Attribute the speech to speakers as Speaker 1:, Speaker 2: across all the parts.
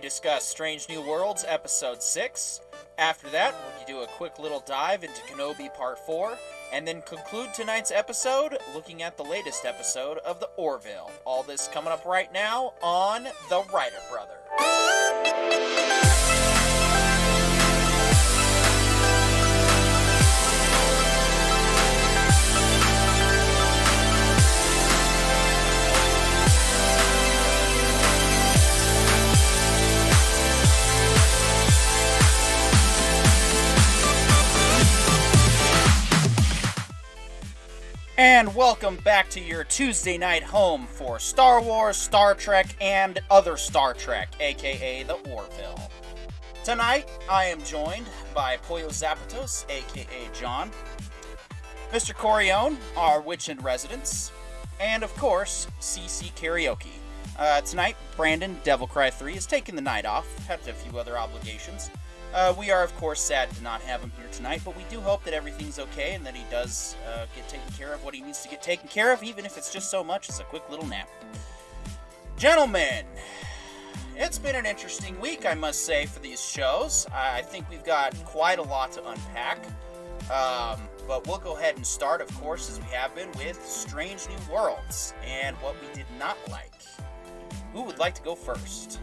Speaker 1: Discuss Strange New Worlds Episode 6. After that, we'll do a quick little dive into Kenobi Part IV, and then conclude tonight's episode looking at the latest episode of the Orville. All this coming up right now on The Writer Brother. And welcome back to your Tuesday night home for Star Wars, Star Trek, and other Star Trek, aka the Orville. Tonight, I am joined by Pollo Zapatos, aka John, Mr. Corione, our witch in residence, and of course, CC Karaoke. Tonight, Brandon, Devil Cry 3, is taking the night off, had a few other obligations. We are, of course, sad to not have him here tonight, but we do hope that everything's okay and that he does get taken care of what he needs to get taken care of, even if it's just so much as a quick little nap. Gentlemen, it's been an interesting week, I must say, for these shows. I think we've got quite a lot to unpack, but we'll go ahead and start, of course, as we have been, with Strange New Worlds and what we did not like. Who would like to go first?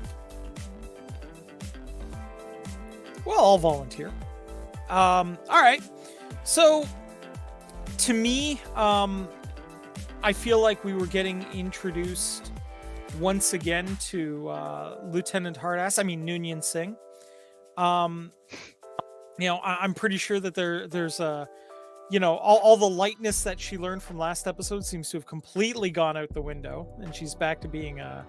Speaker 2: Well, I'll volunteer. All right. So, to me, I feel like we were getting introduced once again to Lieutenant Hardass. I mean, Noonien Singh. I'm pretty sure that there's a, all the lightness that she learned from last episode seems to have completely gone out the window, and she's back to being a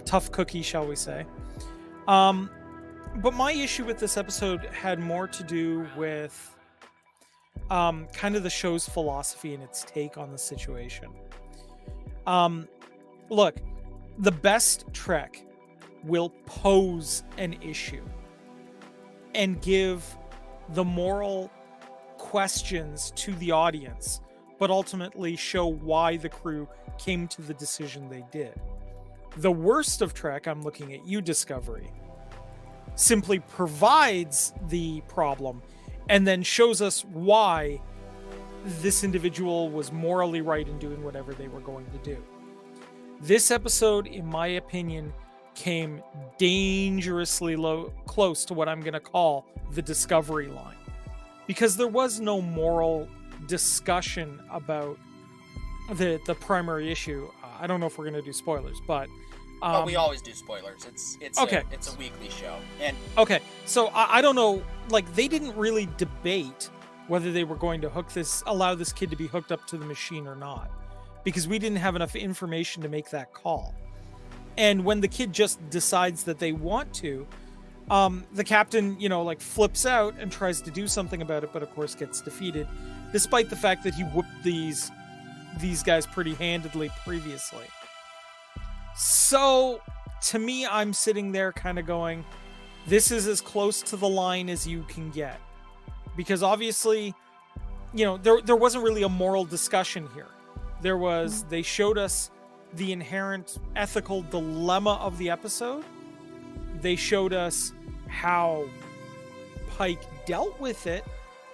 Speaker 2: tough cookie, shall we say. But my issue with this episode had more to do with kind of the show's philosophy and its take on the situation. Look, the best Trek will pose an issue and give the moral questions to the audience, but ultimately show why the crew came to the decision they did. The worst of Trek, I'm looking at you, Discovery, simply provides the problem and then shows us why this individual was morally right in doing whatever they were going to do. This episode, in my opinion, came dangerously close to what I'm going to call the Discovery line, because there was no moral discussion about the primary issue. I don't know if we're going to do spoilers, but
Speaker 1: we always do spoilers. It's
Speaker 2: okay.
Speaker 1: It's a weekly show. And
Speaker 2: okay, so I don't know. Like, they didn't really debate whether they were going to allow this kid to be hooked up to the machine or not, because we didn't have enough information to make that call. And when the kid just decides that they want to, the captain, like, flips out and tries to do something about it, but of course gets defeated, despite the fact that he whooped these guys pretty handedly previously. So, to me, I'm sitting there kind of going, this is as close to the line as you can get. Because obviously, there wasn't really a moral discussion here. They showed us the inherent ethical dilemma of the episode. They showed us how Pike dealt with it,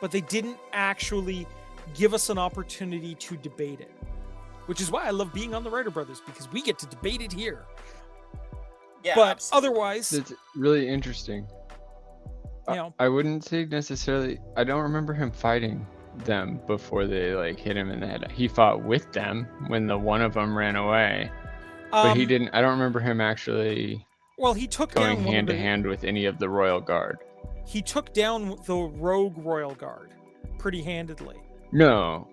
Speaker 2: but they didn't actually give us an opportunity to debate it. Which is why I love being on the Writer Brothers, because we get to debate it here.
Speaker 1: Yeah,
Speaker 2: but
Speaker 1: absolutely.
Speaker 2: Otherwise,
Speaker 3: it's really interesting. I wouldn't say necessarily. I don't remember him fighting them before they hit him in the head. He fought with them when the one of them ran away, but he didn't. I don't remember him actually.
Speaker 2: Well, he took
Speaker 3: going
Speaker 2: down
Speaker 3: hand to hand with any of the Royal Guard.
Speaker 2: He took down the rogue Royal Guard pretty handedly.
Speaker 3: No,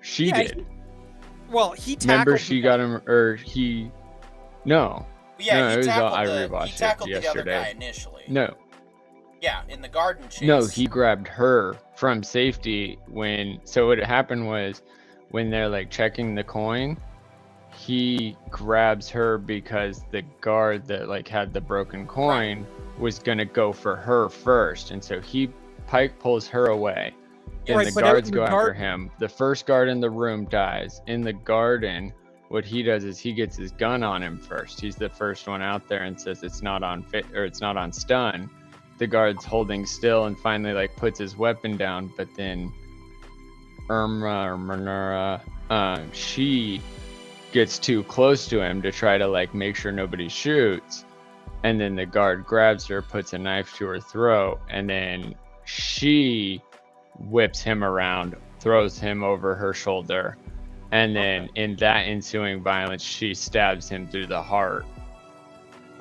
Speaker 3: she did.
Speaker 2: He tackled.
Speaker 3: Remember, she got him, or he. No.
Speaker 1: Yeah,
Speaker 3: no,
Speaker 1: he tackled
Speaker 3: I rewatched
Speaker 1: he tackled
Speaker 3: it
Speaker 1: the other
Speaker 3: yesterday.
Speaker 1: guy initially.
Speaker 3: No.
Speaker 1: Yeah, in the garden chase.
Speaker 3: No, he grabbed her from safety so what happened was when they're checking the coin, he grabs her because the guard that had the broken coin was gonna go for her first, and so Pike pulls her away. Then the guards go after him. The first guard in the room dies. In the garden, what he does is he gets his gun on him first. He's the first one out there and says it's not on it's not on stun. The guard's holding still and finally puts his weapon down, but then she gets too close to him to try to make sure nobody shoots, and then the guard grabs her, puts a knife to her throat, and then she whips him around, throws him over her shoulder, and then in that ensuing violence she stabs him through the heart.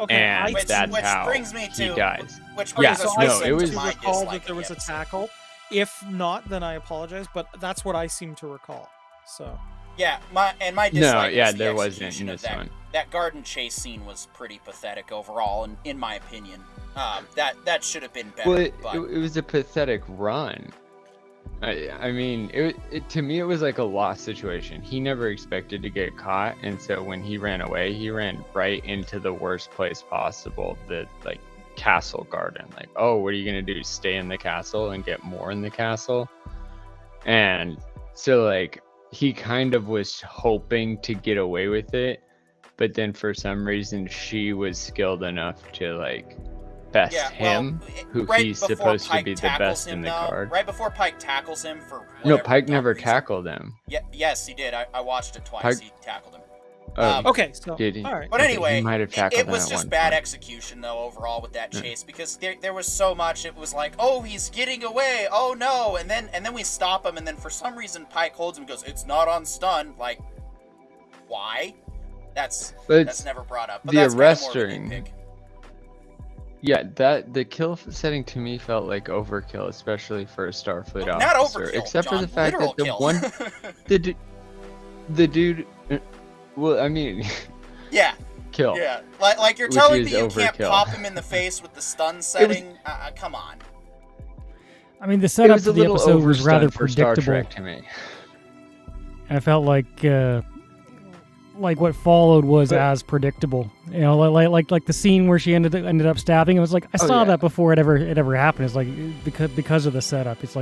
Speaker 3: And that's how he dies.
Speaker 1: Which brings us
Speaker 3: it was
Speaker 1: to
Speaker 2: recall that there was a tackle. If not, then I apologize, but that's what I seem to recall. So
Speaker 1: yeah, my dislike was the
Speaker 3: there wasn't
Speaker 1: execution
Speaker 3: in
Speaker 1: of
Speaker 3: this one.
Speaker 1: That garden chase scene was pretty pathetic overall, in my opinion. That should have been better.
Speaker 3: Well, it was a pathetic run. I mean, to me, it was like a lost situation. He never expected to get caught, and so when he ran away, he ran right into the worst place possible, the castle garden. Oh, what are you gonna do? Stay in the castle and get more in the castle? And so he kind of was hoping to get away with it, but then for some reason she was skilled enough to best him, who he's supposed to be the best in the guard.
Speaker 1: Right before Pike tackles him for
Speaker 3: no, Pike never tackled him.
Speaker 1: Yeah, yes, he did. I watched it twice. He tackled him.
Speaker 2: Okay, so
Speaker 3: did he?
Speaker 2: All right.
Speaker 1: But anyway,
Speaker 3: he might have tackled
Speaker 1: it was
Speaker 3: him
Speaker 1: just
Speaker 3: at
Speaker 1: bad
Speaker 3: one
Speaker 1: execution though overall with that chase, because there was so much. It was oh, he's getting away. Oh no, and then we stop him, and then for some reason Pike holds him and goes, it's not on stun. Why? That's never brought up. But
Speaker 3: the
Speaker 1: that's
Speaker 3: arresting. Yeah, the kill setting to me felt like overkill, especially for a Starfleet officer.
Speaker 1: Not overkill,
Speaker 3: except
Speaker 1: John,
Speaker 3: for the fact that the
Speaker 1: kill.
Speaker 3: one, the dude, well, I mean,
Speaker 1: yeah,
Speaker 3: kill.
Speaker 1: Yeah, you're telling me you can't
Speaker 3: overkill.
Speaker 1: pop him in the face with the stun setting? Come on.
Speaker 4: I mean, the setup of the episode was rather
Speaker 3: for Star
Speaker 4: predictable.
Speaker 3: Trek to me.
Speaker 4: And I felt like what followed was as predictable. Like the scene where she ended up stabbing. It was I saw that before it ever happened. It's because of the setup. It's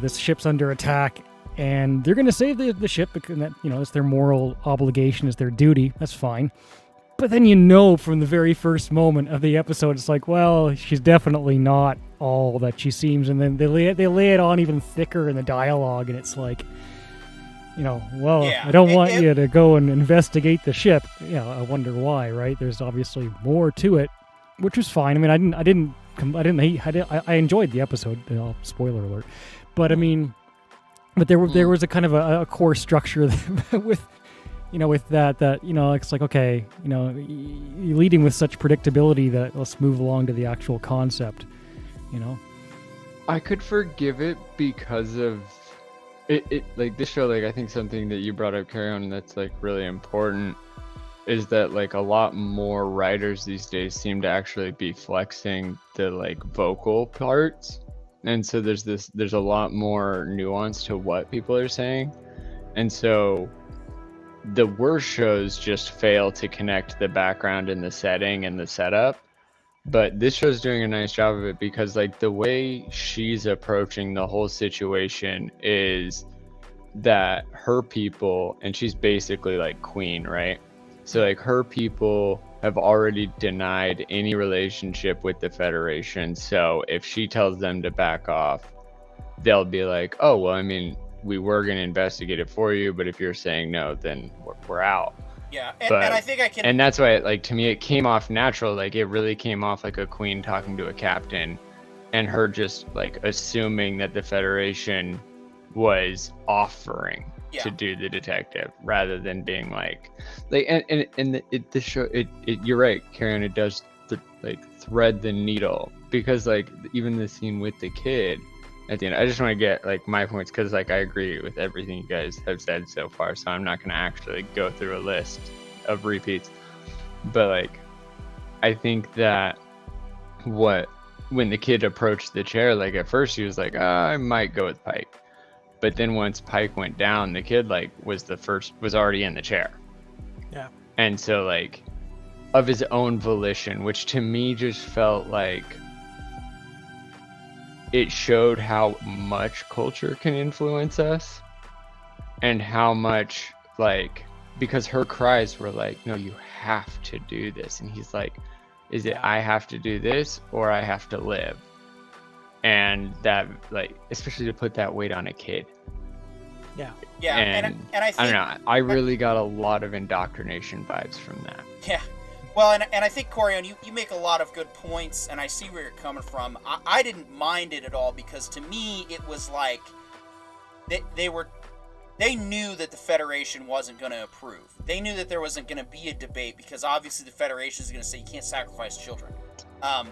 Speaker 4: this ship's under attack, and they're going to save the ship because that it's their moral obligation, it's their duty. That's fine. But then from the very first moment of the episode, it's well, she's definitely not all that she seems, and then they lay it on even thicker in the dialogue, and it's I don't want you to go and investigate the ship. I wonder why, right? There's obviously more to it, which was fine. I mean, I enjoyed the episode. Spoiler alert. But I mean, But there was a kind of a core structure with with that it's like, okay, you're leading with such predictability that let's move along to the actual concept.
Speaker 3: I could forgive it because of it like this show, like I think something that you brought up, Carry On, that's like really important is that like a lot more writers these days seem to actually be flexing the like vocal parts, and so there's a lot more nuance to what people are saying, and so the worst shows just fail to connect the background and the setting and the setup. But this show's doing a nice job of it because like the way she's approaching the whole situation is that her people, and she's basically like queen, right? So like her people have already denied any relationship with the Federation. So if she tells them to back off, they'll be like, oh, well, I mean, we were going to investigate it for you, but if you're saying no, then we're out.
Speaker 1: Yeah, and I think I can...
Speaker 3: And that's why, like, to me, it came off natural. Like, it really came off like a queen talking to a captain, and her just, like, assuming that the Federation was offering to do the detective, rather than being like the show, you're right, Karen, it does, thread the needle, because, like, even the scene with the kid at the end, I just want to get like my points because like I agree with everything you guys have said so far, so I'm not going to actually go through a list of repeats, but like I think that when the kid approached the chair, like at first he was like, I might go with Pike, but then once Pike went down, the kid like was already in the chair, and so like of his own volition, which to me just felt like it showed how much culture can influence us, and how much, like, because her cries were like, no, you have to do this, and he's like, is it I have to do this or I have to live? And that, like, especially to put that weight on a kid. And I think, I don't know, I really got a lot of indoctrination vibes from that.
Speaker 1: Well, and I think, Corian, you make a lot of good points, and I see where you're coming from. I didn't mind it at all, because to me it was like they knew that the Federation wasn't going to approve. They knew that there wasn't going to be a debate, because obviously the Federation is going to say you can't sacrifice children.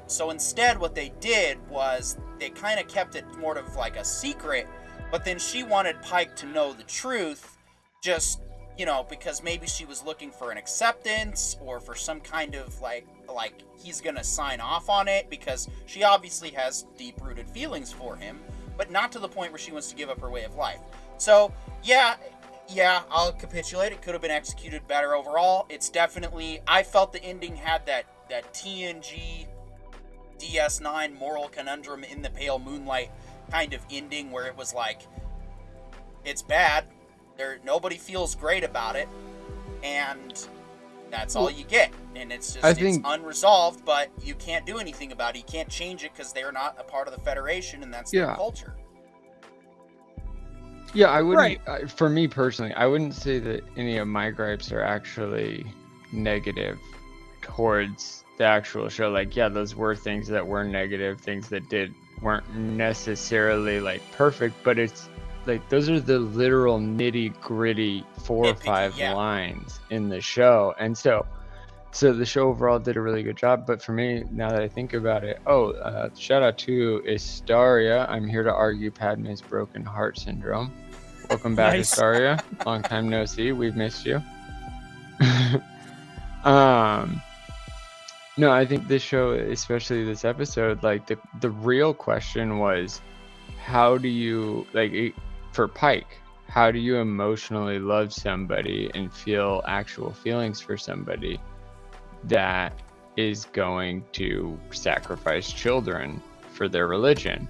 Speaker 1: So instead what they did was they kind of kept it more of like a secret, but then she wanted Pike to know the truth, just, because maybe she was looking for an acceptance or for some kind of like he's gonna sign off on it, because she obviously has deep-rooted feelings for him, but not to the point where she wants to give up her way of life. So yeah, I'll capitulate. It could have been executed better overall. It's definitely, I felt the ending had that TNG DS9 moral conundrum in the pale moonlight kind of ending, where it was like, it's bad. Nobody feels great about it, and that's all you get. And it's just, it's unresolved, but you can't do anything about it. You can't change it because they're not a part of the Federation, and that's their culture.
Speaker 3: Yeah, I wouldn't, for me personally, I wouldn't say that any of my gripes are actually negative towards the actual show. Like, yeah, those were things that were negative, things that weren't necessarily like perfect, but it's like those are the literal nitty gritty 4 or 5 lines in the show. And so the show overall did a really good job. But for me, now that I think about it, shout out to Astaria. I'm here to argue Padme's broken heart syndrome. Welcome back, Astaria. Long time no see. We've missed you. No, I think this show, especially this episode, like the real question was, how do you, like, for Pike, how do you emotionally love somebody and feel actual feelings for somebody that is going to sacrifice children for their religion?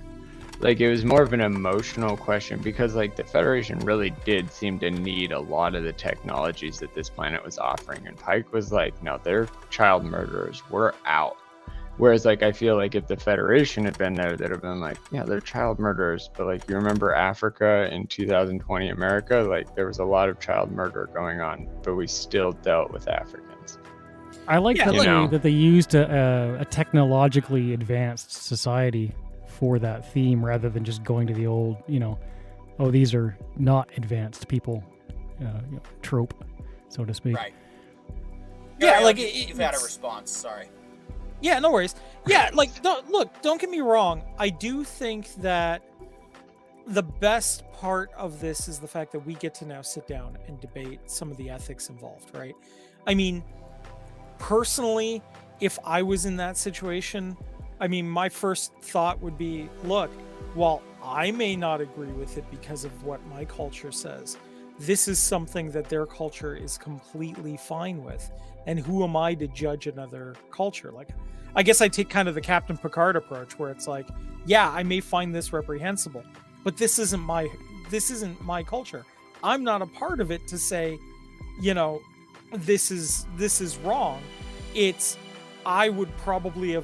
Speaker 3: Like, it was more of an emotional question, because like the Federation really did seem to need a lot of the technologies that this planet was offering, and Pike was like, no, they're child murderers, we're out. Whereas, like, I feel like if the Federation had been there, they'd have been like, yeah, they're child murderers, but like, you remember Africa in 2020 America? Like, there was a lot of child murder going on, but we still dealt with Africans.
Speaker 4: I like that they used a technologically advanced society for that theme, rather than just going to the old, oh, these are not advanced people, trope, so to speak.
Speaker 1: Right.
Speaker 2: Yeah, like
Speaker 1: you've had a response. Sorry.
Speaker 2: Yeah, no worries. Yeah, like don't get me wrong. I do think that the best part of this is the fact that we get to now sit down and debate some of the ethics involved, right? I mean, personally, if I was in that situation, I mean, my first thought would be, look, while I may not agree with it because of what my culture says, this is something that their culture is completely fine with. And who am I to judge another culture? Like, I guess I take kind of the Captain Picard approach where it's like, yeah, I may find this reprehensible, but this isn't my culture. I'm not a part of it to say, this is wrong. I probably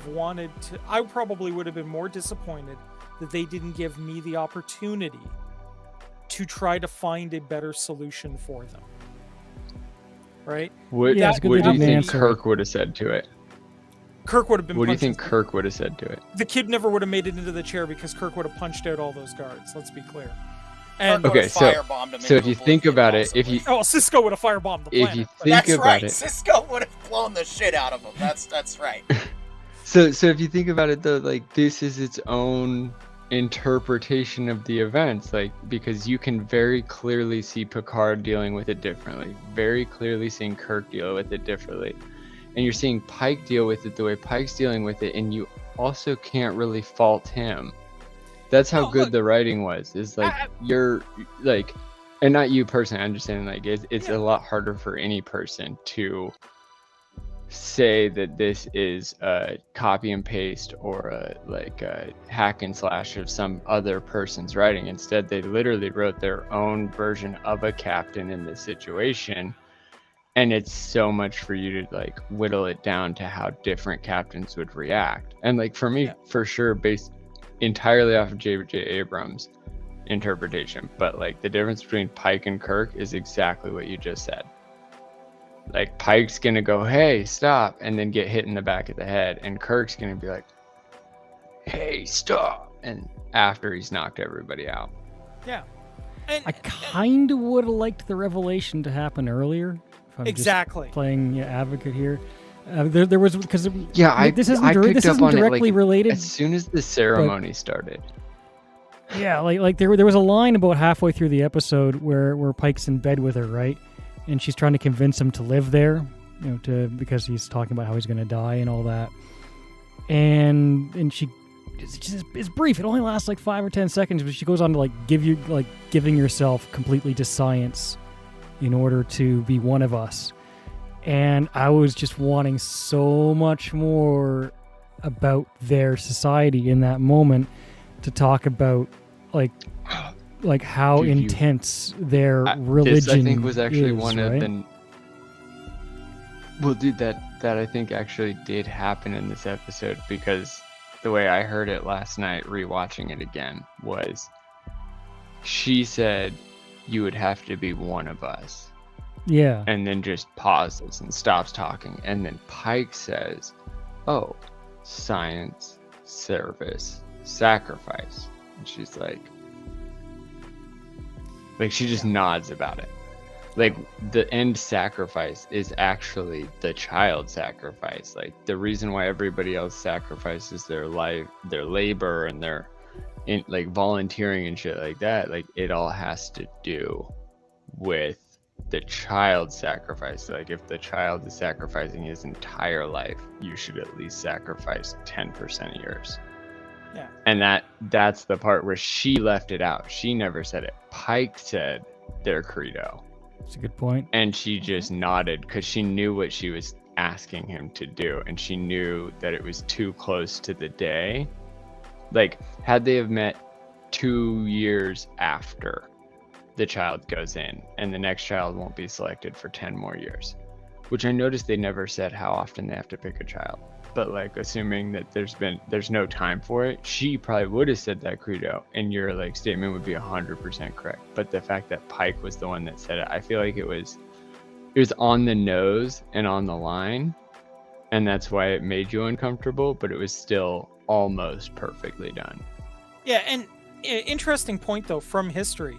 Speaker 2: would have been more disappointed that they didn't give me the opportunity to try to find a better solution for them. Right?
Speaker 3: What do you think Kirk would have said to it?
Speaker 2: Kirk would have been.
Speaker 3: What do you think Kirk would have said to it?
Speaker 2: The kid never would have made it into the chair because Kirk would have punched out all those guards. Let's be clear. And
Speaker 3: okay, so if you think about it,
Speaker 2: Cisco would have firebombed the planet.
Speaker 3: If you think about it,
Speaker 1: Cisco would have blown the shit out of him. That's right.
Speaker 3: So if you think about it though, like this is its own interpretation of the events, like because you can very clearly see Picard dealing with it differently, very clearly seeing Kirk deal with it differently, and you're seeing Pike deal with it the way Pike's dealing with it, and you also can't really fault him. That's how good the writing was. Is like you're like, and not you personally. I understand like it's a lot harder for any person to say that this is a copy and paste or a hack and slash of some other person's writing. Instead, they literally wrote their own version of a captain in this situation, and it's so much for you to like whittle it down to how different captains would react. And like for me, for sure, based entirely off of J.J. Abrams' interpretation, but like the difference between Pike and Kirk is exactly what you just said. Like Pike's gonna go, hey, stop, and then get hit in the back of the head, and Kirk's gonna be like, hey, stop, and after he's knocked everybody out.
Speaker 2: Yeah.
Speaker 4: I kind of would have liked the revelation to happen earlier. If I'm
Speaker 2: exactly.
Speaker 4: Just playing advocate here. There was because
Speaker 3: this isn't
Speaker 4: directly related.
Speaker 3: As soon as the ceremony started.
Speaker 4: Yeah, like there was a line about halfway through the episode where Pike's in bed with her, right? And she's trying to convince him to live there, because he's talking about how he's going to die and all that. And she it's brief. It only lasts like 5 or 10 seconds, but she goes on to giving yourself completely to science in order to be one of us. And I was just wanting so much more about their society in that moment to talk about like how intense their religion is.
Speaker 3: This, I think, was actually one
Speaker 4: right?
Speaker 3: of the... Well, dude, that I think actually did happen in this episode, because the way I heard it last night, rewatching it again, was she said, you would have to be one of us.
Speaker 4: Yeah.
Speaker 3: And then just pauses and stops talking. And then Pike says, oh, science, service, sacrifice. And she's like she just nods about it. Like the end sacrifice is actually the child sacrifice. Like the reason why everybody else sacrifices their life, their labor, and their like volunteering and shit like that, like it all has to do with the child sacrifice. Like if the child is sacrificing his entire life, you should at least sacrifice 10% of yours.
Speaker 2: Yeah.
Speaker 3: And that's the part where she left it out. She never said it. Pike said their credo.
Speaker 4: That's a good point.
Speaker 3: And she just nodded because she knew what she was asking him to do, and she knew that it was too close to the day. Like had they have met 2 years after the child goes in, and the next child won't be selected for 10 more years, which I noticed they never said how often they have to pick a child. But like assuming that there's no time for it, she probably would have said that credo, and your like statement would be 100% correct. But the fact that Pike was the one that said it, I feel like it was on the nose and on the line, and that's why it made you uncomfortable, but it was still almost perfectly done.
Speaker 2: Yeah, and Interesting point, though, from history.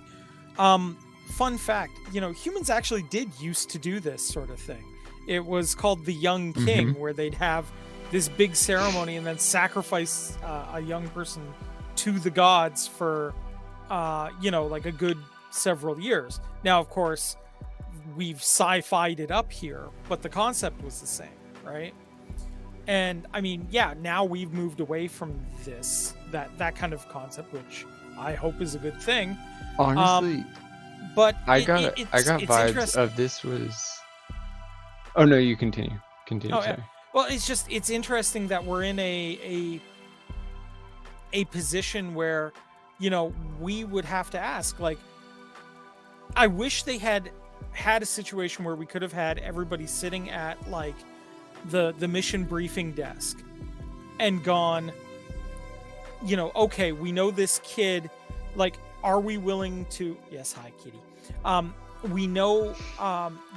Speaker 2: Fun fact, humans actually did used to do this sort of thing. It was called the Young King, where they'd have this big ceremony and then sacrifice a young person to the gods for, like a good several years. Now, of course, we've sci-fi'd it up here, but the concept was the same, right? And I mean, yeah, now we've moved away from that kind of concept, which I hope is a good thing.
Speaker 3: Honestly,
Speaker 2: but
Speaker 3: I got vibes of this was. Oh no, you continue. Continue.
Speaker 2: Yeah. Well, it's interesting that we're in a position where, we would have to ask, like, I wish they had a situation where we could have had everybody sitting at like the mission briefing desk and gone, okay, we know this kid, like, are we willing to, yes, hi kitty, we know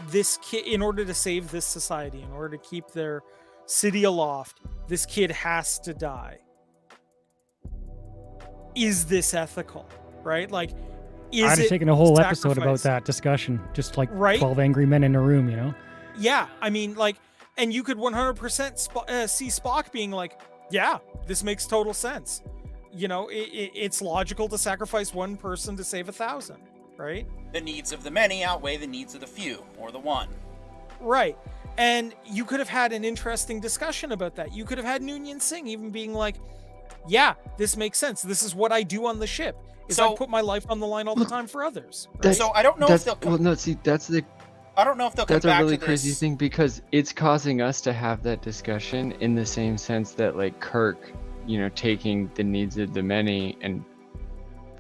Speaker 2: this kid, in order to save this society, in order to keep their city aloft, this kid has to die. Is this ethical, right? Like,
Speaker 4: I'd have taken a whole episode about that discussion, just like 12 angry men in a room,
Speaker 2: Yeah, I mean, like, and you could 100% see Spock being like, yeah, this makes total sense. It's logical to sacrifice one person to save 1,000, right?
Speaker 1: The needs of the many outweigh the needs of the few, or the one.
Speaker 2: Right. And you could have had an interesting discussion about that. You could have had Noonien Singh even being like, yeah, this makes sense. This is what I do on the ship. I put my life on the line all the time for others. Right?
Speaker 1: So I don't know if they'll come...
Speaker 3: Well, no, see,
Speaker 1: I don't know if they'll come back to this.
Speaker 3: That's a really crazy thing, because it's causing us to have that discussion in the same sense that, like, Kirk, taking the needs of the many and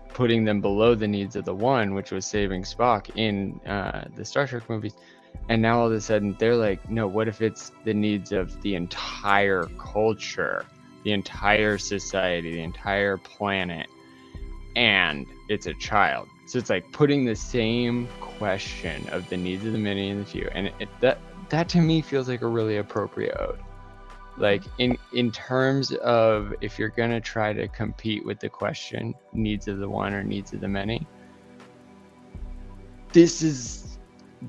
Speaker 3: putting them below the needs of the one, which was saving Spock in the Star Trek movies. And now all of a sudden they're like, no, what if it's the needs of the entire culture, the entire society, the entire planet, and it's a child? So it's like putting the same question of the needs of the many and the few, and that to me feels like a really appropriate ode. Like, in terms of, if you're gonna try to compete with the question, needs of the one or needs of the many,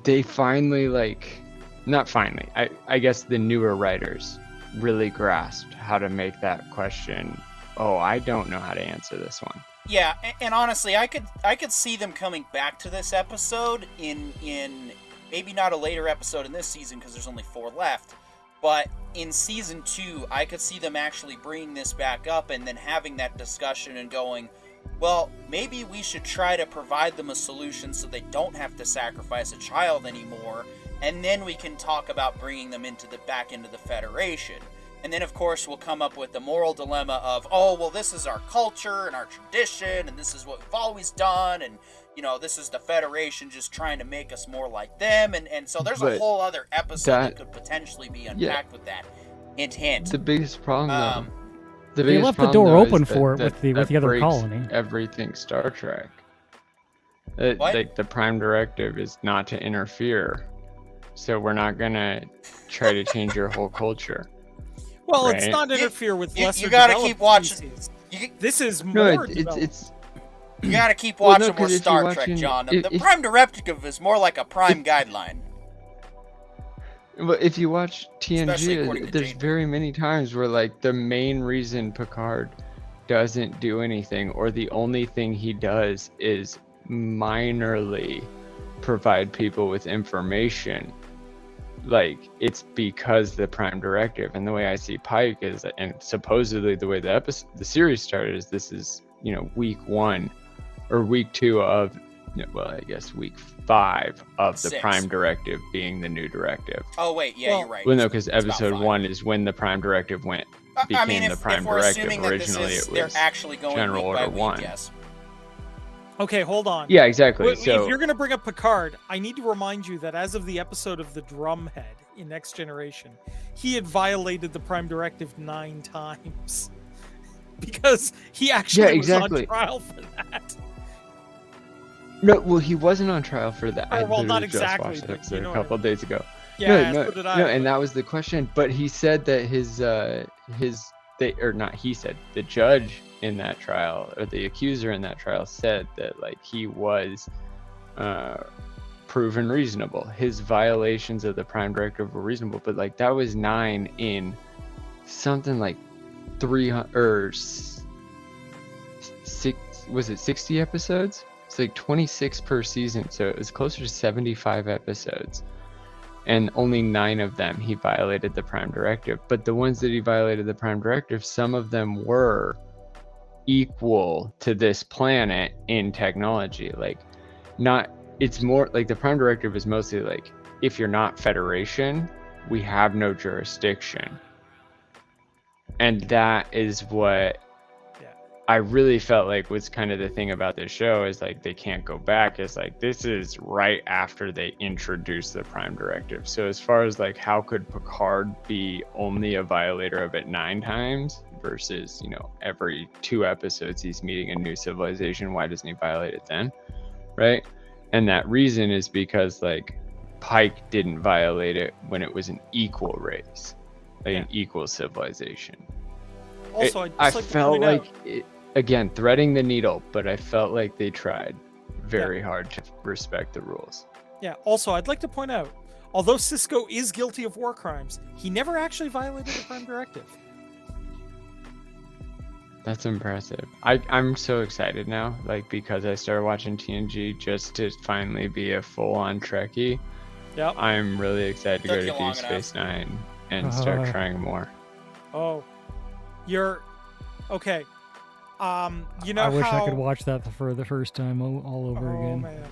Speaker 3: they finally, like, not finally, I guess the newer writers really grasped how to make that question, oh, I don't know how to answer this one.
Speaker 1: Yeah, and honestly, I could see them coming back to this episode in maybe not a later episode in this season, because there's only 4 left, but in season 2, I could see them actually bringing this back up and then having that discussion and going, well, maybe we should try to provide them a solution so they don't have to sacrifice a child anymore, and then we can talk about bringing them back into the Federation. And then, of course, we'll come up with the moral dilemma of, oh, well, this is our culture and our tradition, and this is what we've always done, and, this is the Federation just trying to make us more like them, and so there's a whole other episode that could potentially be unpacked with that. Hint.
Speaker 3: The biggest problem,
Speaker 4: they left the door open for it with the other colony.
Speaker 3: Everything Star Trek. Like, the Prime Directive is not to interfere, so we're not gonna try to change your whole culture.
Speaker 2: Well,
Speaker 3: right?
Speaker 2: It's not interfere with lesser
Speaker 1: you gotta keep watching.
Speaker 2: This is more.
Speaker 3: It's
Speaker 1: you gotta keep watching more Star Trek, John. The Prime Directive is more like a Prime guideline.
Speaker 3: But if you watch TNG, there's very many times where, like, the main reason Picard doesn't do anything, or the only thing he does is minorly provide people with information, like, it's because the Prime Directive. And the way I see Pike is, and supposedly the way the series started, is this is, week 1 or week 2 of, well, I guess week 5 of the
Speaker 1: 6.
Speaker 3: Prime Directive being the new directive.
Speaker 1: Oh wait, yeah, you're right.
Speaker 3: Well, no, because episode 1 is when the Prime Directive became the Prime Directive. Originally, it was
Speaker 1: they're actually going
Speaker 3: General Order 1.
Speaker 1: Yes.
Speaker 2: Okay, hold on.
Speaker 3: Yeah, exactly.
Speaker 2: If you're going to bring up Picard, I need to remind you that as of the episode of the Drumhead in Next Generation, he had violated the Prime Directive 9 times. Because he actually was on trial for that.
Speaker 3: No, well, he wasn't on trial for that. I
Speaker 2: not
Speaker 3: literally
Speaker 2: exactly,
Speaker 3: just watched that
Speaker 2: but
Speaker 3: a couple of days ago.
Speaker 2: Yeah,
Speaker 3: no, and that was the question. But he said that the judge in that trial, or the accuser in that trial, said that like he was proven reasonable. His violations of the Prime Directive were reasonable, but like that was 9 in something like 300 or 6, was it 60 episodes? It's like 26 per season, so it was closer to 75 episodes. And only 9 of them he violated the Prime Directive. But the ones that he violated the Prime Directive, some of them were equal to this planet in technology. Like, not, it's more like the Prime Directive is mostly like, if you're not Federation, we have no jurisdiction. And that is what I really felt like was kind of the thing about this show, is like they can't go back. It's like this is right after they introduced the Prime Directive. So as far as like how could Picard be only a violator of it 9 times versus, you know, every 2 episodes he's meeting a new civilization, why doesn't he violate it then? Right? And that reason is because like Pike didn't violate it when it was an equal race, like an equal civilization.
Speaker 2: Also,
Speaker 3: I felt like it, again, threading the needle, but I felt like they tried very hard to respect the rules.
Speaker 2: Yeah, also, I'd like to point out, although Sisko is guilty of war crimes, he never actually violated the Prime Directive.
Speaker 3: That's impressive. I'm so excited now, like, because I started watching TNG just to finally be a full-on Trekkie.
Speaker 2: Yep.
Speaker 3: I'm really excited to go to Deep Space Nine and start trying more.
Speaker 2: Oh, you're... Okay. You know
Speaker 4: I wish
Speaker 2: how...
Speaker 4: I could watch that for the first time all over again.
Speaker 2: Man.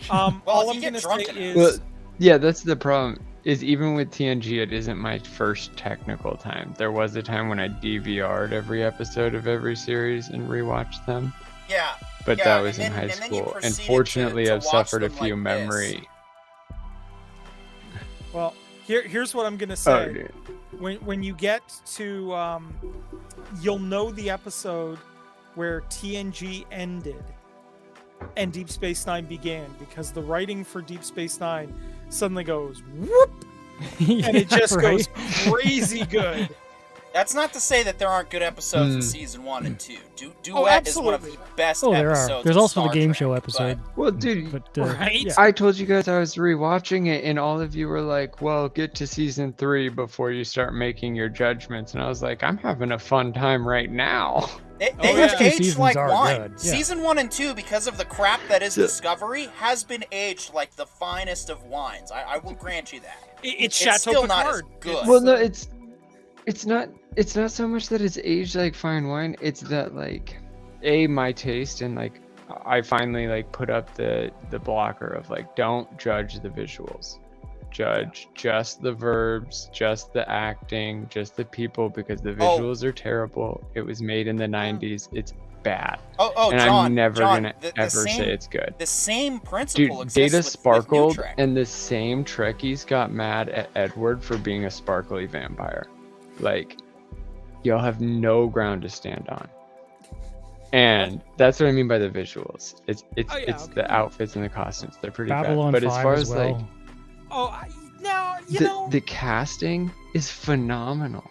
Speaker 1: Well,
Speaker 2: all I'm gonna say is,
Speaker 3: well, yeah, that's the problem. Is even with TNG, it isn't my first technical time. There was a time when I DVR'd every episode of every series and rewatched them.
Speaker 1: Yeah.
Speaker 3: But that was in high school. And fortunately, I've suffered a few memory.
Speaker 2: Well, here's what I'm gonna say.
Speaker 3: Oh, dude.
Speaker 2: When you get to, you'll know the episode where TNG ended and Deep Space Nine began, because the writing for Deep Space Nine suddenly goes whoop, and it just goes crazy good.
Speaker 1: That's not to say that there aren't good episodes in season 1 and 2. Duet is one of the best episodes.
Speaker 4: There's also the game
Speaker 1: Trek,
Speaker 4: show episode.
Speaker 3: Well, dude,
Speaker 2: right?
Speaker 4: Yeah.
Speaker 3: I told you guys I was rewatching it, and all of you were like, well, get to season 3 before you start making your judgments. And I was like, I'm having a fun time right now.
Speaker 1: They
Speaker 2: yeah.
Speaker 1: aged like wine.
Speaker 4: Good. Yeah.
Speaker 1: Season 1 and 2, because of the crap that is Discovery, has been aged like the finest of wines. I will grant you that.
Speaker 2: It's
Speaker 1: Chateau
Speaker 2: still
Speaker 1: Picard.
Speaker 2: not
Speaker 1: As good.
Speaker 3: Well, no, it's not so much that it's aged like fine wine. It's that like, my taste, and like I finally like put up the blocker of like, don't judge the visuals, judge just the verbs, just the acting, just the people, because the visuals are terrible. It was made in the 90s. It's bad. And
Speaker 1: John,
Speaker 3: I'm never gonna ever
Speaker 1: same,
Speaker 3: say it's good.
Speaker 1: The same principle
Speaker 3: Dude,
Speaker 1: exists
Speaker 3: Data
Speaker 1: with
Speaker 3: sparkled,
Speaker 1: New Trek.
Speaker 3: and the same Trekkies got mad at Edward for being a sparkly vampire. Like, y'all have no ground to stand on. And that's what I mean by the visuals. It's the outfits and the costumes. They're pretty
Speaker 4: Babylon
Speaker 3: bad. But as
Speaker 4: 5
Speaker 3: far
Speaker 4: as
Speaker 3: as
Speaker 4: well.
Speaker 3: like,
Speaker 2: now you know
Speaker 3: the casting is phenomenal.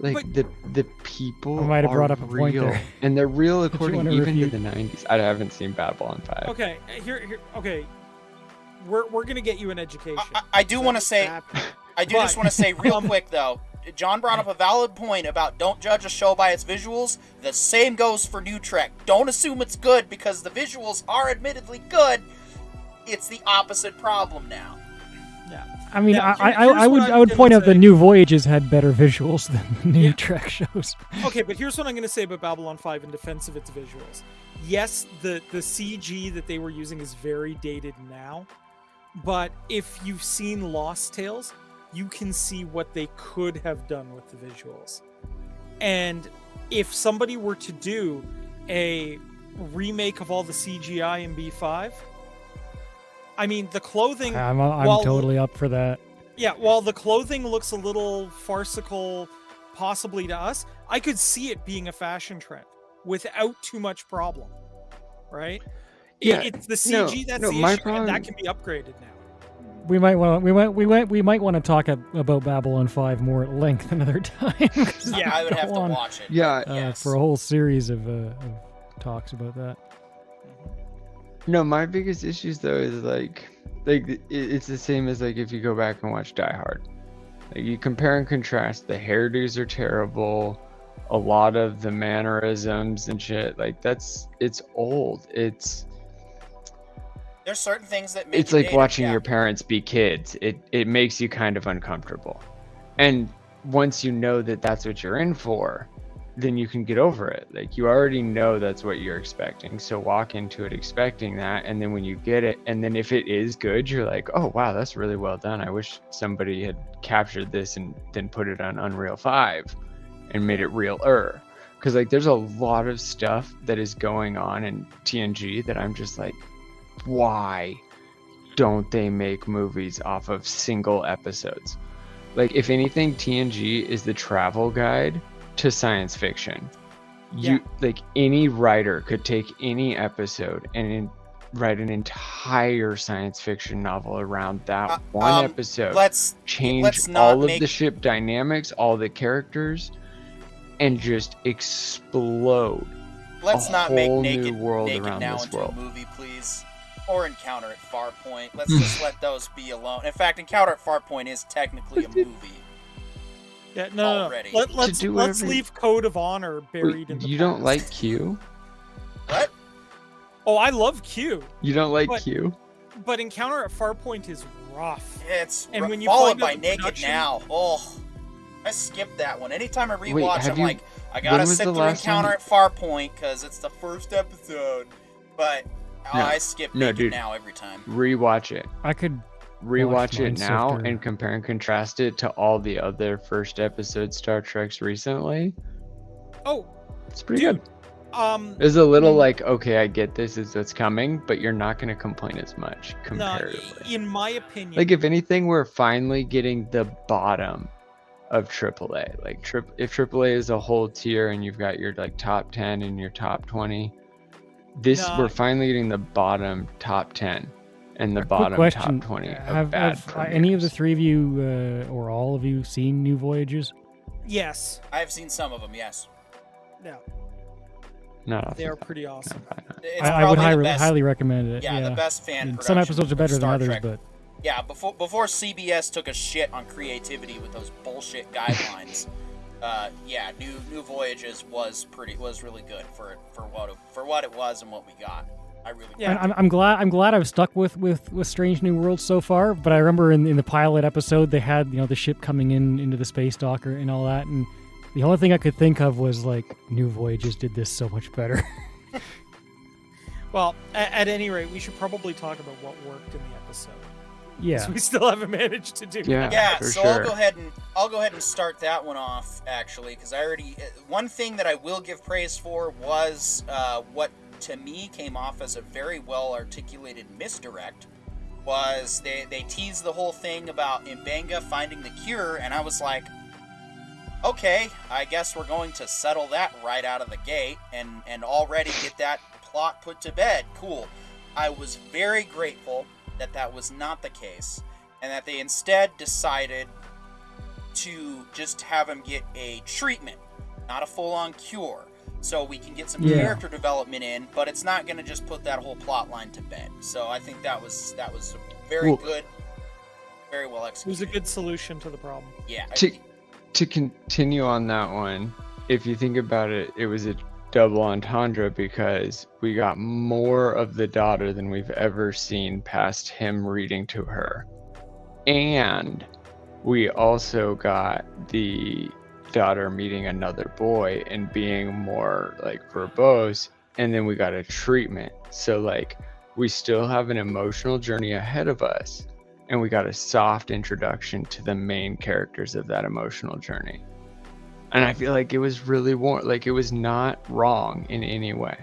Speaker 3: Like,
Speaker 2: But-
Speaker 3: the people
Speaker 4: I might have brought
Speaker 3: are
Speaker 4: up a point
Speaker 3: real,
Speaker 4: there.
Speaker 3: and they're real according
Speaker 4: wanna
Speaker 3: even
Speaker 4: review?
Speaker 3: to the 90s. I haven't seen Babylon 5.
Speaker 2: Okay, here. Okay, we're gonna get you an education.
Speaker 1: I do want to say, just want to say real quick though. John brought up a valid point about don't judge a show by its visuals. The same goes for New Trek. Don't assume it's good because the visuals are admittedly good. It's the opposite problem now.
Speaker 2: Yeah.
Speaker 4: I mean,
Speaker 2: Now,
Speaker 4: I
Speaker 2: here's what I'm
Speaker 4: would
Speaker 2: gonna
Speaker 4: point out the
Speaker 2: say.
Speaker 4: New Voyages had better visuals than the New Trek shows.
Speaker 2: Okay, but here's what I'm going to say about Babylon 5 in defense of its visuals. Yes, the CG that they were using is very dated now, but if you've seen Lost Tales, you can see what they could have done with the visuals. And if somebody were to do a remake of all the CGI in B5, I mean, the clothing...
Speaker 4: I'm
Speaker 2: while-
Speaker 4: totally up for that.
Speaker 2: Yeah, while the clothing looks a little farcical, possibly to us, I could see it being a fashion trend without too much problem, right?
Speaker 3: Yeah,
Speaker 2: It's the CG that's the
Speaker 3: my
Speaker 2: issue,
Speaker 3: problem-
Speaker 2: and that can be upgraded now.
Speaker 4: We might want to talk about Babylon 5 more at length another time.
Speaker 1: Yeah, I would have to watch it.
Speaker 3: Yeah,
Speaker 1: yes.
Speaker 4: For a whole series of talks about that.
Speaker 3: No, my biggest issues though is like it's the same as like if you go back and watch Die Hard. Like you compare and contrast, the hairdos are terrible. A lot of the mannerisms and shit, like it's old. There's
Speaker 1: certain things that make
Speaker 3: it's like
Speaker 1: dated,
Speaker 3: watching
Speaker 1: yeah.
Speaker 3: your parents be kids. It makes you kind of uncomfortable. And once you know that that's what you're in for, then you can get over it. Like you already know that's what you're expecting. So walk into it expecting that, and then when you get it, and then if it is good, you're like, oh wow, that's really well done. I wish somebody had captured this and then put it on Unreal 5 and made it realer. Because like there's a lot of stuff that is going on in TNG that I'm just like, why don't they make movies off of single episodes? Like if anything, TNG is the travel guide to science fiction. Like any writer could take any episode and write an entire science fiction novel around that one episode. Change all of the ship dynamics, all the characters, and just explode.
Speaker 1: Let's not make
Speaker 3: Naked
Speaker 1: Now
Speaker 3: this
Speaker 1: into
Speaker 3: world.
Speaker 1: a movie, please. Or Encounter at Farpoint. Let's just let those be alone. In fact, Encounter at Farpoint is technically a movie.
Speaker 2: Yeah, no.
Speaker 1: Already.
Speaker 2: Let's leave Code of Honor buried in the
Speaker 3: You
Speaker 2: past.
Speaker 3: don't like Q?
Speaker 1: What?
Speaker 2: Oh, I love Q.
Speaker 3: You don't like
Speaker 2: But-
Speaker 3: Q?
Speaker 2: But Encounter at Farpoint is rough.
Speaker 1: It's
Speaker 2: And when you
Speaker 1: followed
Speaker 2: find out
Speaker 1: by
Speaker 2: the
Speaker 1: Naked
Speaker 2: production-
Speaker 1: Now. Oh, I skipped that one. Anytime I
Speaker 3: Wait,
Speaker 1: rewatch,
Speaker 3: have
Speaker 1: I'm
Speaker 3: you-
Speaker 1: like, I
Speaker 3: when
Speaker 1: gotta
Speaker 3: was
Speaker 1: sit
Speaker 3: the
Speaker 1: through
Speaker 3: last
Speaker 1: Encounter
Speaker 3: time-
Speaker 1: at Farpoint because it's the first episode. But I skip
Speaker 3: No,
Speaker 1: Naked
Speaker 3: dude.
Speaker 1: Now every time.
Speaker 3: Rewatch it.
Speaker 4: I could
Speaker 3: Rewatch
Speaker 4: Watch
Speaker 3: it now
Speaker 4: Mindsifter.
Speaker 3: and compare and contrast it to all the other first episode Star Treks recently.
Speaker 2: Oh,
Speaker 3: It's pretty
Speaker 2: dude.
Speaker 3: good. There's a little like, okay, I get this is what's coming, but you're not going to complain as much
Speaker 2: no,
Speaker 3: comparatively.
Speaker 2: in my opinion,
Speaker 3: Like if anything, we're finally getting the bottom of AAA. Like if AAA is a whole tier and you've got your like top 10 and your top 20, we're finally getting the bottom top 10 and the
Speaker 4: quick
Speaker 3: bottom
Speaker 4: question.
Speaker 3: top 20
Speaker 4: Have
Speaker 3: of bad
Speaker 4: any of the
Speaker 3: premieres.
Speaker 4: three of you or all of you seen New Voyages?
Speaker 2: yes,
Speaker 1: I've seen some of them, yes.
Speaker 2: yeah,
Speaker 3: No,
Speaker 2: they are pretty awesome.
Speaker 1: It's
Speaker 4: I would
Speaker 1: probably the best,
Speaker 4: highly recommend it.
Speaker 1: yeah, the best fan
Speaker 4: And
Speaker 1: production
Speaker 4: some episodes are
Speaker 1: of
Speaker 4: better than
Speaker 1: Star
Speaker 4: others,
Speaker 1: Trek.
Speaker 4: but
Speaker 1: Yeah, before CBS took a shit on creativity with those bullshit guidelines, yeah, New Voyages was really good for what it was and what we got. I really
Speaker 2: Yeah.
Speaker 4: I'm glad I've stuck with Strange New Worlds so far. But I remember in the pilot episode they had the ship coming into the space docker and all that, and the only thing I could think of was like New Voyages did this so much better.
Speaker 2: Well, at any rate, we should probably talk about what worked in the episode.
Speaker 4: Yeah.
Speaker 2: 'Cause we still haven't managed to do
Speaker 3: Yeah.
Speaker 2: that.
Speaker 1: Yeah,
Speaker 3: for
Speaker 1: so
Speaker 3: sure.
Speaker 1: I'll go ahead and start that one off actually, because one thing that I will give praise for was what to me came off as a very well articulated misdirect. Was they teased the whole thing about Mbenga finding the cure, and I was like, okay, I guess we're going to settle that right out of the gate and already get that plot put to bed. Cool. I was very grateful that was not the case, and that they instead decided to just have him get a treatment, not a full-on cure, so we can get some character development in, but it's not going to just put that whole plot line to bed. So I think that was very good, very well
Speaker 2: It was
Speaker 1: executed.
Speaker 2: a good solution to the problem.
Speaker 1: Yeah.
Speaker 3: To continue on that one, if you think about it, it was a double entendre because we got more of the daughter than we've ever seen past him reading to her. And we also got the daughter meeting another boy and being more like verbose, and then we got a treatment. So like we still have an emotional journey ahead of us, and we got a soft introduction to the main characters of that emotional journey. And I feel like it was really like it was not wrong in any way.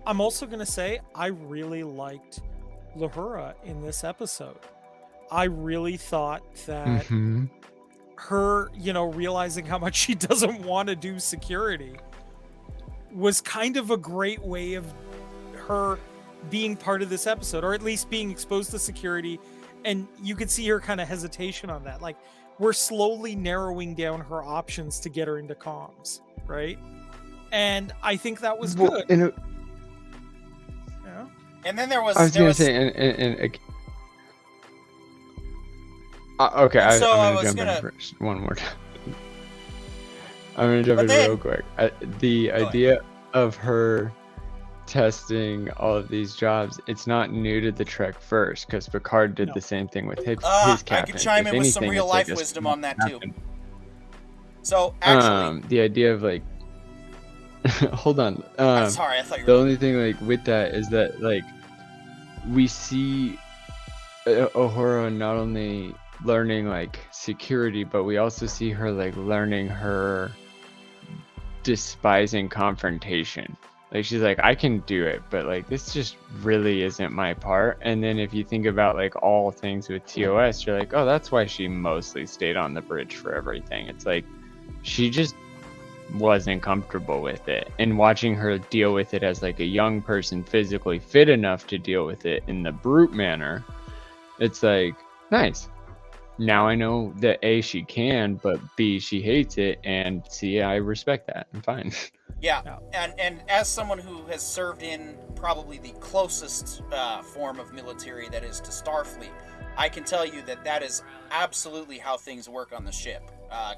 Speaker 2: I'm also going to say I really liked Lahura in this episode. I really thought that her, realizing how much she doesn't want to do security was kind of a great way of her being part of this episode, or at least being exposed to security. And you could see her kind of hesitation on that. Like, we're slowly narrowing down her options to get her into comms, right? And I think that was good.
Speaker 3: And
Speaker 2: Yeah.
Speaker 1: And then there was.
Speaker 3: I was
Speaker 1: there
Speaker 3: gonna
Speaker 1: was,
Speaker 3: say, okay,
Speaker 1: so I
Speaker 3: I'm
Speaker 1: was
Speaker 3: gonna jump
Speaker 1: gonna-
Speaker 3: in first one more time. I'm gonna jump
Speaker 1: But
Speaker 3: in
Speaker 1: then-
Speaker 3: real quick. The
Speaker 1: ahead.
Speaker 3: idea of her testing all of these jobs, it's not new to the Trek first, because Picard did
Speaker 2: No.
Speaker 3: the same thing with his
Speaker 1: I
Speaker 3: captain.
Speaker 1: could chime
Speaker 3: If
Speaker 1: in with some
Speaker 3: anything,
Speaker 1: real
Speaker 3: it's like
Speaker 1: life
Speaker 3: a
Speaker 1: wisdom on that too.
Speaker 3: captain.
Speaker 1: So actually,
Speaker 3: The idea of like, hold on.
Speaker 1: I'm sorry, I thought you
Speaker 3: The
Speaker 1: were.
Speaker 3: only thing like with that is that like we see Uhura not only learning like security, but we also see her like learning her despising confrontation. Like she's like, I can do it, but like this just really isn't my part. And then if you think about like all things with TOS, you're like, oh, that's why she mostly stayed on the bridge for everything. It's like she just wasn't comfortable with it, and watching her deal with it as like a young person physically fit enough to deal with it in the brute manner, it's like, nice. Now I know that A, she can, but B, she hates it, and C, I respect that. I'm fine.
Speaker 1: Yeah, and as someone who has served in probably the closest form of military that is to Starfleet, I can tell you that that is absolutely how things work on the ship.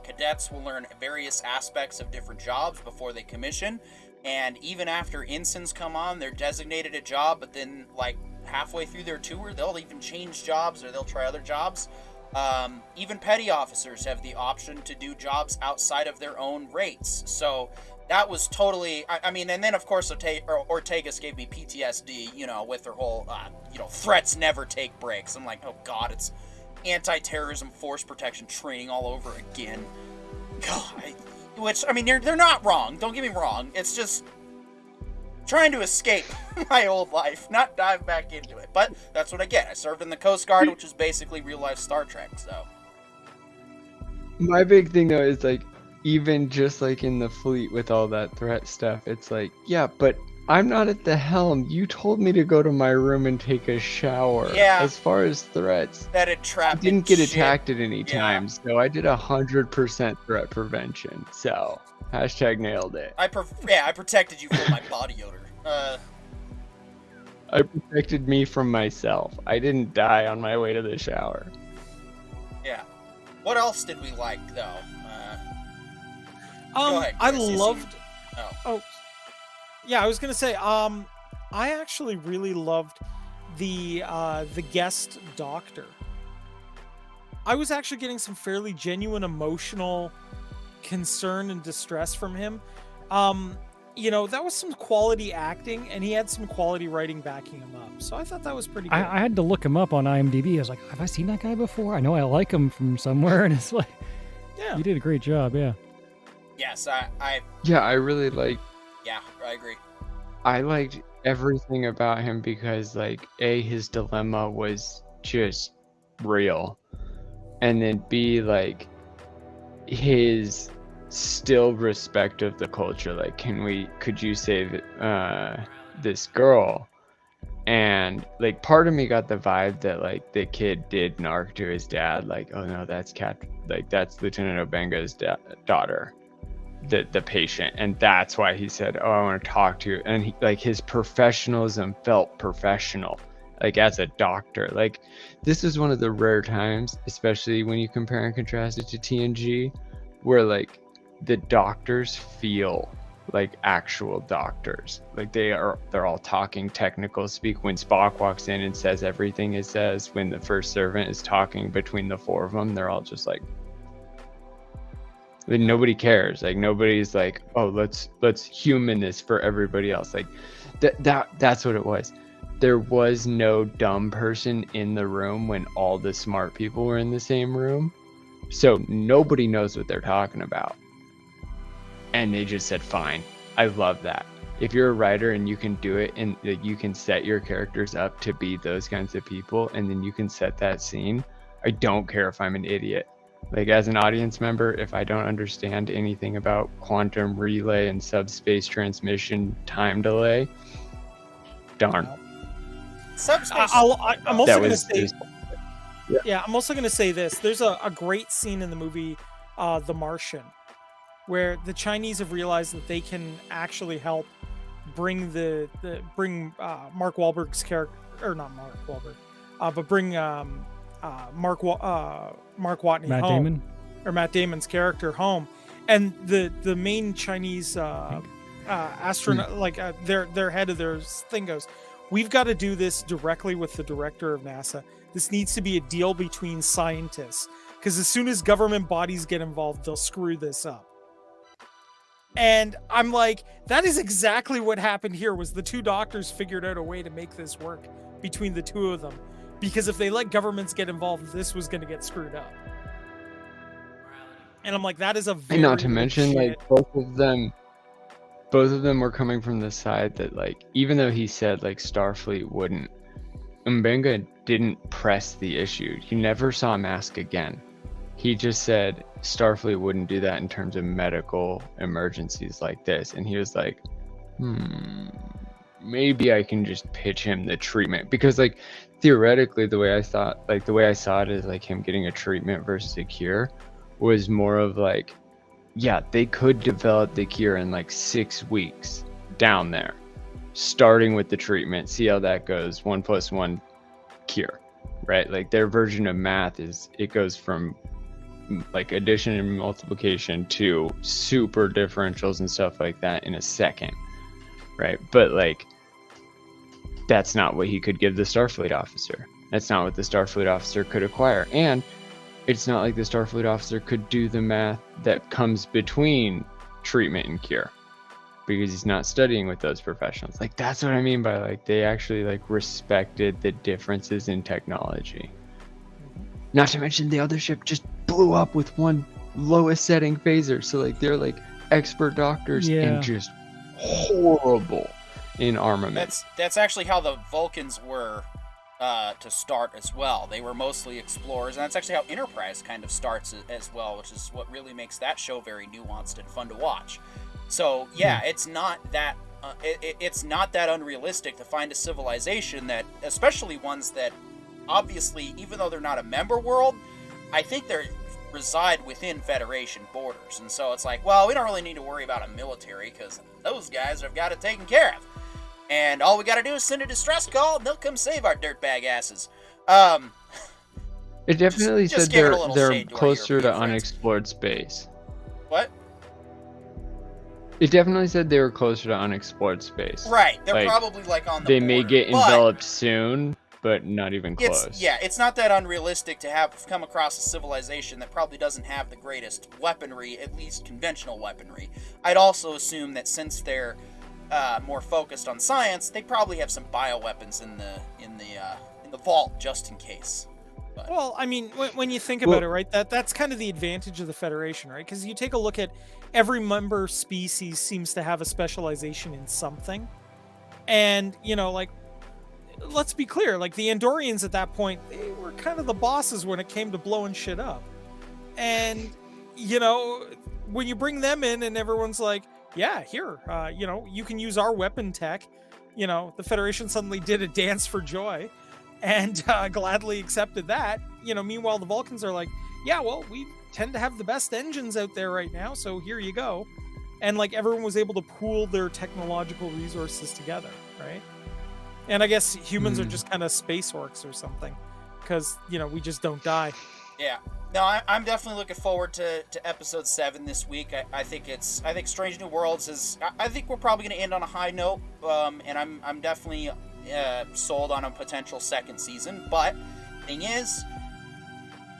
Speaker 1: Cadets will learn various aspects of different jobs before they commission, and even after ensigns come on, they're designated a job, but then like halfway through their tour, they'll even change jobs or they'll try other jobs. Even petty officers have the option to do jobs outside of their own rates. So that was totally, I mean, and then of course Ortegas gave me PTSD, you know, with her whole, threats never take breaks. I'm like, oh God, it's anti-terrorism force protection training all over again. God, which, I mean, they're not wrong. Don't get me wrong. It's just trying to escape my old life, not dive back into it. But that's what I get. I served in the Coast Guard, which is basically real-life Star Trek, so.
Speaker 3: My big thing though is like, even just like in the fleet with all that threat stuff, it's like, yeah, but I'm not at the helm. You told me to go to my room and take a shower.
Speaker 1: Yeah.
Speaker 3: As far as threats,
Speaker 1: That had
Speaker 3: I
Speaker 1: trapped
Speaker 3: didn't get
Speaker 1: shit.
Speaker 3: attacked at any
Speaker 1: Yeah.
Speaker 3: time, so I did 100% threat prevention. So, hashtag nailed it.
Speaker 1: I protected you from my body odor.
Speaker 3: I protected me from myself. I didn't die on my way to the shower.
Speaker 1: Yeah. What else did we like, though? Go ahead,
Speaker 2: I
Speaker 1: Chris, you
Speaker 2: loved.
Speaker 1: Oh.
Speaker 2: Oh, yeah, I was gonna say. I actually really loved the guest doctor. I was actually getting some fairly genuine emotional concern and distress from him. That was some quality acting, and he had some quality writing backing him up. So I thought that was pretty good.
Speaker 4: I had to look him up on IMDb. I was like, have I seen that guy before? I know I like him from somewhere, and it's like,
Speaker 2: yeah.
Speaker 4: you did a great job. Yeah.
Speaker 1: Yes,
Speaker 3: Yeah, I really liked
Speaker 1: I agree.
Speaker 3: I liked everything about him because, like, A, his dilemma was just real. And then B, like, his still respect of the culture. Like, could you save this girl? And, like, part of me got the vibe that, like, the kid did narc to his dad. Like, oh no, that's that's Lieutenant Obenga's daughter. The patient, and that's why he said, oh, I want to talk to you. And his professionalism felt professional, like as a doctor. Like, this is one of the rare times, especially when you compare and contrast it to TNG, where like the doctors feel like actual doctors. Like they're all talking technical speak. When Spock walks in and says everything he says, when the first servant is talking between the four of them, they're all just like nobody cares. Like nobody's like, oh, let's human this for everybody else. Like that's what it was. There was no dumb person in the room when all the smart people were in the same room. So nobody knows what they're talking about. And they just said, fine. I love that. If you're a writer and you can do it, and you can set your characters up to be those kinds of people, and then you can set that scene, I don't care if I'm an idiot. Like, as an audience member, if I don't understand anything about quantum relay and subspace transmission time delay, darn.
Speaker 1: Subspace.
Speaker 2: I'm also
Speaker 3: That
Speaker 2: going to
Speaker 3: was
Speaker 2: say,
Speaker 3: his-
Speaker 2: yeah, I'm also going to say this. There's a great scene in the movie, The Martian, where the Chinese have realized that they can actually help bring Mark Wahlberg's character, or not Mark Wahlberg, but bring Mark Watney
Speaker 4: Matt
Speaker 2: home,
Speaker 4: Damon.
Speaker 2: or Matt Damon's character home, and the main Chinese astronaut, like their head of their thing goes, "We've got to do this directly with the director of NASA. This needs to be a deal between scientists, because as soon as government bodies get involved, they'll screw this up." And I'm like, that is exactly what happened here. Was the two doctors figured out a way to make this work between the two of them, because if they let governments get involved, this was going to get screwed up. And I'm like, that is a very
Speaker 3: And not to mention,
Speaker 2: legit...
Speaker 3: like, both of them were coming from the side that, like, even though he said like Starfleet wouldn't, Mbenga didn't press the issue. You never saw him ask again. He just said Starfleet wouldn't do that in terms of medical emergencies like this. And he was like, maybe I can just pitch him the treatment. Because, like, theoretically, the way I saw it is like him getting a treatment versus a cure was more of like, yeah, they could develop the cure in like 6 weeks down there, starting with the treatment, see how that goes. 1 + 1 cure, right? Like, their version of math is, it goes from like addition and multiplication to super differentials and stuff like that in a second, right? But like, that's not what he could give the Starfleet officer. That's not what the Starfleet officer could acquire. And it's not like the Starfleet officer could do the math that comes between treatment and cure, because he's not studying with those professionals. Like, that's what I mean by, like, they actually like respected the differences in technology. Not to mention the other ship just blew up with one lowest setting phaser. So like, they're like expert doctors and just horrible in armament.
Speaker 1: That's actually how the Vulcans were to start as well. They were mostly explorers, and that's actually how Enterprise kind of starts as well, which is what really makes that show very nuanced and fun to watch. So yeah, it's not that it's not that unrealistic to find a civilization that, especially ones that obviously, even though they're not a member world, I think they reside within Federation borders. And so it's like, well, we don't really need to worry about a military because those guys have got it taken care of. And all we got to do is send a distress call, and they'll come save our dirtbag asses.
Speaker 3: It definitely
Speaker 1: just
Speaker 3: said
Speaker 1: give it a little
Speaker 3: they're
Speaker 1: shade to our
Speaker 3: closer to
Speaker 1: European friends.
Speaker 3: unexplored space.
Speaker 1: What?
Speaker 3: It definitely said they were closer to unexplored space.
Speaker 1: Right. They're
Speaker 3: Like,
Speaker 1: probably like on the
Speaker 3: They
Speaker 1: border.
Speaker 3: may get
Speaker 1: but
Speaker 3: enveloped soon, but not even close.
Speaker 1: it's not that unrealistic to have come across a civilization that probably doesn't have the greatest weaponry, at least conventional weaponry. I'd also assume that since they're more focused on science, they probably have some bioweapons in the vault just in case. But,
Speaker 2: Well, I mean, when you think about it, right, that's kind of the advantage of the Federation, right? Because you take a look at every member species seems to have a specialization in something. And, you know, like, let's be clear, like, the Andorians at that point, they were kind of the bosses when it came to blowing shit up. And, you know, when you bring them in and everyone's like, yeah, here, you know, you can use our weapon tech, you know, the Federation suddenly did a dance for joy and gladly accepted that. You know, meanwhile, the Vulcans are like, yeah, well, we tend to have the best engines out there right now, so here you go. And, like, everyone was able to pool their technological resources together, right? And I guess humans are just kind of space orcs or something, because, you know, we just don't die.
Speaker 1: yeah. No, I'm definitely looking forward to episode 7 this week. I think Strange New Worlds is. I think we're probably going to end on a high note, and I'm definitely sold on a potential second season. But thing is,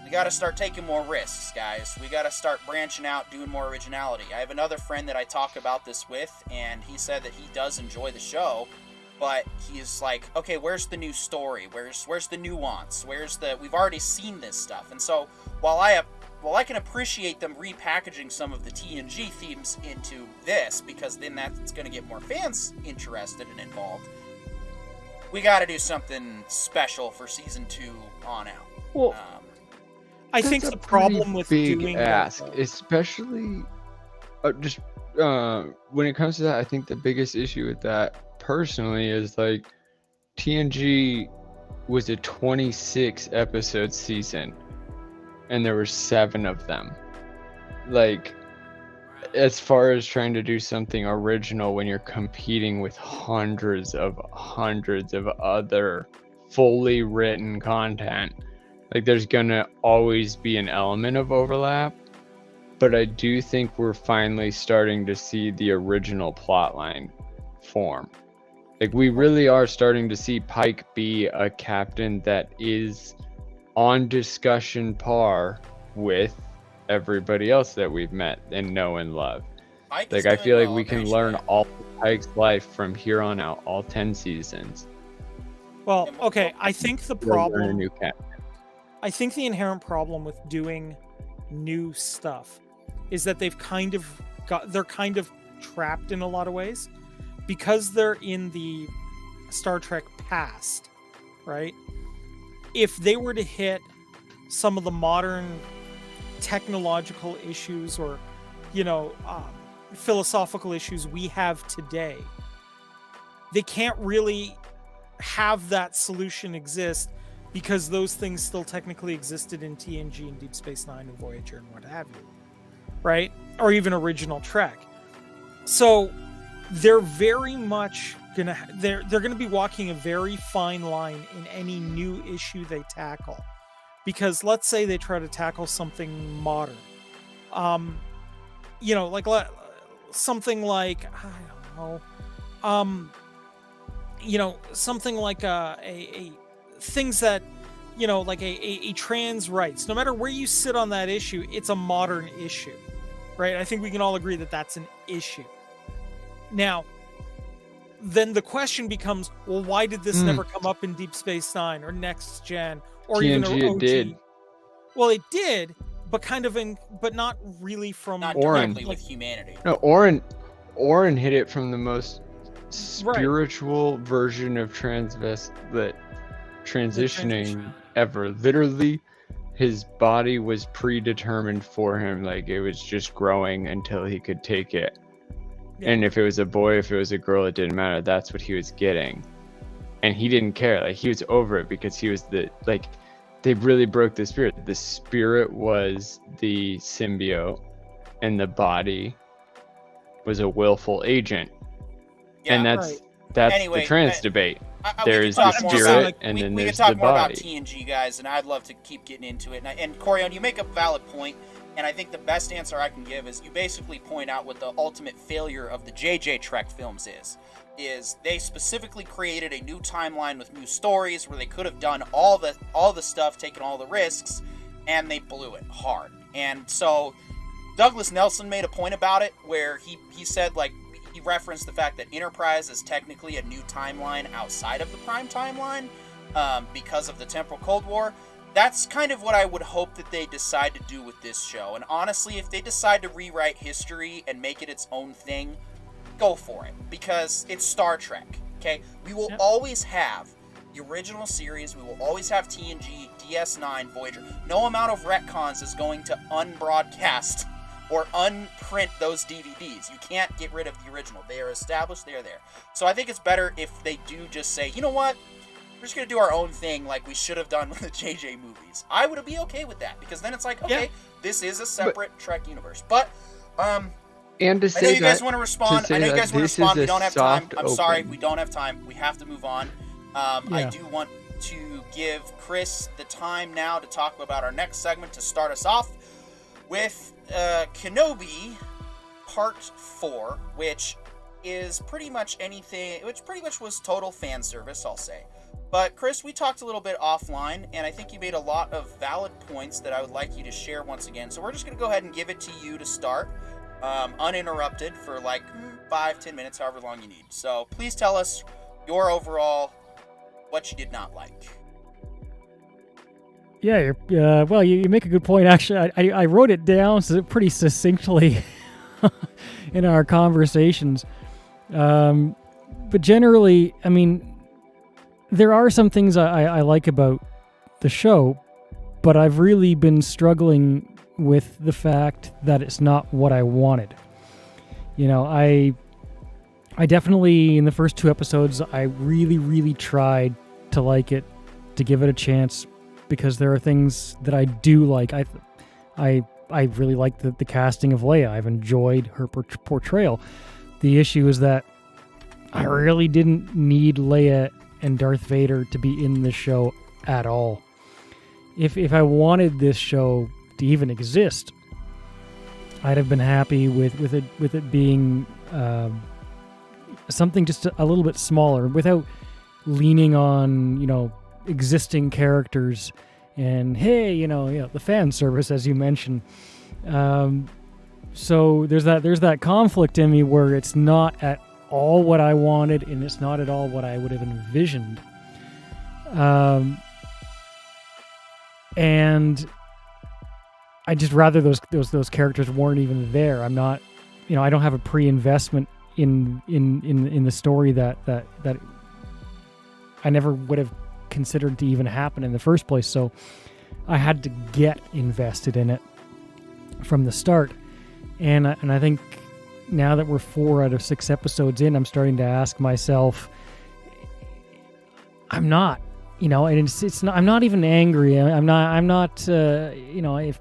Speaker 1: we got to start taking more risks, guys. We got to start branching out, doing more originality. I have another friend that I talk about this with, and he said that he does enjoy the show, but he's like, okay, where's the new story? Where's the nuance? We've already seen this stuff. And so while I can appreciate them repackaging some of the TNG themes into this, because then that's going to get more fans interested and involved, we got to do something special for season 2 on out.
Speaker 3: Well,
Speaker 2: I think
Speaker 3: that's
Speaker 2: the
Speaker 3: a
Speaker 2: problem with
Speaker 3: pretty big
Speaker 2: doing
Speaker 3: ask,
Speaker 2: that,
Speaker 3: especially when it comes to that. I think the biggest issue with that personally is like, TNG was a 26 episode season, and there were 7 of them. Like, as far as trying to do something original when you're competing with hundreds of other fully written content, like, there's gonna always be an element of overlap. But I do think we're finally starting to see the original plotline form. Like, we really are starting to see Pike be a captain that is on discussion par with everybody else that we've met and know and love. Like, I feel like we can learn all of Pike's life from here on out, all 10 seasons.
Speaker 2: Well, okay, I think the problem,
Speaker 3: a new captain.
Speaker 2: I think the inherent problem with doing new stuff is that they're kind of trapped in a lot of ways because they're in the Star Trek past, right? If they were to hit some of the modern technological issues or, philosophical issues we have today, they can't really have that solution exist because those things still technically existed in TNG and Deep Space Nine and Voyager and what have you, right? Or even original Trek. So they're very much they're gonna be walking a very fine line in any new issue they tackle, because let's say they try to tackle something modern, like something like, I don't know, something like a things that, like a trans rights. No matter where you sit on that issue, it's a modern issue, right? I think we can all agree that that's an issue. Now, then the question becomes, well, why did this never come up in Deep Space Nine or Next Gen or
Speaker 3: TNG,
Speaker 2: even OG?
Speaker 3: it did.
Speaker 2: Well, it did, but but not really from
Speaker 1: not directly with humanity.
Speaker 3: No, Oren hit it from the most spiritual version of transitioning ever. Literally, his body was predetermined for him. Like, it was just growing until he could take it. Yeah. And if it was a boy, if it was a girl, it didn't matter. That's what he was getting. And he didn't care. Like, he was over it because he was they really broke the spirit. The spirit was the symbiote and the body was a willful agent. Yeah, and that's anyway, the trans debate. There's the spirit, and then there's the body. We can talk more about
Speaker 1: TNG, guys, and I'd love to keep getting into it. And Corian, you make a valid point, and I think the best answer I can give is you basically point out what the ultimate failure of the JJ Trek films is they specifically created a new timeline with new stories where they could have done all the stuff, taken all the risks, and they blew it hard. And so Douglas Nelson made a point about it where he said, like, he referenced the fact that Enterprise is technically a new timeline outside of the Prime timeline because of the Temporal Cold War. That's kind of what I would hope that they decide to do with this show. And honestly, if they decide to rewrite history and make it its own thing, go for it. Because it's Star Trek, okay? We will always have the original series. We will always have TNG, DS9, Voyager. No amount of retcons is going to unbroadcast or unprint those DVDs. You can't get rid of the original. They are established, they are there. So I think it's better if they do just say, you know what? We're just going to do our own thing like we should have done with the JJ movies. I would be okay with that, because then it's like, okay, this is a separate Trek universe. But,
Speaker 3: and to say
Speaker 1: I know you guys want to respond. We don't have time. I'm sorry, we don't have time. We have to move on. I do want to give Chris the time now to talk about our next segment to start us off with Kenobi Part IV, which is pretty much was total fan service, I'll say. But Chris, we talked a little bit offline, and I think you made a lot of valid points that I would like you to share once again. So we're just going to go ahead and give it to you to start, uninterrupted for like 5-10 minutes, however long you need. So please tell us your overall, what you did not like.
Speaker 4: Yeah, well, you make a good point. Actually, I wrote it down pretty succinctly in our conversations. But generally, I mean, there are some things I like about the show, but I've really been struggling with the fact that it's not what I wanted. You know, I I definitely, in the first 2 episodes, I really, really tried to like it, to give it a chance, because there are things that I do like. I really like the casting of Leia. I've enjoyed her portrayal. The issue is that I really didn't need Leia and Darth Vader to be in this show at all. If I wanted this show to even exist, I'd have been happy with it being something just a little bit smaller, without leaning on existing characters and the fan service, as you mentioned. So there's that conflict in me where it's not at all what I wanted, and it's not at all what I would have envisioned. And I just rather those characters weren't even there. I'm not, I don't have a pre-investment in the story that I never would have considered to even happen in the first place. So I had to get invested in it from the start. And I think now that we're 4 out of 6 episodes in, I'm starting to ask myself, I'm not, and it's not, I'm not even angry. I'm not, if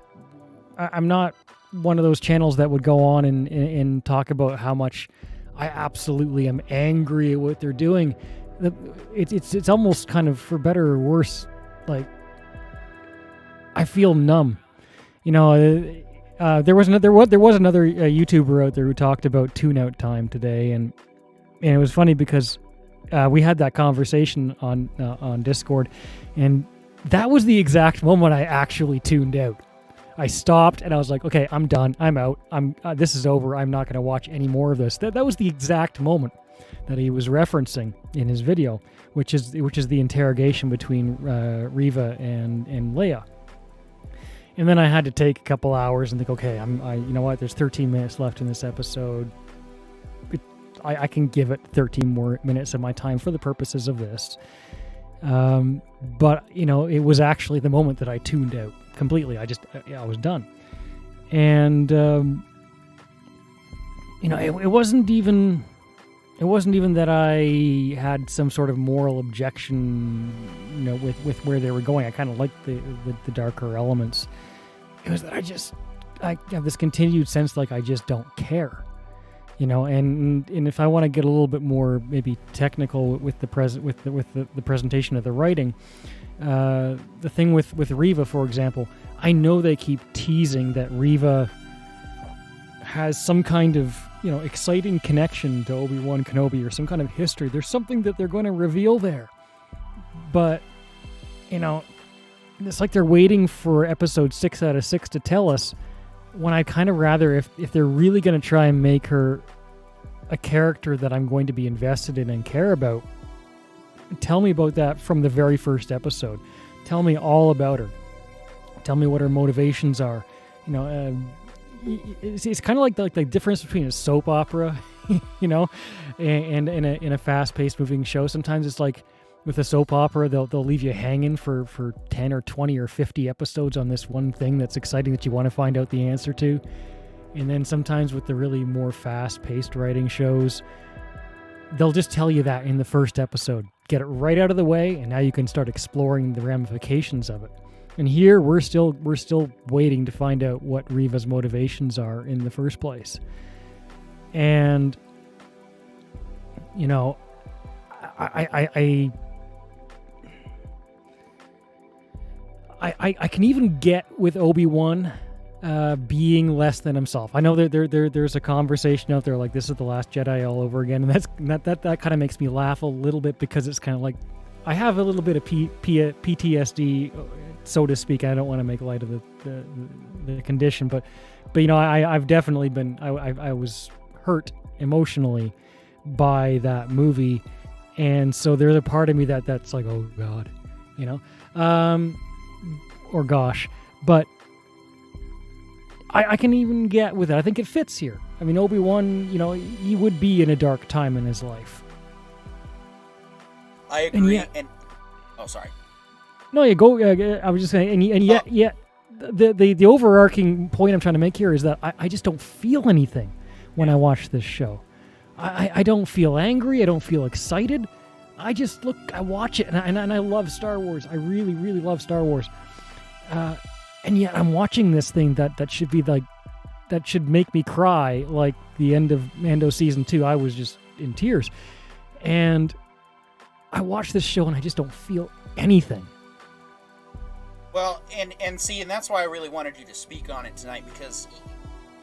Speaker 4: I'm not one of those channels that would go on and talk about how much I absolutely am angry at what they're doing. It's almost kind of, for better or worse, like I feel numb. There was another YouTuber out there who talked about tune-out time today, and it was funny because we had that conversation on Discord, and that was the exact moment I actually tuned out. I stopped and I was like, okay, I'm done. I'm out. This is over. I'm not going to watch any more of this. That was the exact moment that he was referencing in his video, which is the interrogation between Reva and Leia. And then I had to take a couple hours and think, okay, you know what? There's 13 minutes left in this episode. I can give it 13 more minutes of my time for the purposes of this. But it was actually the moment that I tuned out completely. I was done. And it wasn't even that I had some sort of moral objection, with where they were going. I kind of liked the darker elements. It was that I have this continued sense like I just don't care, and if I want to get a little bit more maybe technical with the presentation of the writing, the thing with Reva, for example, I know they keep teasing that Reva has some kind of exciting connection to Obi-Wan Kenobi, or some kind of history. There's something that they're going to reveal there, but it's like they're waiting for episode 6 out of 6 to tell us, when I kind of rather, if they're really going to try and make her a character that I'm going to be invested in and care about, tell me about that from the very first episode. Tell me all about her. Tell me what her motivations are. It's kind of like the difference between a soap opera, and in a fast-paced moving show. Sometimes it's like, with a soap opera, they'll leave you hanging for 10 or 20 or 50 episodes on this one thing that's exciting that you want to find out the answer to. And then sometimes with the really more fast-paced writing shows, they'll just tell you that in the first episode. Get it right out of the way, and now you can start exploring the ramifications of it. And here we're still waiting to find out what Reva's motivations are in the first place. And I can even get with Obi-Wan being less than himself. I know there's a conversation out there like this is the Last Jedi all over again, and that kind of makes me laugh a little bit, because it's kind of like I have a little bit of PTSD, so to speak. I don't want to make light of the condition, but I've definitely been I was hurt emotionally by that movie. And so there's a part of me that's like, oh God, or gosh, but I can even get with it. I think it fits here. I mean, Obi-Wan, he would be in a dark time in his life.
Speaker 1: I agree.
Speaker 4: And
Speaker 1: oh, sorry.
Speaker 4: No, you go. I was just saying, and yet, the overarching point I'm trying to make here is that I just don't feel anything when I watch this show. I don't feel angry. I don't feel excited. I just I watch it, and I love Star Wars. I really, really love Star Wars. And yet I'm watching this thing that should be like, that should make me cry, like the end of Mando Season 2. I was just in tears. And I watch this show and I just don't feel anything.
Speaker 1: Well, and see, and that's why I really wanted you to speak on it tonight, because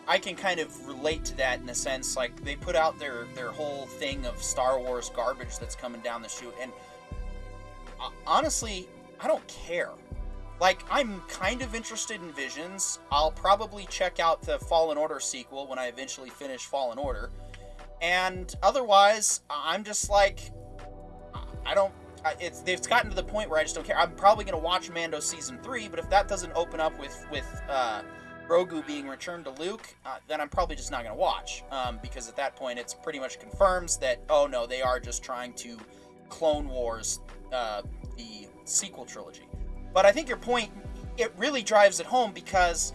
Speaker 1: I can kind of relate to that in the sense, like, they put out their whole thing of Star Wars garbage that's coming down the chute, and honestly, I don't care. Like, I'm kind of interested in Visions. I'll probably check out the Fallen Order sequel when I eventually finish Fallen Order, and otherwise, I'm just like, I don't... It's gotten to the point where I just don't care. I'm probably going to watch Mando Season 3, but if that doesn't open up with Grogu being returned to Luke, then I'm probably just not going to watch. Because at that point, it's pretty much confirms that, oh no, they are just trying to Clone Wars the sequel trilogy. But I think your point, it really drives it home, because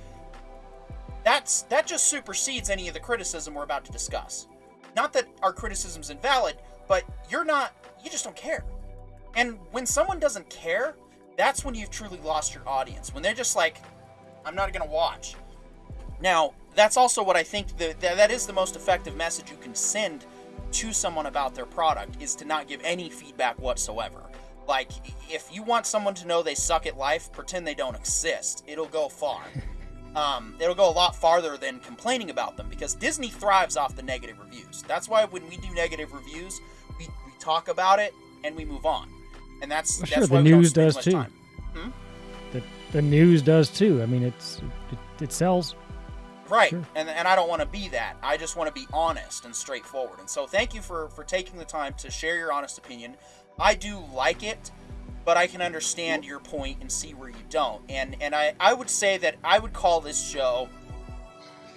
Speaker 1: that just supersedes any of the criticism we're about to discuss. Not that our criticism's invalid, but you just don't care. And when someone doesn't care, that's when you've truly lost your audience. When they're just like, I'm not going to watch. Now, that's also what I think that is the most effective message you can send to someone about their product, is to not give any feedback whatsoever. Like, if you want someone to know they suck at life, pretend they don't exist. It'll go far. It'll go a lot farther than complaining about them, because Disney thrives off the negative reviews. That's why when we do negative reviews, we talk about it and we move on. And that's
Speaker 4: sure,
Speaker 1: why
Speaker 4: the
Speaker 1: we don't
Speaker 4: news
Speaker 1: spend
Speaker 4: does
Speaker 1: much
Speaker 4: too.
Speaker 1: time.
Speaker 4: The news does too. I mean, it sells.
Speaker 1: Right,
Speaker 4: Sure.
Speaker 1: and I don't want to be that. I just want to be honest and straightforward. And so thank you for taking the time to share your honest opinion. I do like it, but I can understand your point and see where you don't. And I would say that I would call this show...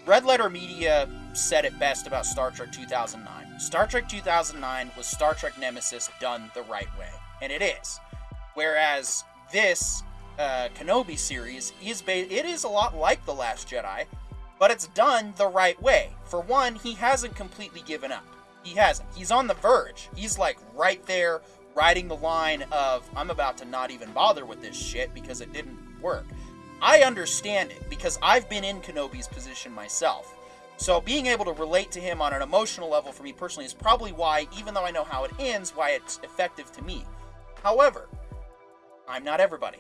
Speaker 1: Red Letter Media said it best about Star Trek 2009. Star Trek 2009 was Star Trek Nemesis done the right way. And it is. Whereas this Kenobi series, it is a lot like The Last Jedi, but it's done the right way. For one, he hasn't completely given up. He hasn't. He's on the verge. He's like right there, riding the line of, I'm about to not even bother with this shit because it didn't work. I understand it, because I've been in Kenobi's position myself. So being able to relate to him on an emotional level for me personally is probably why, even though I know how it ends, why it's effective to me. However, I'm not everybody.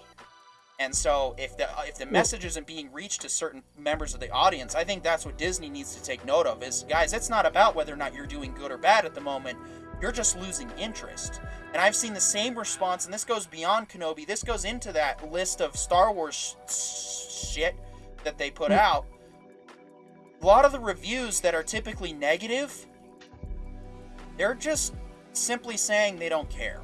Speaker 1: And so if the message isn't being reached to certain members of the audience, I think that's what Disney needs to take note of is, guys, it's not about whether or not you're doing good or bad at the moment. You're just losing interest. And I've seen the same response, and this goes beyond Kenobi. This goes into that list of Star Wars shit that they put out. A lot of the reviews that are typically negative, they're just simply saying they don't care.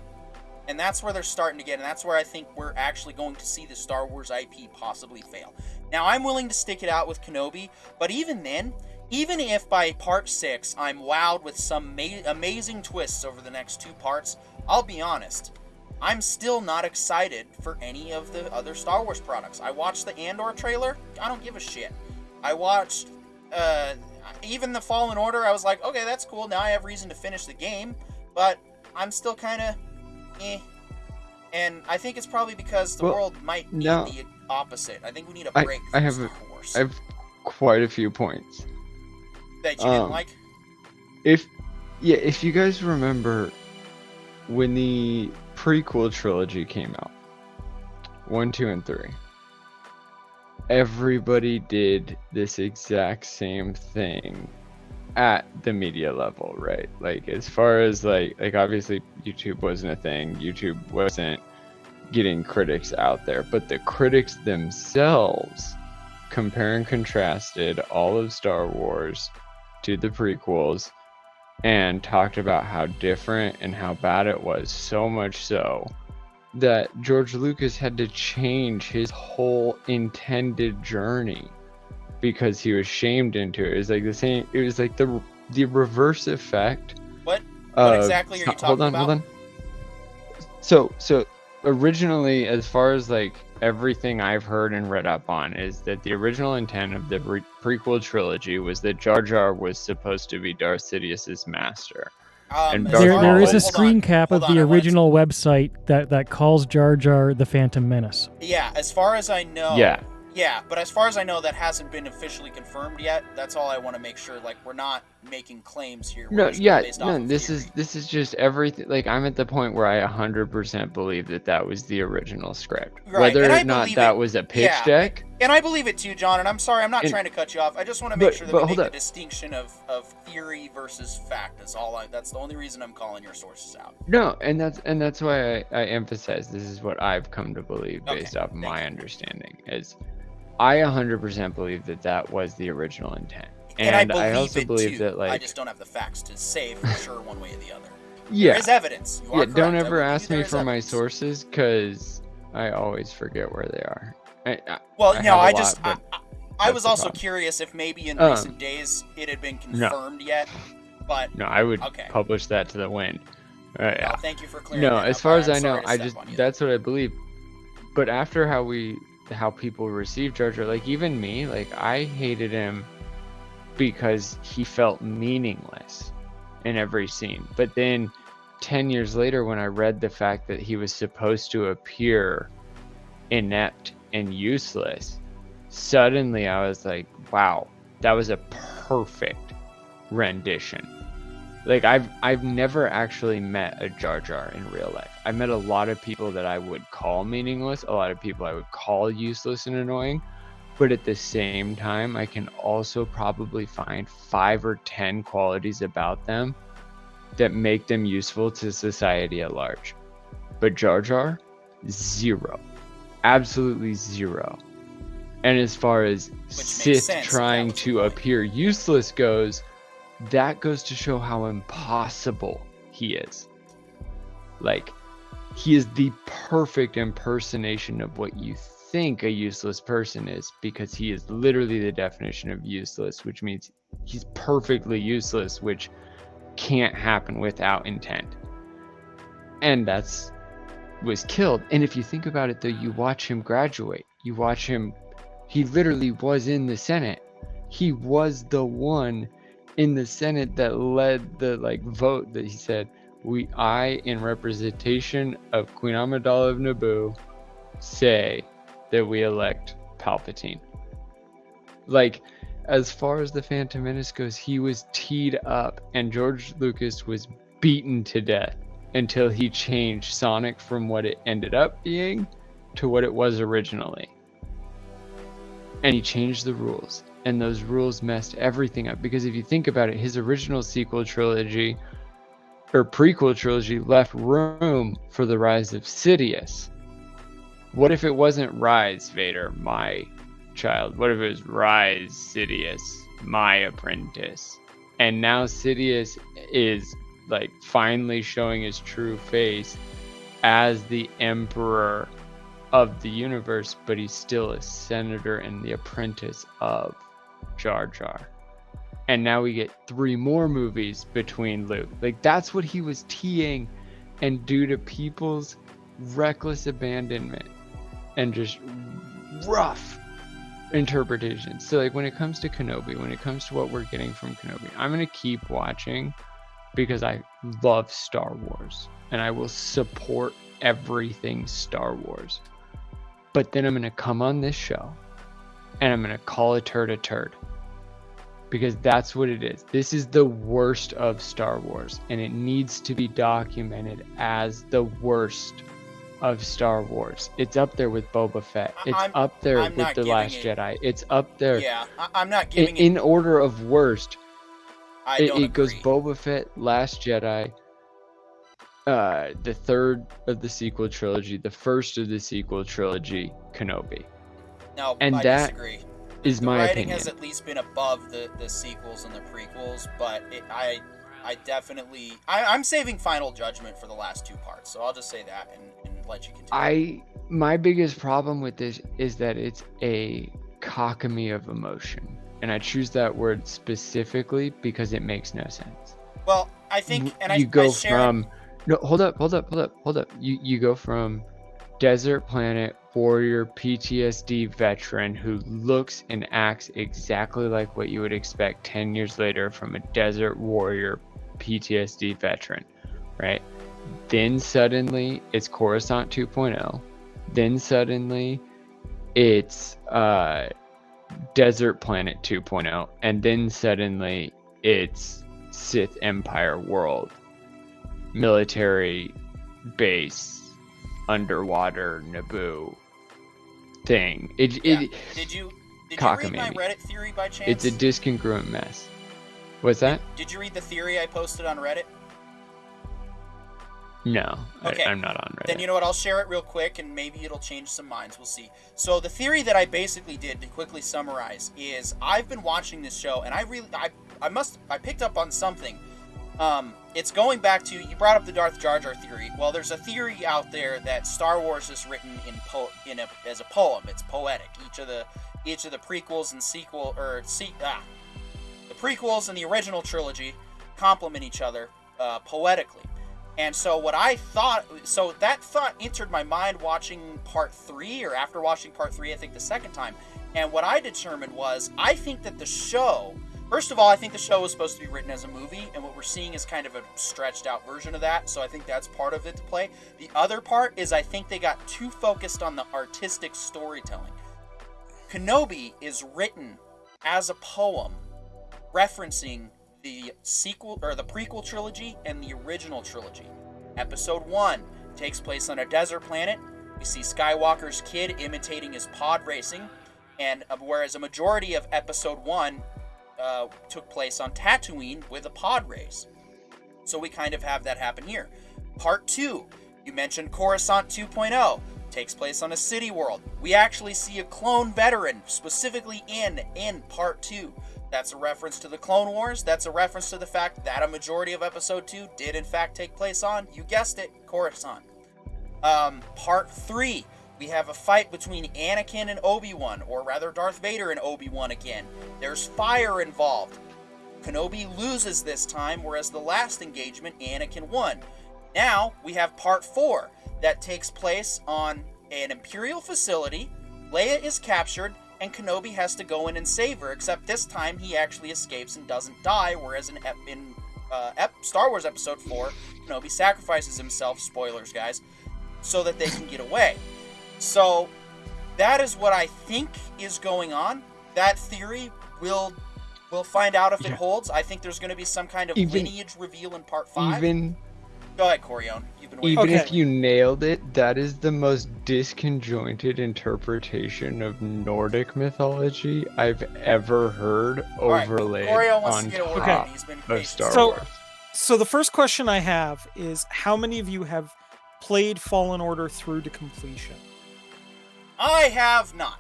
Speaker 1: And that's where they're starting to get, and that's where I think we're actually going to see the Star Wars IP possibly fail. Now, I'm willing to stick it out with Kenobi, but even then, even if by part 6 I'm wowed with some amazing twists over the next 2 parts, I'll be honest, I'm still not excited for any of the other Star Wars products. I watched the Andor trailer, I don't give a shit. I watched even the Fallen Order, I was like, okay, that's cool, now I have reason to finish the game, but I'm still kind of and I think it's probably because the world might need the opposite. I think we need a break from Star Wars.
Speaker 3: I have quite a few points
Speaker 1: that you didn't like.
Speaker 3: If you guys remember when the prequel trilogy came out, 1, 2, and 3, everybody did this exact same thing at the media level, right? Like, as far as like obviously YouTube wasn't a thing, YouTube wasn't getting critics out there, but the critics themselves compare and contrasted all of Star Wars to the prequels and talked about how different and how bad it was, so much so that George Lucas had to change his whole intended journey because he was shamed into it. It was like the same. It was like the reverse effect.
Speaker 1: What exactly are you talking about?
Speaker 3: Hold on. So originally, as far as like everything I've heard and read up on, is that the original intent of the prequel trilogy was that Jar Jar was supposed to be Darth Sidious's master. And
Speaker 1: as
Speaker 3: Jar
Speaker 1: far-
Speaker 4: There
Speaker 3: Jar
Speaker 4: is a
Speaker 3: was-
Speaker 4: screen cap of
Speaker 1: hold on,
Speaker 4: the
Speaker 1: I wanted to-
Speaker 4: original website that calls Jar Jar the Phantom Menace.
Speaker 1: Yeah, as far as I know.
Speaker 3: Yeah.
Speaker 1: Yeah, but as far as I know, that hasn't been officially confirmed yet. That's all I want to make sure. Like, we're not making claims here. We're
Speaker 3: No,
Speaker 1: just
Speaker 3: yeah,
Speaker 1: based off
Speaker 3: no.
Speaker 1: of
Speaker 3: This
Speaker 1: theory.
Speaker 3: is just everything. Like, I'm at the point where I 100% believe that was the original script,
Speaker 1: Right,
Speaker 3: whether
Speaker 1: and I
Speaker 3: or not
Speaker 1: believe
Speaker 3: that
Speaker 1: it.
Speaker 3: was a pitch
Speaker 1: Yeah.
Speaker 3: deck.
Speaker 1: And I believe it too, John. And I'm sorry, I'm not
Speaker 3: And-
Speaker 1: trying to cut you off. I just want to make
Speaker 3: but-
Speaker 1: sure that
Speaker 3: but
Speaker 1: we make
Speaker 3: hold
Speaker 1: the
Speaker 3: up.
Speaker 1: distinction of theory versus fact. That's the only reason I'm calling your sources out.
Speaker 3: No, and that's why I emphasize this is what I've come to believe
Speaker 1: Okay,
Speaker 3: based off of
Speaker 1: thank
Speaker 3: my
Speaker 1: you.
Speaker 3: understanding. Is I 100% believe that was the original intent,
Speaker 1: And I
Speaker 3: I also
Speaker 1: it
Speaker 3: believe
Speaker 1: too.
Speaker 3: that, like,
Speaker 1: I just don't have the facts to say for sure one way or the other.
Speaker 3: yeah,
Speaker 1: There is evidence. You are
Speaker 3: yeah.
Speaker 1: correct.
Speaker 3: Don't
Speaker 1: I
Speaker 3: ever
Speaker 1: will give
Speaker 3: ask
Speaker 1: you
Speaker 3: me
Speaker 1: there is
Speaker 3: for my
Speaker 1: evidence.
Speaker 3: sources, because I always forget where they are.
Speaker 1: Well,
Speaker 3: I
Speaker 1: no,
Speaker 3: have a
Speaker 1: I
Speaker 3: lot,
Speaker 1: just
Speaker 3: but
Speaker 1: I
Speaker 3: that's
Speaker 1: was
Speaker 3: the
Speaker 1: also
Speaker 3: problem.
Speaker 1: curious if maybe in
Speaker 3: Um,
Speaker 1: recent days it had been confirmed yet, but
Speaker 3: No, I would
Speaker 1: Okay.
Speaker 3: publish that to the wind. Yeah.
Speaker 1: well, thank you for clearing
Speaker 3: No,
Speaker 1: that
Speaker 3: as
Speaker 1: up.
Speaker 3: far as
Speaker 1: I'm
Speaker 3: I know,
Speaker 1: sorry to
Speaker 3: I
Speaker 1: step
Speaker 3: just
Speaker 1: on you.
Speaker 3: that's what I believe. But after how people received Jar Jar, like even me, like I hated him because he felt meaningless in every scene. But then 10 years later, when I read the fact that he was supposed to appear inept and useless, suddenly I was like, wow, that was a perfect rendition. Like I've never actually met a Jar Jar in real life. I've met a lot of people that I would call meaningless, a lot of people I would call useless and annoying, but at the same time I can also probably find 5 or 10 qualities about them that make them useful to society at large. But Jar Jar, 0. Absolutely 0. And as far as Sith
Speaker 1: sense,
Speaker 3: trying
Speaker 1: that was the
Speaker 3: to
Speaker 1: point.
Speaker 3: appear useless goes, that goes to show how impossible he is. Like, he is the perfect impersonation of what you think a useless person is, because he is literally the definition of useless, which means he's perfectly useless, which can't happen without intent. And was killed. And if you think about it, though, you watch him graduate. You watch him. He literally was in the Senate. He was the one in the Senate that led the vote that he said, I, in representation of Queen Amidala of Naboo, say that we elect Palpatine. Like, as far as the Phantom Menace goes, he was teed up, and George Lucas was beaten to death until he changed Sonic from what it ended up being to what it was originally. And he changed the rules, and those rules messed everything up, because if you think about it, his original sequel trilogy or prequel trilogy left room for the rise of Sidious. What if it wasn't Rise Vader, my child? What if it was Rise Sidious, my apprentice? And now Sidious is like finally showing his true face as the emperor of the universe, but he's still a senator and the apprentice of Jar Jar. And now we get 3 more movies between Luke. Like, that's what he was teeing, and due to people's reckless abandonment and just rough interpretations. So like when it comes to Kenobi, when it comes to what we're getting from Kenobi, I'm going to keep watching because I love Star Wars and I will support everything Star Wars. But then I'm going to come on this show and I'm going to call a turd, because that's what it is. This is the worst of Star Wars, and it needs to be documented as the worst of Star Wars. It's up there with Boba Fett. It's up there
Speaker 1: I'm
Speaker 3: with
Speaker 1: not
Speaker 3: The
Speaker 1: giving
Speaker 3: Last
Speaker 1: it-
Speaker 3: Jedi. It's up there.
Speaker 1: Yeah, I'm not giving
Speaker 3: In order of worst,
Speaker 1: I don't
Speaker 3: it goes
Speaker 1: agree.
Speaker 3: Boba Fett, Last Jedi, the third of the sequel trilogy, the first of the sequel trilogy, Kenobi.
Speaker 1: No,
Speaker 3: and
Speaker 1: I
Speaker 3: that
Speaker 1: disagree.
Speaker 3: is
Speaker 1: The
Speaker 3: my
Speaker 1: writing
Speaker 3: opinion.
Speaker 1: has at least been above the sequels and the prequels, but I definitely I'm saving final judgment for the last 2 parts, so I'll just say that and let you continue.
Speaker 3: My biggest problem with this is that it's a cockamy of emotion, and I choose that word specifically because it makes no sense.
Speaker 1: Well, I think, and
Speaker 3: you
Speaker 1: I
Speaker 3: go
Speaker 1: share
Speaker 3: from no, hold up. You go from desert planet warrior PTSD veteran who looks and acts exactly like what you would expect 10 years later from a desert warrior PTSD veteran, right? Then suddenly it's Coruscant 2.0. Then suddenly it's Desert Planet 2.0. And then suddenly it's Sith Empire world. Military base. Underwater Naboo thing.
Speaker 1: Did you read my
Speaker 3: cockamamie.
Speaker 1: Reddit theory by chance?
Speaker 3: It's a discongruent mess. What's that?
Speaker 1: Did you read the theory I posted on Reddit?
Speaker 3: No,
Speaker 1: Okay.
Speaker 3: I'm not on Reddit.
Speaker 1: Then you know what? I'll share it real quick, and maybe it'll change some minds. We'll see. So the theory that I basically did, to quickly summarize, is I've been watching this show, and I picked up on something. It's going back to, you brought up the Darth Jar Jar theory. Well, there's a theory out there that Star Wars is written as a poem. It's poetic. Each of the prequels and the prequels and the original trilogy complement each other poetically. And so that thought entered my mind watching Part 3, or after watching Part 3, I think the second time. And what I determined was, I think that the show, first of all, I think the show was supposed to be written as a movie, and what we're seeing is kind of a stretched out version of that, so I think that's part of it to play. The other part is I think they got too focused on the artistic storytelling. Kenobi is written as a poem referencing the sequel, or the prequel trilogy and the original trilogy. Episode 1 takes place on a desert planet. We see Skywalker's kid imitating his pod racing, and whereas a majority of Episode 1 took place on Tatooine with a pod race. So we kind of have that happen here. Part 2, you mentioned Coruscant 2.0, takes place on a city world. We actually see a clone veteran specifically in Part 2. That's a reference to the Clone Wars. That's a reference to the fact that a majority of Episode 2 did in fact take place on, you guessed it, Coruscant. Part 3, we have a fight between Anakin and Obi-Wan, or rather Darth Vader and Obi-Wan again. There's fire involved. Kenobi loses this time, whereas the last engagement, Anakin won. Now, we have Part 4, that takes place on an Imperial facility. Leia is captured, and Kenobi has to go in and save her, except this time he actually escapes and doesn't die, whereas in Star Wars Episode 4, Kenobi sacrifices himself, spoilers guys, so that they can get away. So, that is what I think is going on. That theory, we'll find out if it holds. I think there's going to be some kind of lineage reveal in Part 5. Go ahead, Corione. You've been waiting.
Speaker 3: Even if you nailed it, that is the most disconjointed interpretation of Nordic mythology I've ever heard overlaid on top of Star Wars.
Speaker 2: So the first question I have is, how many of you have played Fallen Order through to completion?
Speaker 1: I have not.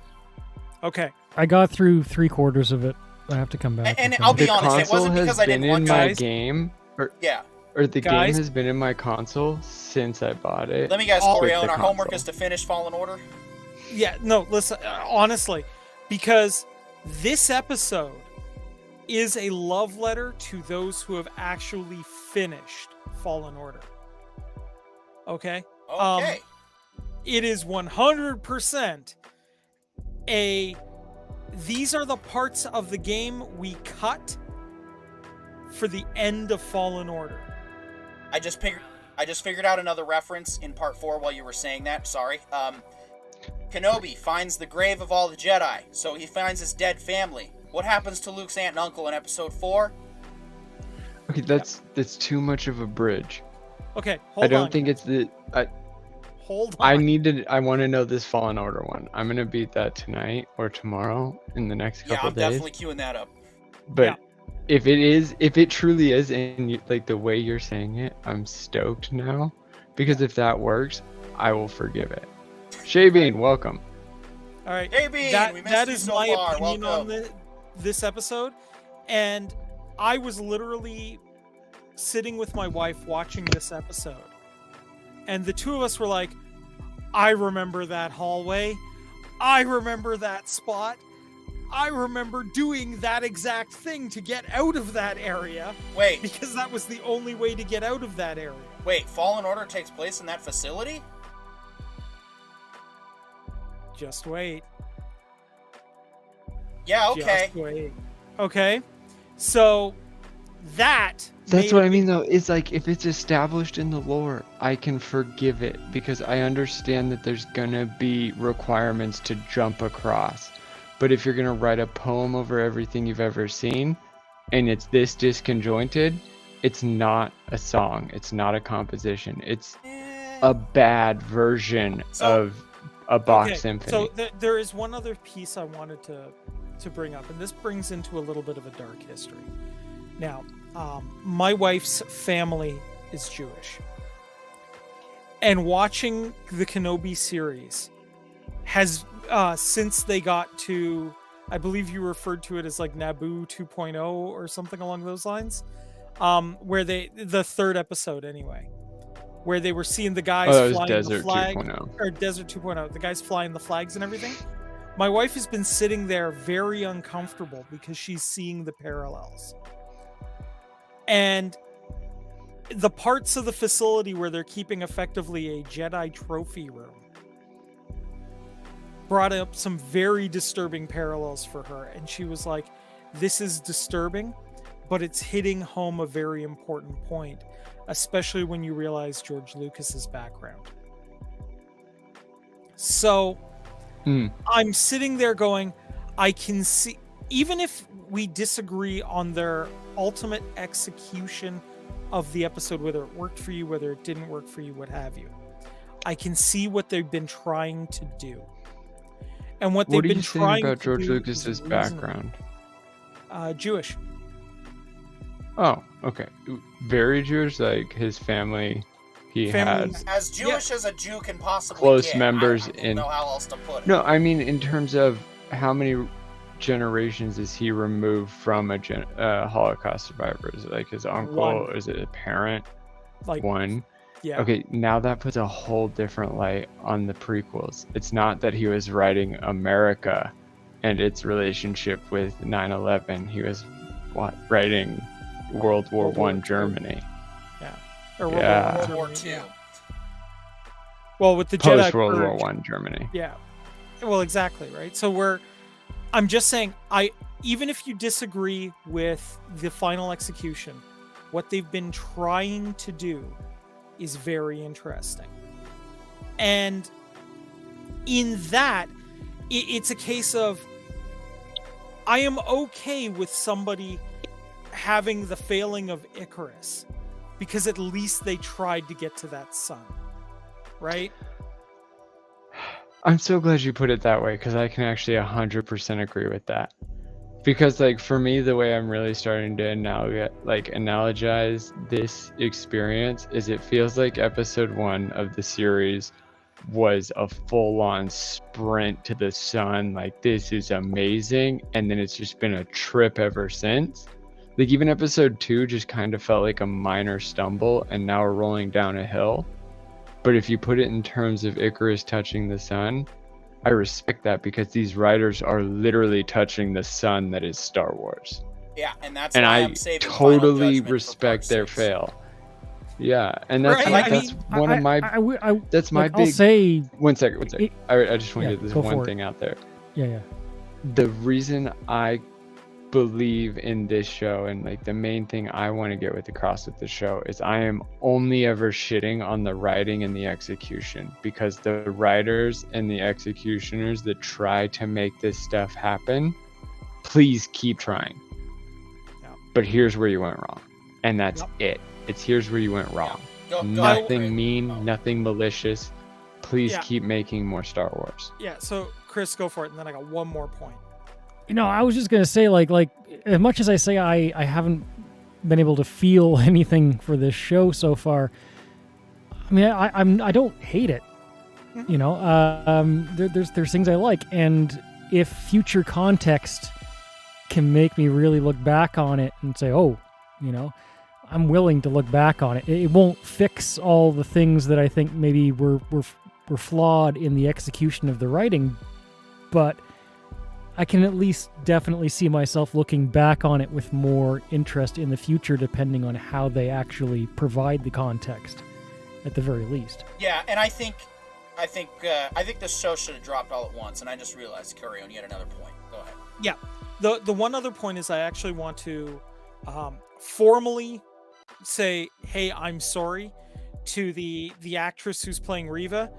Speaker 2: Okay.
Speaker 4: I got through 3/4 of it. I have to come back.
Speaker 1: And I'll be honest, it wasn't because I didn't want to.
Speaker 3: My game, or the game has been in my console since I bought it.
Speaker 1: Let me guess, Corione, our homework is to finish Fallen Order?
Speaker 2: Yeah, no, listen, honestly, because this episode is a love letter to those who have actually finished Fallen Order. Okay?
Speaker 1: Okay.
Speaker 2: It is 100% these are the parts of the game we cut for the end of Fallen Order.
Speaker 1: I just figured out another reference in Part 4 while you were saying that. Sorry. Kenobi finds the grave of all the Jedi, so he finds his dead family. What happens to Luke's aunt and uncle in Episode 4?
Speaker 3: Okay, that's too much of a bridge.
Speaker 2: Okay, hold on.
Speaker 3: I don't think it's the.
Speaker 2: Hold on.
Speaker 3: I want to know this Fallen Order one. I'm gonna beat that tonight or tomorrow in the next couple days.
Speaker 1: Yeah, I'm definitely queuing that up.
Speaker 3: But if it truly is, and like the way you're saying it, I'm stoked now, because if that works, I will forgive it. Shaybean, welcome.
Speaker 2: All right,
Speaker 1: Shaybean, we missed
Speaker 2: that
Speaker 1: you
Speaker 2: is
Speaker 1: so
Speaker 2: my
Speaker 1: far.
Speaker 2: opinion
Speaker 1: Welcome.
Speaker 2: on this episode, and I was literally sitting with my wife watching this episode, and the two of us were like, I remember that hallway, I remember that spot, I remember doing that exact thing to get out of that area.
Speaker 1: Wait.
Speaker 2: Because that was the only way to get out of that area.
Speaker 1: Wait, Fallen Order takes place in that facility?
Speaker 2: Just wait.
Speaker 1: Yeah, okay.
Speaker 2: Just wait. Okay. So that's
Speaker 3: what I mean, though. It's like, if it's established in the lore, I can forgive it because I understand that there's gonna be requirements to jump across. But if you're gonna write a poem over everything you've ever seen, and it's this disconjointed, it's not a song. It's not a composition. It's a bad version of a Bach symphony.
Speaker 2: So there is one other piece I wanted to bring up, and this brings into a little bit of a dark history. Now, my wife's family is Jewish, and watching the Kenobi series has since they got to, I believe you referred to it as like Naboo 2.0 or something along those lines, where the third episode anyway, where they were seeing the guys flying
Speaker 3: Desert
Speaker 2: the flag,
Speaker 3: 2.0.
Speaker 2: or Desert 2.0, the guys flying the flags and everything. My wife has been sitting there very uncomfortable because she's seeing the parallels. And the parts of the facility where they're keeping effectively a Jedi trophy room brought up some very disturbing parallels for her. And she was like, this is disturbing, but it's hitting home a very important point, especially when you realize George Lucas's background. So I'm sitting there going, I can see, even if we disagree on their ultimate execution of the episode, whether it worked for you, whether it didn't work for you, what have you, I can see what they've been trying to do. And what they've been trying to do.
Speaker 3: What are you saying about George Lucas's background?
Speaker 2: Jewish.
Speaker 3: Oh, okay. Very Jewish, like his family. He had
Speaker 1: as Jewish as a Jew can possibly
Speaker 3: close
Speaker 1: get.
Speaker 3: members
Speaker 1: I don't know how else to put it.
Speaker 3: No, I mean in terms of how many generations is he removed from a Holocaust survivor? Is it like his uncle?
Speaker 2: One.
Speaker 3: Is it a parent?
Speaker 2: Like
Speaker 3: one.
Speaker 2: Yeah.
Speaker 3: Okay, now that puts a whole different light on the prequels. It's not that he was writing America and its relationship with 9/11. He was writing World War I Germany.
Speaker 2: Yeah. Or
Speaker 1: World War II.
Speaker 2: Yeah. Well, with the Jedi
Speaker 3: post World
Speaker 2: Purge,
Speaker 3: War I Germany.
Speaker 2: Yeah. Well, exactly, right? So I'm just saying, even if you disagree with the final execution, what they've been trying to do is very interesting. And in that, it's a case of, I am okay with somebody having the failing of Icarus, because at least they tried to get to that sun, right?
Speaker 3: I'm so glad you put it that way, because I can actually 100% agree with that. Because, like, for me, the way I'm really starting to analogize this experience is it feels like episode 1 of the series was a full-on sprint to the sun, like, this is amazing, and then it's just been a trip ever since. Like, even episode 2 just kind of felt like a minor stumble, and now we're rolling down a hill. But if you put it in terms of Icarus touching the sun, I respect that, because these writers are literally touching the sun that is Star Wars.
Speaker 1: Yeah, and that's
Speaker 3: and
Speaker 1: why
Speaker 3: I
Speaker 1: I'm saving
Speaker 3: totally respect their
Speaker 1: fail.
Speaker 3: fail. Yeah, and that's
Speaker 2: Right,
Speaker 3: that's one of my that's my
Speaker 4: like,
Speaker 3: big.
Speaker 4: I'll say,
Speaker 3: one second. I just want to get this
Speaker 4: go
Speaker 3: one
Speaker 4: for it.
Speaker 3: thing out there.
Speaker 4: Yeah.
Speaker 3: The reason I believe in this show, and like the main thing I want to get across with the show, is I am only ever shitting on the writing and the execution, because the writers and the executioners that try to make this stuff happen, please keep trying.
Speaker 2: Yeah.
Speaker 3: But here's where you went wrong, and that's it. It's here's where you went wrong.
Speaker 1: Go
Speaker 3: Nothing mean, nothing malicious. Please
Speaker 2: Yeah.
Speaker 3: keep making more Star Wars.
Speaker 2: Yeah, so Chris, go for it, and then I got one more point.
Speaker 4: I was just gonna say, like as much as I say I haven't been able to feel anything for this show so far, I mean I don't hate it. There's things I like, and if future context can make me really look back on it and say, oh, I'm willing to look back on it. It won't fix all the things that I think maybe were flawed in the execution of the writing, but I can at least definitely see myself looking back on it with more interest in the future, depending on how they actually provide the context, at the very least.
Speaker 1: Yeah, and I think I think this show should have dropped all at once, and I just realized, carry on. You had another point. Go ahead.
Speaker 2: Yeah, the one other point is I actually want to formally say, hey, I'm sorry to the actress who's playing Reva.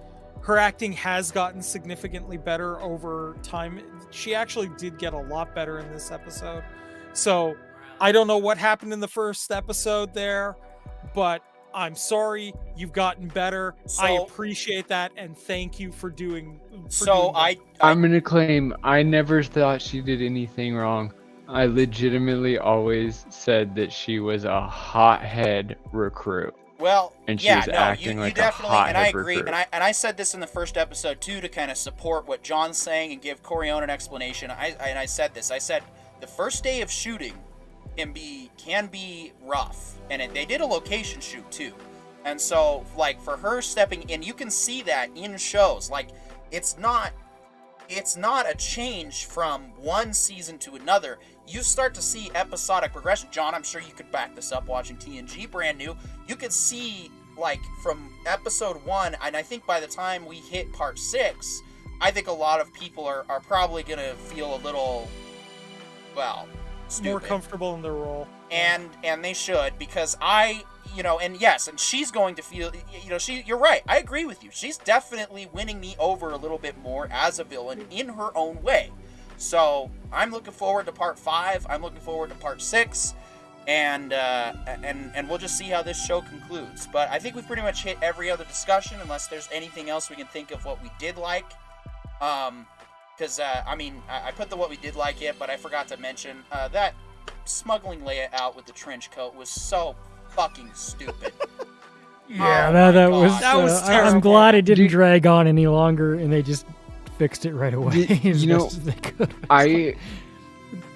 Speaker 2: Her acting has gotten significantly better over time. She actually did get a lot better in this episode. So I don't know what happened in the first episode there, but I'm sorry, you've gotten better. I appreciate that, and thank you for doing.
Speaker 3: I'm gonna claim I never thought she did anything wrong. I legitimately always said that she was a hothead recruit.
Speaker 1: Well,
Speaker 3: and she was acting like a hothead
Speaker 1: and I agree,
Speaker 3: recruit.
Speaker 1: and I said this in the first episode too to kind of support what John's saying and give Corione an explanation. I said this. I said the first day of shooting can be rough, and they did a location shoot too, and so like for her stepping in, you can see that in shows. Like it's not a change from one season to another. You start to see episodic progression. John, I'm sure you could back this up watching TNG brand new. You could see like from episode 1, and I think by the time we hit part 6, I think a lot of people are probably gonna feel a little, well, stupid.
Speaker 2: More comfortable in their role,
Speaker 1: and they should, because and yes, and she's going to feel, you're right, I agree with you, she's definitely winning me over a little bit more as a villain in her own way. So I'm looking forward to part 5, I'm looking forward to part 6, and we'll just see how this show concludes. But I think we've pretty much hit every other discussion, unless there's anything else we can think of what we did like. Because, I put the what we did like it, but I forgot to mention that smuggling Leia out with the trench coat was so fucking stupid.
Speaker 4: Yeah, that was
Speaker 2: terrible.
Speaker 4: I'm glad it didn't drag on any longer, and they just fixed it right away as best as they could.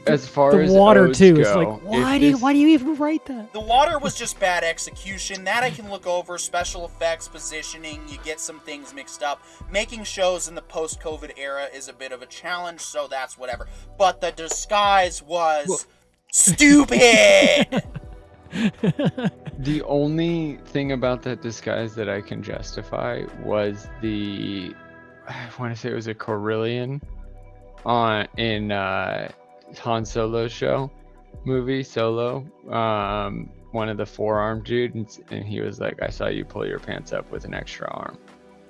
Speaker 3: As far
Speaker 4: the
Speaker 3: as
Speaker 4: water
Speaker 3: O's
Speaker 4: too,
Speaker 3: go,
Speaker 4: it's like why do you even write that?
Speaker 1: The water was just bad execution. That I can look over. Special effects, positioning, you get some things mixed up. Making shows in the post-COVID era is a bit of a challenge, so that's whatever. But the disguise was stupid!
Speaker 3: The only thing about that disguise that I can justify was I want to say it was a Corellian in Han Solo's movie Solo, one of the four-armed dudes, and he was like, I saw you pull your pants up with an extra arm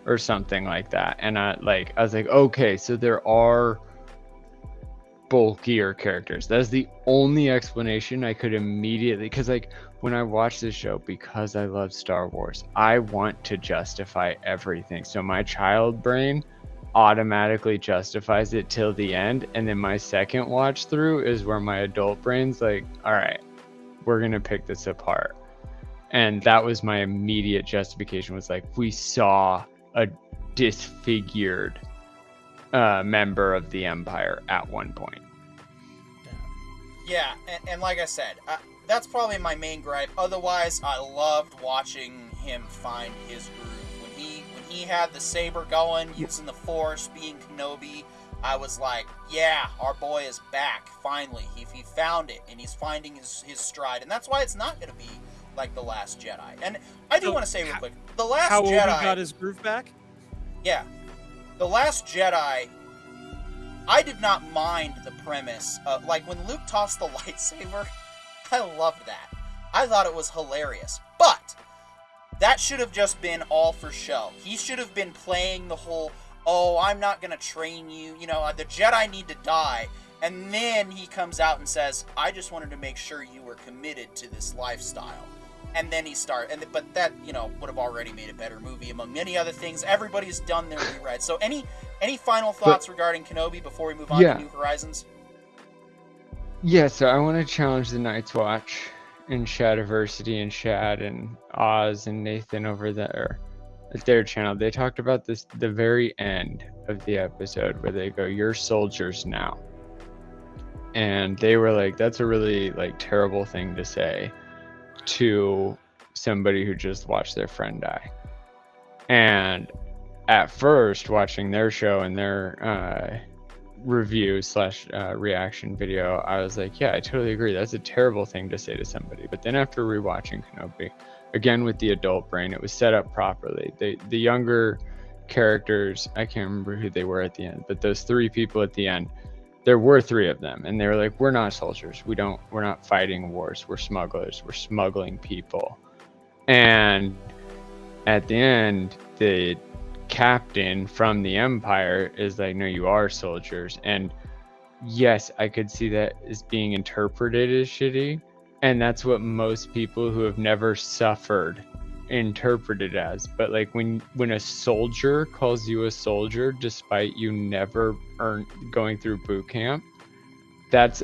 Speaker 3: or something like that. And I was like, okay, so there are bulkier characters. That's the only explanation I could immediately, because like when I watch this show, because I love Star Wars, I want to justify everything. So my child brain automatically justifies it till the end, and then my second watch through is where my adult brain's like, all right, we're gonna pick this apart. And that was my immediate justification, was like, we saw a disfigured member of the Empire at one point.
Speaker 1: Yeah, and like I said, that's probably my main gripe. Otherwise, I loved watching him find his groove. When he had the saber going, using the Force, being Kenobi, I was like, yeah, our boy is back, finally. He found it, and he's finding his stride. And that's why it's not going to be like The Last Jedi. And I do want to say real quick, The Last Jedi...
Speaker 2: How Obi got his groove back?
Speaker 1: Yeah. The Last Jedi, I did not mind the premise. Like, when Luke tossed the lightsaber, I loved that. I thought it was hilarious. But that should have just been all for show. He should have been playing the whole, oh, I'm not going to train you. You know, the Jedi need to die. And then he comes out and says, I just wanted to make sure you were committed to this lifestyle. And then he but that, would have already made a better movie, among many other things. Everybody's done their rewrites. So any final thoughts regarding Kenobi before we move on to New Horizons?
Speaker 3: Yeah, so I want to challenge the Night's Watch and Shadiversity and Shad and Oz and Nathan over there at their channel. They talked about this the very end of the episode, where they go, you're soldiers now. And they were like, that's a really terrible thing to say to somebody who just watched their friend die. And at first, watching their show and their review / reaction video, I was like, yeah, I totally agree, that's a terrible thing to say to somebody. But then after rewatching Kenobi again with the adult brain, it was set up properly. The younger characters, I can't remember who they were at the end, but those 3 people at the end, there were 3 of them, and they were like, we're not soldiers, we're not fighting wars, we're smugglers, we're smuggling people. And at the end, the captain from the Empire is like, no, you are soldiers. And yes, I could see that as being interpreted as shitty, and that's what most people who have never suffered interpret it as. But like when a soldier calls you a soldier despite you never going through boot camp, that's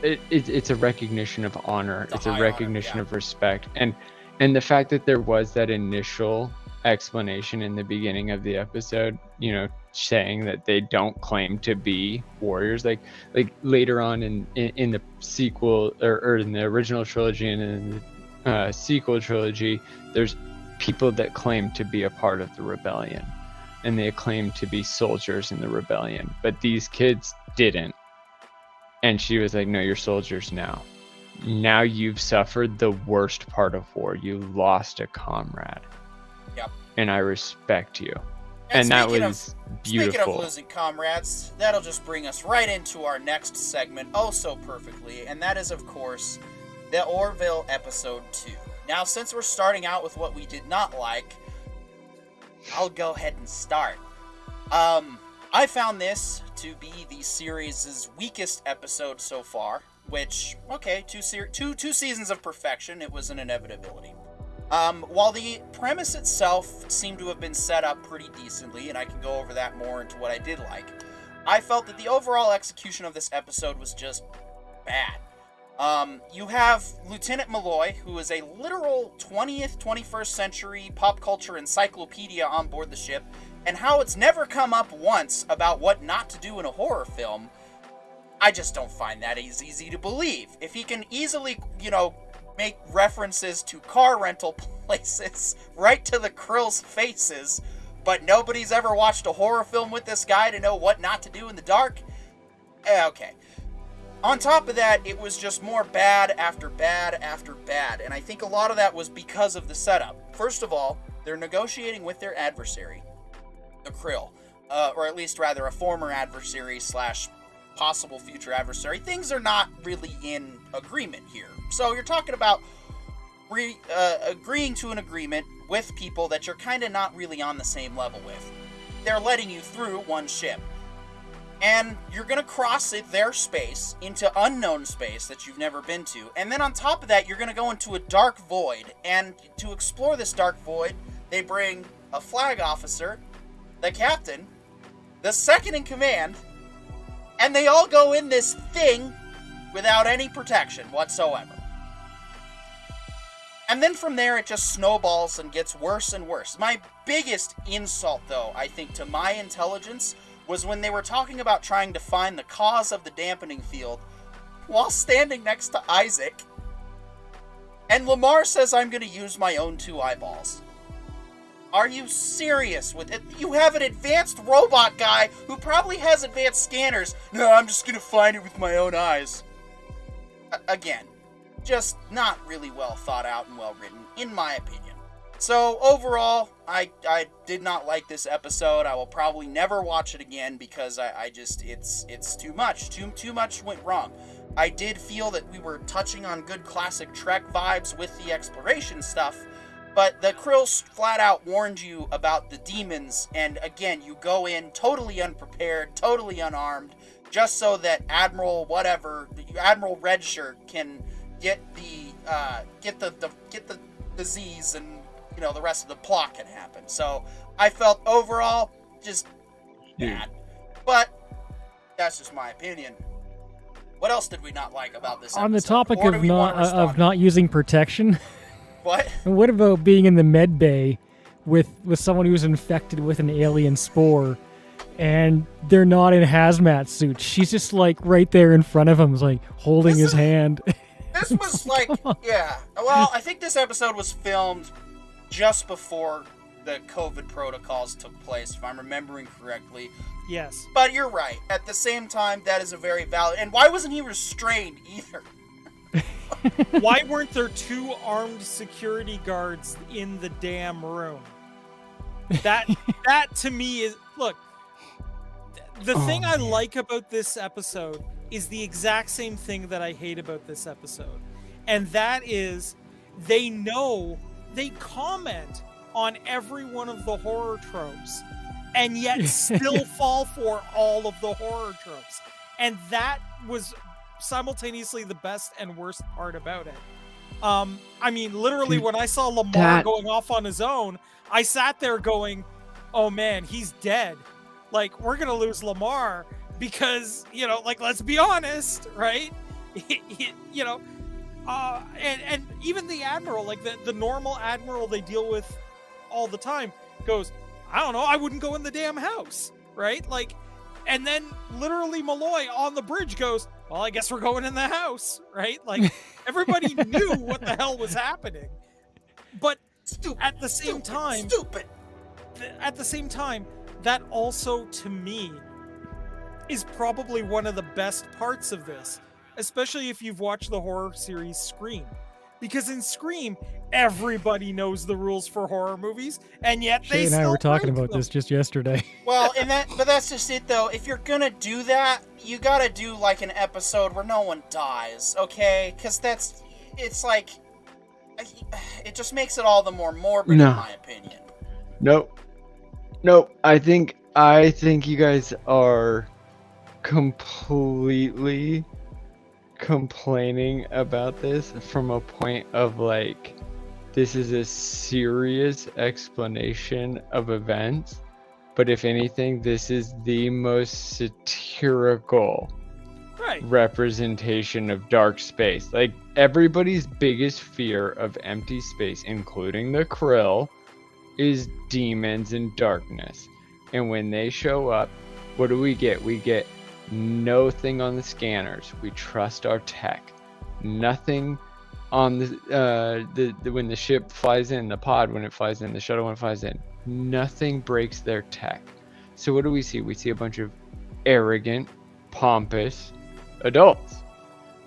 Speaker 3: it's a recognition of honor. It's a recognition of respect. And the fact that there was that initial explanation in the beginning of the episode, you know, saying that they don't claim to be warriors, like later on in the sequel or in the original trilogy and in the sequel trilogy, there's people that claim to be a part of the rebellion and they claim to be soldiers in the rebellion, but these kids didn't. And she was like, no, you're soldiers now. Now you've suffered the worst part of war. You lost a comrade.
Speaker 1: Yep.
Speaker 3: And I respect you. And that was beautiful.
Speaker 1: Speaking of losing comrades, that'll just bring us right into our next segment, oh so perfectly, and that is, of course, the Orville Episode 2. Now, since we're starting out with what we did not like, I'll go ahead and start. I found this to be the series' weakest episode so far, which, okay, two seasons of perfection, it was an inevitability. While the premise itself seemed to have been set up pretty decently, and I can go over that more into what I did like, I felt that the overall execution of this episode was just bad. You have Lieutenant Malloy, who is a literal 20th, 21st century pop culture encyclopedia on board the ship, and how it's never come up once about what not to do in a horror film. I just don't find that as easy to believe. If he can easily, make references to car rental places right to the Krill's faces, but nobody's ever watched a horror film with this guy to know what not to do in the dark, okay. On top of that, it was just more bad after bad after bad, and I think a lot of that was because of the setup. First of all, they're negotiating with their adversary, the Krill, or at least rather a former adversary / possible future adversary. Things are not really in agreement here. So you're talking about agreeing to an agreement with people that you're kind of not really on the same level with. They're letting you through one ship. And you're going to cross their space into unknown space that you've never been to. And then on top of that, you're going to go into a dark void. And to explore this dark void, they bring a flag officer, the captain, the second in command, and they all go in this thing without any protection whatsoever. And then from there, it just snowballs and gets worse and worse. My biggest insult, though, I think, to my intelligence was when they were talking about trying to find the cause of the dampening field while standing next to Isaac. And Lamar says, I'm going to use my own 2 eyeballs. Are you serious with it? You have an advanced robot guy who probably has advanced scanners. No, I'm just going to find it with my own eyes. Again, just not really well thought out and well written, in my opinion. So overall, I did not like this episode. I will probably never watch it again because I just, it's too much. Too much went wrong. I did feel that we were touching on good classic Trek vibes with the exploration stuff, but the Krill flat out warned you about the demons, and again, you go in totally unprepared, totally unarmed, just so that Admiral Redshirt can get the disease and the rest of the plot can happen. So I felt overall just bad. But that's just my opinion. What else did we not like about this episode?
Speaker 4: On the topic of not using protection.
Speaker 1: What?
Speaker 4: What about being in the med bay with someone who's infected with an alien spore and they're not in hazmat suits? She's just like right there in front of him, like holding his hand.
Speaker 1: This was like, yeah. Well, I think this episode was filmed just before the COVID protocols took place, if I'm remembering correctly.
Speaker 2: Yes.
Speaker 1: But you're right. At the same time, that is a very valid... And why wasn't he restrained either?
Speaker 2: Why weren't there 2 armed security guards in the damn room? That to me is, look, the thing I like about this episode is the exact same thing that I hate about this episode. And that is, they comment on every one of the horror tropes and yet still fall for all of the horror tropes. And that was simultaneously the best and worst part about it. I mean, literally, when I saw Lamar going off on his own, I sat there going, oh man, he's dead. Like, we're going to lose Lamar because, like, let's be honest, right? And even the Admiral, like the normal Admiral they deal with all the time, goes, I don't know, I wouldn't go in the damn house, right? Like, and then literally Malloy on the bridge goes, well, I guess we're going in the house, right? Like, everybody knew what the hell was happening. But at the same time, that also, to me, is probably one of the best parts of this, especially if you've watched the horror series Scream. Because in Scream, everybody knows the rules for horror movies, and yet
Speaker 4: Shay and I were talking about this just yesterday.
Speaker 1: Well, but that's just it, though. If you're gonna do that, you gotta do like an episode where no one dies, okay? Because it's like, it just makes it all the more morbid, in my opinion.
Speaker 3: Nope. I think you guys are completely complaining about this from a point of like, this is a serious explanation of events, but if anything, this is the most satirical representation of dark space. Like, everybody's biggest fear of empty space, including the Krill, is demons and darkness. And when they show up, what do? We get nothing on the scanners. We trust our tech. Nothing on the when the ship flies in, the pod when it flies in, the shuttle when it flies in. Nothing breaks their tech. So what do we see? We see a bunch of arrogant, pompous adults.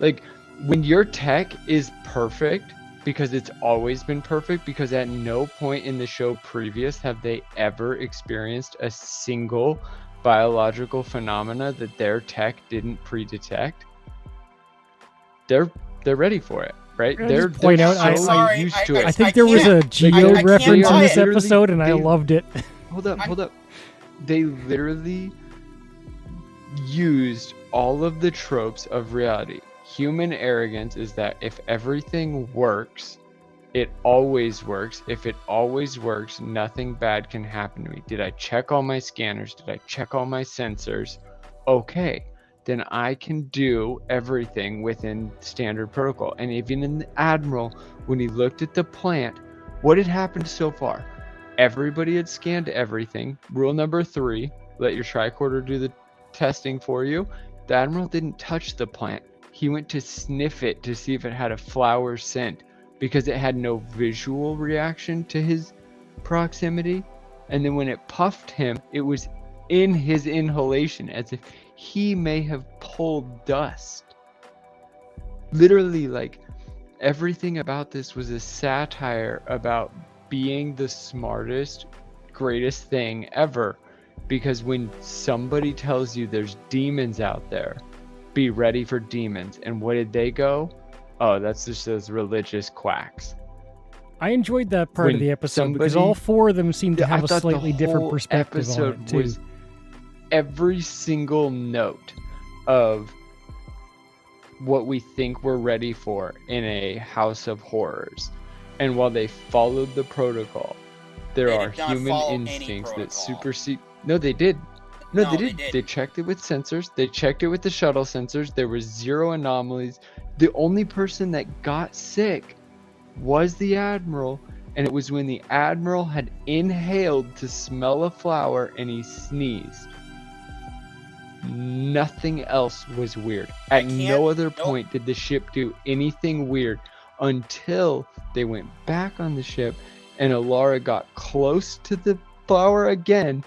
Speaker 3: Like, when your tech is perfect, because it's always been perfect, because at no point in the show previous have they ever experienced a single biological phenomena that their tech didn't pre-detect. They're ready for it, right? They're used to it.
Speaker 4: I think there was a Geo reference in this episode, and I loved it.
Speaker 3: Hold up. They literally used all of the tropes of reality. Human arrogance is that if everything works, it always works. If it always works, nothing bad can happen to me. Did I check all my scanners? Did I check all my sensors? Okay, then I can do everything within standard protocol. And even in the Admiral, when he looked at the plant, what had happened so far? Everybody had scanned everything. Rule number 3, let your tricorder do the testing for you. The Admiral didn't touch the plant. He went to sniff it to see if it had a flower scent, because it had no visual reaction to his proximity. And then when it puffed him, it was in his inhalation, as if he may have pulled dust. Literally, like, everything about this was a satire about being the smartest, greatest thing ever. Because when somebody tells you there's demons out there, be ready for demons. And what did they go? Oh, that's just those religious quacks.
Speaker 4: I enjoyed that part of the episode because all 4 of them seemed to have a slightly different perspective on it too. Was
Speaker 3: every single note of what we think we're ready for in a house of horrors. And while they followed the protocol, there are human instincts that supersede. No, they did. No, they did. They checked it with sensors. They checked it with the shuttle sensors. There was 0 anomalies. The only person that got sick was the Admiral, and it was when the Admiral had inhaled to smell a flower and he sneezed. Nothing else was weird. At no other point did the ship do anything weird until they went back on the ship and Alara got close to the flower again,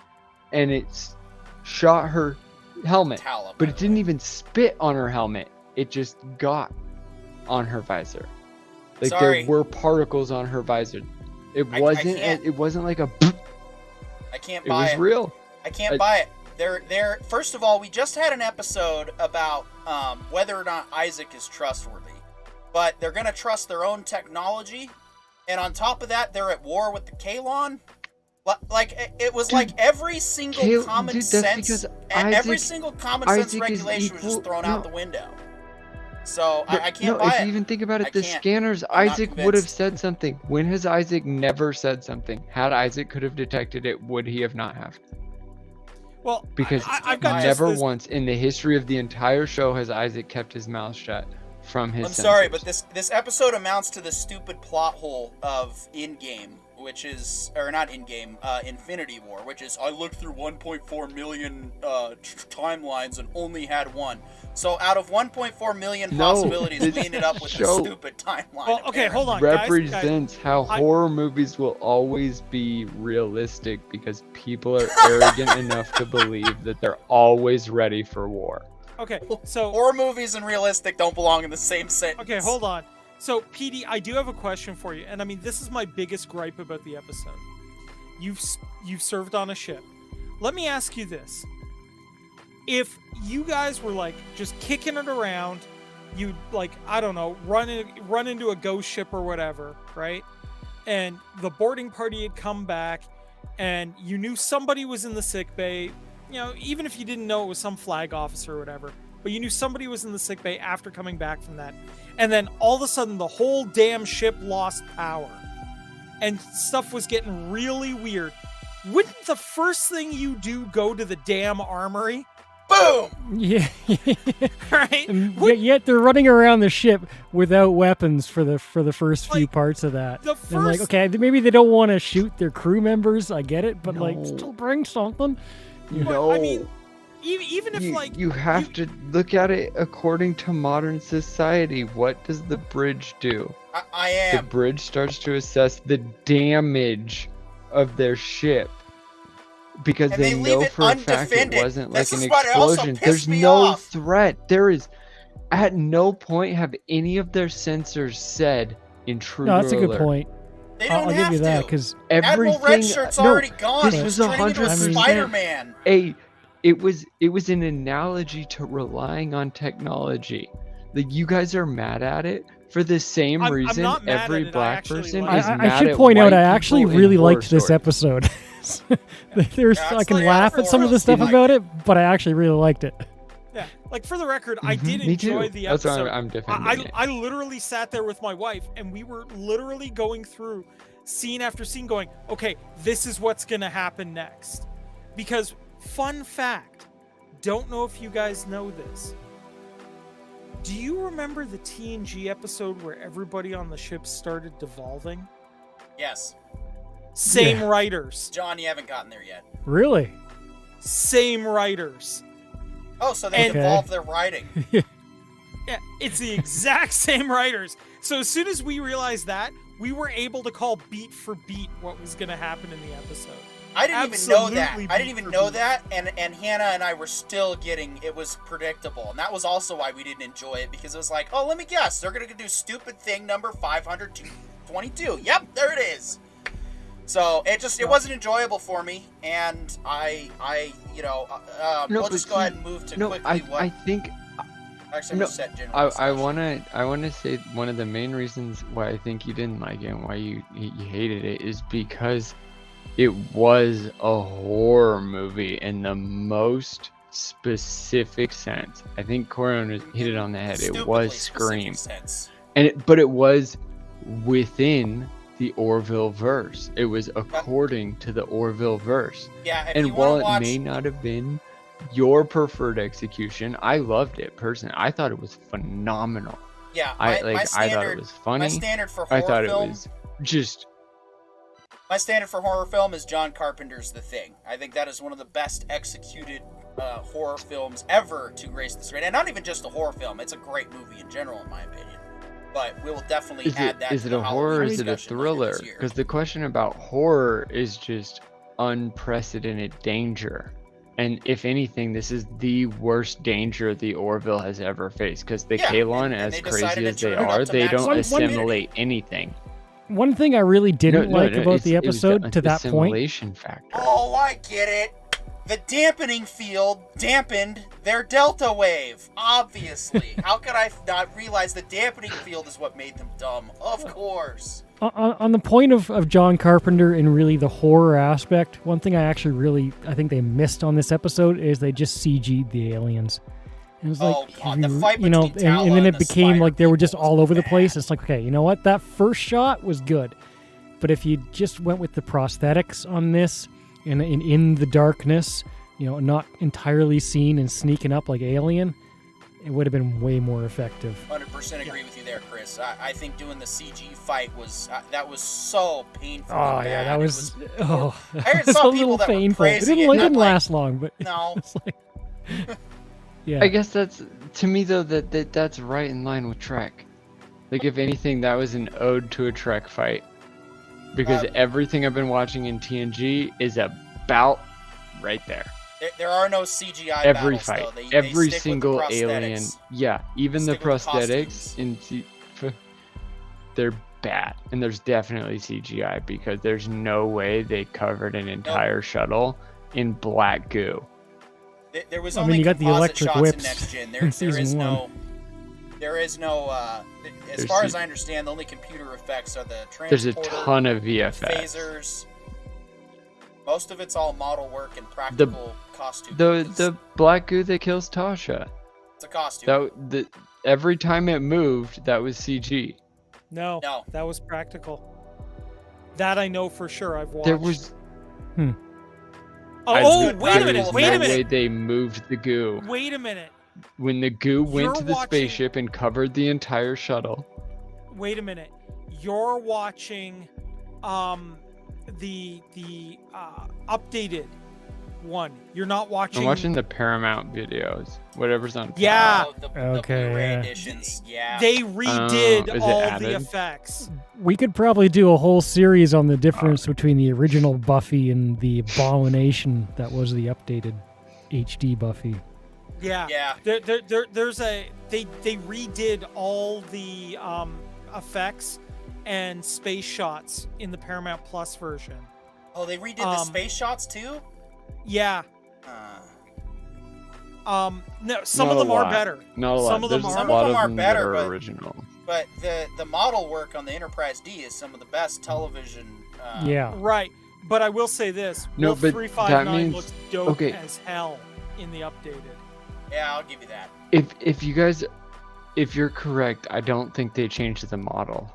Speaker 3: and it's shot her helmet, but it didn't even spit on her helmet. It just got on her visor. Like, there were particles on her visor. It wasn't like a
Speaker 1: I can't
Speaker 3: It
Speaker 1: buy
Speaker 3: was
Speaker 1: it.
Speaker 3: real.
Speaker 1: I can't buy it. They're first of all, we just had an episode about whether or not Isaac is trustworthy, but they're gonna trust their own technology, and on top of that, they're at war with the Kalon. Like it was like every single common sense, every single common sense regulation was just thrown out the window. So I can't buy it.
Speaker 3: If you even think about it, the scanners, Isaac would have said something. When has Isaac never said something? Had Isaac could have detected it, would he have not have?
Speaker 2: Well,
Speaker 3: because
Speaker 2: I've got
Speaker 3: never once in the history of the entire show has Isaac kept his mouth shut from his
Speaker 1: I'm sorry, but this episode amounts to the stupid plot hole of In-Game, which is, or not In-Game, Infinity War, which is, I looked through 1.4 million timelines and only had one. So out of 1.4 million possibilities, we ended up with a stupid timeline.
Speaker 2: Well, okay, hold on,
Speaker 3: represents how horror movies will always be realistic because people are arrogant enough to believe that they're always ready for war.
Speaker 2: Okay, so
Speaker 1: horror movies and realistic don't belong in the same sentence.
Speaker 2: Okay, hold on. So, PD, I do have a question for you, and I mean, this is my biggest gripe about the episode. You've served on a ship. Let me ask you this: if you guys were like just kicking it around, you'd like, I don't know, run into a ghost ship or whatever, right? And the boarding party had come back, and you knew somebody was in the sick bay. You know, even if you didn't know it was some flag officer or whatever, but you knew somebody was in the sick bay after coming back from that. And then all of a sudden the whole damn ship lost power and stuff was getting really weird. Wouldn't the first thing you do go to the damn armory?
Speaker 1: Boom!
Speaker 4: Yeah.
Speaker 2: Right?
Speaker 4: Yet they're running around the ship without weapons for the first few parts of that. And like, okay, maybe they don't want to shoot their crew members, I get it, but like still bring something.
Speaker 3: No,
Speaker 2: I mean, even if
Speaker 3: you have to look at it according to modern society. What does the bridge do? The bridge starts to assess the damage of their ship because they know for a fact it wasn't like an explosion. There's no threat. There is at no point have any of their sensors said intruder alert.
Speaker 4: No, that's a good point.
Speaker 1: I'll
Speaker 4: give you that because
Speaker 1: Admiral Red Shirt's already gone.
Speaker 3: This was 100%
Speaker 1: Spider-Man.
Speaker 3: It was an analogy to relying on technology. Like, you guys are mad at it for the same reason every black person is mad at
Speaker 4: I should point out I actually really liked this episode. I can laugh at some of the stuff about it, but I actually really liked it.
Speaker 2: Yeah, like for the record, I did enjoy the episode.
Speaker 3: That's why I'm defending it.
Speaker 2: I literally sat there with my wife, and we were literally going through scene after scene going, okay, this is what's going to happen next. Because, fun fact, don't know if you guys know this. Do you remember the TNG episode where everybody on the ship started devolving?
Speaker 1: Yes.
Speaker 2: Same writers.
Speaker 1: John, you haven't gotten there yet.
Speaker 4: Really?
Speaker 2: Same writers.
Speaker 1: Oh, so they evolved their writing.
Speaker 2: Yeah, it's the exact same writers. So as soon as we realized that, we were able to call beat for beat what was going to happen in the episode.
Speaker 1: I didn't even know that. I didn't even know that, and Hannah and I were still getting, it was predictable. And that was also why we didn't enjoy it, because it was like, oh, let me guess, they're going to do stupid thing number 522. Yep, there it is. So it wasn't enjoyable for me, and we'll just go ahead and move to quickly.
Speaker 3: I think.
Speaker 1: Actually,
Speaker 3: no,
Speaker 1: set general
Speaker 3: I wanna say one of the main reasons why I think you didn't like it and why you hated it is because it was a horror movie in the most specific sense. I think Corion hit it on the head. It was Scream, but it was within the Orville verse. It was according to the Orville verse.
Speaker 1: Yeah,
Speaker 3: and while it may not have been your preferred execution, I loved it personally. I thought it was phenomenal.
Speaker 1: Yeah,
Speaker 3: I thought it was funny.
Speaker 1: My standard for horror
Speaker 3: film,
Speaker 1: it
Speaker 3: was just.
Speaker 1: My standard for horror film is John Carpenter's The Thing. I think that is one of the best executed horror films ever to grace the screen, and not even just a horror film. It's a great movie in general, in my opinion. But we will definitely add that.
Speaker 3: Is it a horror or is it a thriller? Because the question about horror is just unprecedented danger. And if anything, this is the worst danger the Orville has ever faced. Because the Kalon, as crazy as they are, they don't assimilate anything.
Speaker 4: One thing I really didn't like about the episode
Speaker 3: it was
Speaker 4: to that point.
Speaker 3: Assimilation factor.
Speaker 1: Oh, I get it. The dampening field dampened their delta wave, obviously. How could I not realize the dampening field is what made them dumb? Of course.
Speaker 4: On the point of John Carpenter and really the horror aspect, one thing I think they missed on this episode is they just CG'd the aliens. And it was like,
Speaker 1: God, the fight between
Speaker 4: and
Speaker 1: Tala
Speaker 4: then it
Speaker 1: the
Speaker 4: became
Speaker 1: spider
Speaker 4: like they were just
Speaker 1: people
Speaker 4: all
Speaker 1: was
Speaker 4: over the
Speaker 1: bad.
Speaker 4: place. It's like, okay, you know what? That first shot was good. But if you just went with the prosthetics on this and in the darkness, not entirely seen and sneaking up like Alien, it would have been way more effective.
Speaker 1: 100% agree with you there, Chris. I think doing the CG fight was that was so painful.
Speaker 4: Oh
Speaker 1: and
Speaker 4: yeah,
Speaker 1: bad.
Speaker 4: that was.
Speaker 1: I heard
Speaker 4: it's
Speaker 1: some
Speaker 4: a
Speaker 1: people
Speaker 4: little
Speaker 1: that were
Speaker 4: painful. It
Speaker 1: praising
Speaker 4: didn't,
Speaker 1: it,
Speaker 4: didn't
Speaker 1: like,
Speaker 4: last long, but
Speaker 1: no.
Speaker 4: it's like, yeah.
Speaker 3: I guess that's, to me though, that's right in line with Trek. Like, if anything, that was an ode to a Trek fight. Because everything I've been watching in TNG is about right there.
Speaker 1: There are no CGI
Speaker 3: Every
Speaker 1: battles,
Speaker 3: fight,
Speaker 1: though. They
Speaker 3: every
Speaker 1: stick
Speaker 3: single
Speaker 1: with the
Speaker 3: alien,
Speaker 1: prosthetics.
Speaker 3: yeah, even the
Speaker 1: Stick with the
Speaker 3: prosthetics they're bad, and there's definitely CGI because there's no way they covered an entire shuttle in black goo.
Speaker 1: There was
Speaker 4: I
Speaker 1: only
Speaker 4: mean, you got the
Speaker 1: composite
Speaker 4: electric
Speaker 1: shots
Speaker 4: whips
Speaker 1: in Next Gen.
Speaker 4: in
Speaker 1: There is
Speaker 4: season
Speaker 1: no. There is no. As
Speaker 3: There's
Speaker 1: far
Speaker 3: C-
Speaker 1: as I understand, the only computer effects are the
Speaker 3: There's a
Speaker 1: transporter,
Speaker 3: ton of VFX.
Speaker 1: phasers. Most of it's all model work and practical costume.
Speaker 3: The black goo that kills Tasha.
Speaker 1: It's a costume.
Speaker 3: Every time it moved, that was CG.
Speaker 2: No,
Speaker 1: No.
Speaker 2: that was practical. That I know for sure. I've watched.
Speaker 3: There was.
Speaker 2: Oh,
Speaker 1: Good
Speaker 2: wait a
Speaker 1: practical
Speaker 2: minute!
Speaker 1: effects.
Speaker 2: Wait a
Speaker 3: no way
Speaker 2: minute!
Speaker 3: they moved the goo.
Speaker 2: Wait a minute!
Speaker 3: When the goo went
Speaker 2: You're
Speaker 3: to the
Speaker 2: watching-
Speaker 3: spaceship and covered the entire shuttle.
Speaker 2: Wait a minute! You're watching, the updated one. You're not watching.
Speaker 3: I'm watching the Paramount videos. Whatever's on.
Speaker 2: Yeah.
Speaker 1: Oh, the
Speaker 4: Okay,
Speaker 1: Blu-ray
Speaker 4: yeah.
Speaker 1: editions. Yeah.
Speaker 2: They redid
Speaker 3: is it
Speaker 2: all
Speaker 3: added?
Speaker 2: the effects.
Speaker 4: We could probably do a whole series on the difference between the original Buffy and the abomination that was the updated HD Buffy.
Speaker 2: Yeah.
Speaker 1: Yeah.
Speaker 2: There's a they redid all the effects and space shots in the Paramount Plus version.
Speaker 1: Oh, they redid the space shots too.
Speaker 2: Yeah. No, some
Speaker 3: Not
Speaker 2: of them
Speaker 3: a
Speaker 2: are
Speaker 3: lot.
Speaker 2: better.
Speaker 3: Not a lot.
Speaker 2: Some of them
Speaker 3: There's
Speaker 2: are.
Speaker 3: a lot
Speaker 1: Some of them are
Speaker 3: that
Speaker 1: better,
Speaker 3: are
Speaker 1: but-
Speaker 3: original.
Speaker 1: But the model work on the Enterprise D is some of the best television.
Speaker 4: Yeah.
Speaker 2: Right. But I will say this.
Speaker 3: No,
Speaker 2: Wolf
Speaker 3: but
Speaker 2: 359
Speaker 3: that means-
Speaker 2: looks dope
Speaker 3: okay.
Speaker 2: as hell in the updated.
Speaker 1: Yeah, I'll give you that.
Speaker 3: If you're correct, I don't think they changed the model.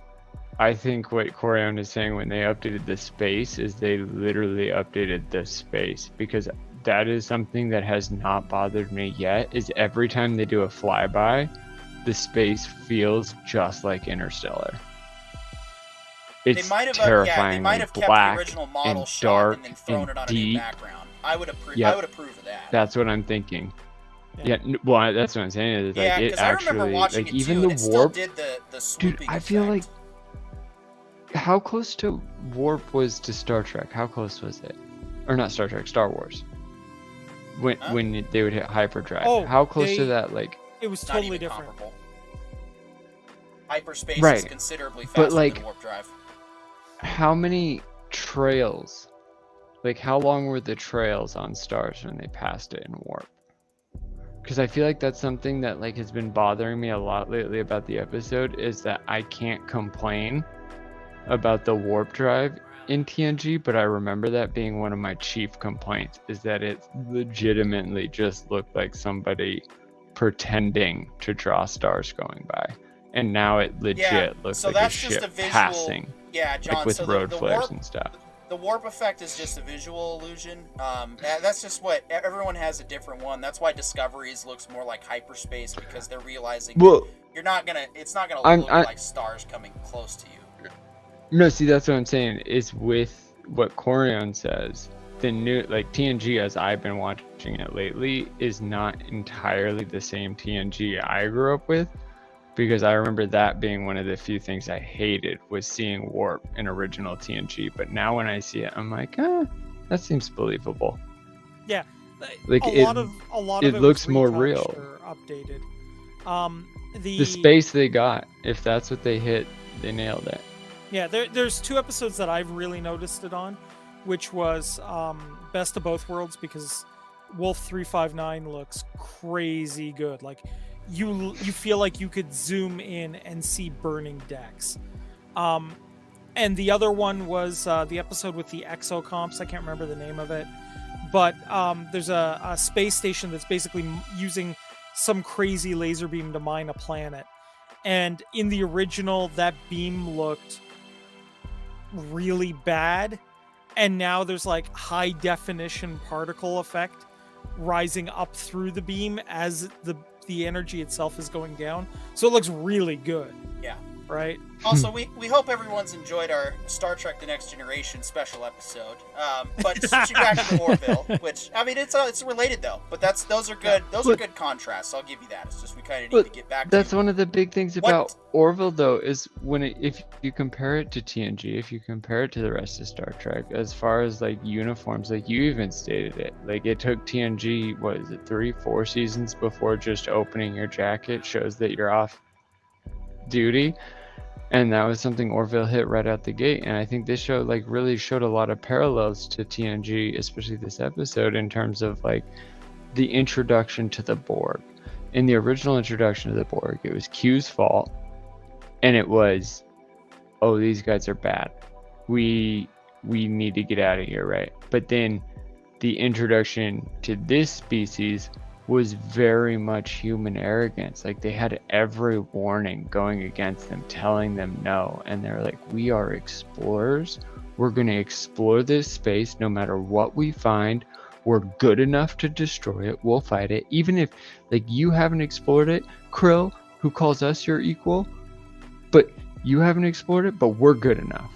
Speaker 3: I think what Corion is saying when they updated the space is they literally updated the space, because that is something that has not bothered me yet, is every time they do a flyby, the space feels just like Interstellar. It's
Speaker 1: They might have,
Speaker 3: terrifyingly
Speaker 1: they might have kept
Speaker 3: black
Speaker 1: the original model
Speaker 3: and
Speaker 1: shot
Speaker 3: dark
Speaker 1: and then thrown
Speaker 3: and
Speaker 1: it on a new
Speaker 3: deep.
Speaker 1: background. I would approve.
Speaker 3: Yep.
Speaker 1: I would approve of that.
Speaker 3: That's what I'm thinking.
Speaker 2: Yeah.
Speaker 3: Well, that's what I'm saying. Is
Speaker 1: Yeah,
Speaker 3: like it
Speaker 1: because I remember
Speaker 3: actually,
Speaker 1: watching
Speaker 3: like
Speaker 1: it
Speaker 3: even
Speaker 1: too,
Speaker 3: the
Speaker 1: and it still
Speaker 3: warp.
Speaker 1: did the swooping
Speaker 3: Dude, I feel like
Speaker 1: effect.
Speaker 3: how close to warp was to Star Trek? How close was it? Or not Star Trek, Star Wars. When
Speaker 1: Huh?
Speaker 3: when they would hit hyperdrive.
Speaker 2: Oh,
Speaker 3: how close
Speaker 2: they-
Speaker 3: to that? Like,
Speaker 2: It was
Speaker 1: Not
Speaker 2: totally
Speaker 1: even
Speaker 2: different.
Speaker 1: comparable. Hyperspace is
Speaker 3: Right.
Speaker 1: considerably
Speaker 3: But,
Speaker 1: faster
Speaker 3: like-
Speaker 1: than warp drive.
Speaker 3: how many trails? Like, how long were the trails on stars when they passed it in warp? Because I feel like that's something that like has been bothering me a lot lately about the episode, is that I can't complain about the warp drive in TNG, but I remember that being one of my chief complaints, is that it legitimately just looked like somebody pretending to draw stars going by, and now it legit looks
Speaker 1: so
Speaker 3: like a
Speaker 1: that's just
Speaker 3: ship
Speaker 1: a visual-
Speaker 3: passing,
Speaker 1: Yeah, John.
Speaker 3: like with
Speaker 1: so
Speaker 3: road
Speaker 1: the
Speaker 3: flares
Speaker 1: warp,
Speaker 3: and stuff.
Speaker 1: the warp effect is just a visual illusion. That's just what everyone has a different one. That's why Discoveries looks more like hyperspace, because they're realizing
Speaker 3: Well,
Speaker 1: you're not gonna. It's not gonna
Speaker 3: I'm-
Speaker 1: look
Speaker 3: I-
Speaker 1: like stars coming close to you.
Speaker 3: No, see, that's what I'm saying, is with what Corion says, the new, like, TNG as I've been watching it lately is not entirely the same TNG I grew up with, because I remember that being one of the few things I hated, was seeing warp in original TNG, but now when I see it, I'm like, that seems believable.
Speaker 2: Yeah.
Speaker 3: Like,
Speaker 2: a lot of
Speaker 3: it
Speaker 2: it
Speaker 3: looks
Speaker 2: was
Speaker 3: more
Speaker 2: retouched
Speaker 3: real.
Speaker 2: or updated.
Speaker 3: The space they got, if that's what they hit, they nailed it.
Speaker 2: Yeah, there's 2 episodes that I've really noticed it on, which was Best of Both Worlds, because Wolf 359 looks crazy good. Like you feel like you could zoom in and see burning decks. And the other one was the episode with the exocomps. I can't remember the name of it, but there's a space station that's basically using some crazy laser beam to mine a planet. And in the original, that beam looked really bad, and now there's like high definition particle effect rising up through the beam as the energy itself is going down, so it looks really good.
Speaker 1: Yeah.
Speaker 2: Right.
Speaker 1: Also, we hope everyone's enjoyed our Star Trek: The Next Generation special episode. But switching back to Orville, which I mean, it's related though. But those are good. Those are good contrasts. I'll give you that. It's just we kind of need to get back.
Speaker 3: That's one of the big things about Orville, though, is if you compare it to TNG, if you compare it to the rest of Star Trek, as far as like uniforms, like you even stated it, like it took TNG, what is it, 3-4 seasons before just opening your jacket shows that you're off duty. And that was something Orville hit right out the gate. And I think this show like really showed a lot of parallels to TNG, especially this episode, in terms of like the introduction to the Borg. In the original introduction to the Borg, it was Q's fault. And it was, oh, these guys are bad. We need to get out of here, right? But then the introduction to this species was very much human arrogance. Like they had every warning going against them, telling them no, and they're like, we are explorers, we're going to explore this space no matter what we find, we're good enough to destroy it, we'll fight it, even if like you haven't explored it, Krill, who calls us your equal, but you haven't explored it, but we're good enough.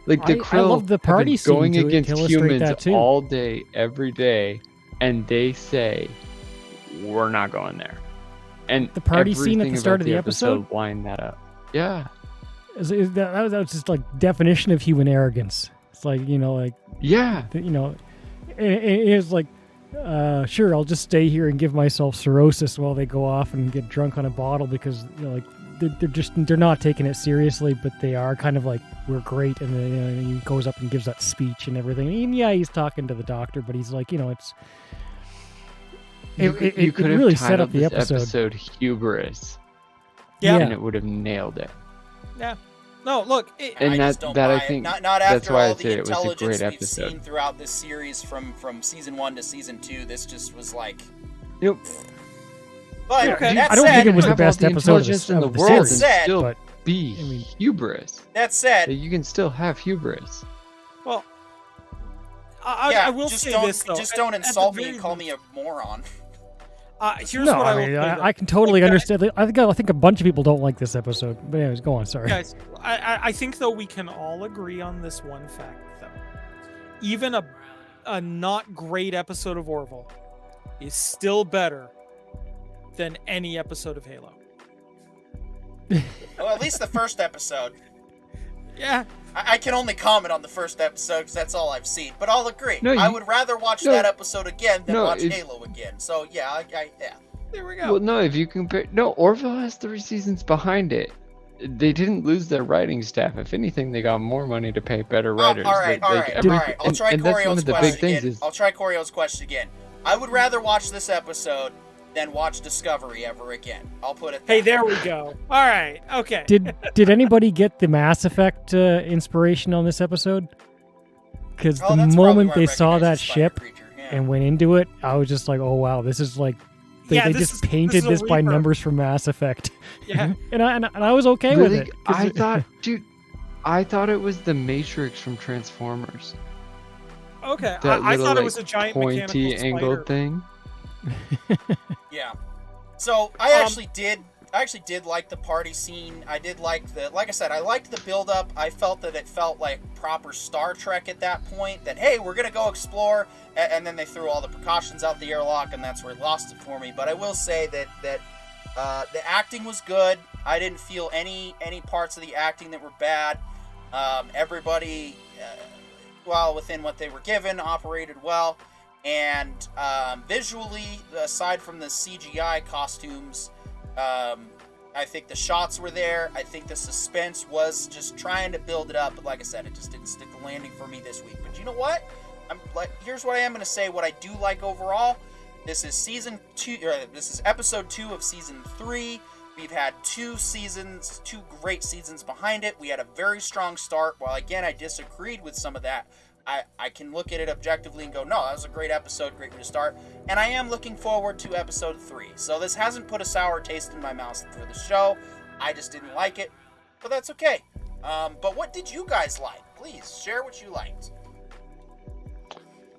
Speaker 3: Like the Krill
Speaker 4: I love the party
Speaker 3: have been going
Speaker 4: scene
Speaker 3: against
Speaker 4: to illustrate that
Speaker 3: humans
Speaker 4: too.
Speaker 3: all day, every day, and they say, we're not going there. And
Speaker 4: the party scene at the start of the episode
Speaker 3: lined that up. Yeah.
Speaker 4: That was just like definition of human arrogance. It's like, you know, like,
Speaker 3: yeah,
Speaker 4: you know, it was like, sure, I'll just stay here and give myself cirrhosis while they go off and get drunk on a bottle, because, you know, like they're not taking it seriously, but they are kind of like, we're great. And then, you know, he goes up and gives that speech and everything. And yeah, he's talking to the doctor, but he's like, you know, it's,
Speaker 3: you could have
Speaker 4: really
Speaker 3: titled
Speaker 4: set up the
Speaker 3: this episode Hubris.
Speaker 2: Yeah.
Speaker 3: And it would have nailed it.
Speaker 2: Yeah. No, look,
Speaker 3: and
Speaker 1: I just don't buy
Speaker 3: I
Speaker 1: it.
Speaker 3: think
Speaker 1: not
Speaker 3: that's
Speaker 1: after
Speaker 3: why
Speaker 1: all
Speaker 3: I
Speaker 1: the
Speaker 3: said it was a
Speaker 1: intelligence
Speaker 3: great
Speaker 1: we've
Speaker 3: episode.
Speaker 1: seen throughout this series from season 1 to season 2. This just was like,
Speaker 3: Yep.
Speaker 1: But
Speaker 2: Okay.
Speaker 1: that
Speaker 4: I don't
Speaker 1: said,
Speaker 4: think it was the
Speaker 3: have all
Speaker 4: best
Speaker 3: the
Speaker 4: episode
Speaker 3: intelligence in
Speaker 4: of
Speaker 3: the
Speaker 4: the
Speaker 3: world
Speaker 4: series,
Speaker 3: and
Speaker 1: Said,
Speaker 3: still
Speaker 4: but
Speaker 3: be
Speaker 4: I mean,
Speaker 3: hubris.
Speaker 1: that said,
Speaker 3: You can still have hubris.
Speaker 2: well,
Speaker 1: yeah,
Speaker 2: I will
Speaker 1: just
Speaker 2: say
Speaker 1: don't
Speaker 2: this though.
Speaker 1: don't
Speaker 2: At the
Speaker 1: insult me
Speaker 2: very
Speaker 1: and call me a moron.
Speaker 2: Here's
Speaker 4: no,
Speaker 2: what
Speaker 4: I
Speaker 2: I will
Speaker 4: mean,
Speaker 2: say, though.
Speaker 4: I can totally
Speaker 2: Like,
Speaker 4: understand. I think a bunch of people don't like this episode. But anyways, go on. Sorry.
Speaker 2: Guys, I think though we can all agree on this one fact though. Even a not great episode of Orville is still better than any episode of Halo.
Speaker 1: Well, at least the first episode.
Speaker 2: Yeah.
Speaker 1: I can only comment on the first episode because that's all I've seen. But I'll agree.
Speaker 3: No,
Speaker 1: I would rather watch that episode again than watch
Speaker 3: it's-
Speaker 1: Halo again. So yeah, yeah.
Speaker 2: There we go.
Speaker 3: Well, no, if you compare, Orville has 3 seasons behind it. They didn't lose their writing staff. If anything, they got more money to pay better writers.
Speaker 1: All right. I'll try
Speaker 3: and that's one
Speaker 1: Corio's
Speaker 3: of the big
Speaker 1: question
Speaker 3: things
Speaker 1: again.
Speaker 3: is,
Speaker 1: I'll try Corio's question again. I would rather watch this episode than watch Discovery ever again. I'll put it.
Speaker 2: Hey,
Speaker 1: that
Speaker 2: there
Speaker 1: way.
Speaker 2: we go. All right. Okay.
Speaker 4: Did anybody get the Mass Effect inspiration on this episode? Because
Speaker 1: Oh,
Speaker 4: the
Speaker 1: that's probably
Speaker 4: moment
Speaker 1: where I
Speaker 4: they saw
Speaker 1: recognize
Speaker 4: that
Speaker 1: the spider
Speaker 4: ship
Speaker 1: creature, yeah.
Speaker 4: and went into it, I was just like, oh wow, this is like they
Speaker 2: this
Speaker 4: just painted
Speaker 2: is a
Speaker 4: this by
Speaker 2: Reaper.
Speaker 4: numbers from Mass Effect.
Speaker 2: Yeah.
Speaker 4: and I was okay with
Speaker 3: really,
Speaker 4: it. 'cause
Speaker 3: I thought it was the Matrix from Transformers.
Speaker 2: Okay.
Speaker 3: That
Speaker 2: I
Speaker 3: little,
Speaker 2: thought it
Speaker 3: like,
Speaker 2: was a giant
Speaker 3: pointy
Speaker 2: mechanical
Speaker 3: angle
Speaker 2: spider.
Speaker 3: thing.
Speaker 1: Yeah. So I actually did like the party scene. I did like like I said, I liked the build up. I felt that it felt like proper Star Trek at that point. That hey, we're gonna go explore, and then they threw all the precautions out the airlock, and that's where it lost it for me. But I will say that the acting was good. I didn't feel any parts of the acting that were bad. Everybody, well, within what they were given, operated well. And visually, aside from the CGI costumes, I think the shots were there. I think the suspense was just trying to build it up. But like I said, it just didn't stick the landing for me this week. But you know what? Here's what I am going to say. What I do like overall. This is season 2. This is episode 2 of season 3. We've had 2 great seasons behind it. We had a very strong start. While again, I disagreed with some of that. I can look at it objectively and go, no, that was a great episode, great way to start. And I am looking forward to episode 3. So this hasn't put a sour taste in my mouth for the show. I just didn't like it, but that's okay. But what did you guys like? Please share what you liked.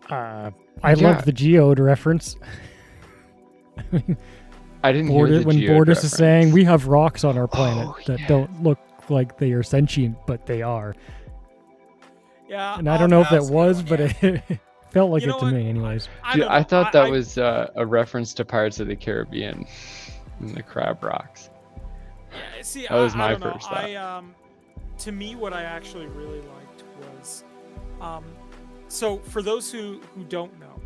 Speaker 4: I loved the Geode reference.
Speaker 3: I didn't hear the
Speaker 4: when
Speaker 3: Geode
Speaker 4: Bordus
Speaker 3: reference.
Speaker 4: is saying we have rocks on our planet that don't look like they are sentient, but they are.
Speaker 2: Yeah,
Speaker 4: And I don't know if that
Speaker 1: was a
Speaker 4: was,
Speaker 1: good
Speaker 4: but
Speaker 1: one,
Speaker 4: it felt like
Speaker 2: You
Speaker 4: it
Speaker 2: know
Speaker 4: to
Speaker 2: what?
Speaker 4: me, anyways.
Speaker 3: Dude,
Speaker 2: don't
Speaker 3: I
Speaker 2: know.
Speaker 3: thought that was a reference to Pirates of the Caribbean and the crab rocks.
Speaker 2: See,
Speaker 3: That was
Speaker 2: I
Speaker 3: my
Speaker 2: don't know.
Speaker 3: first thought.
Speaker 2: To me, what I actually really liked was, so for those who don't know,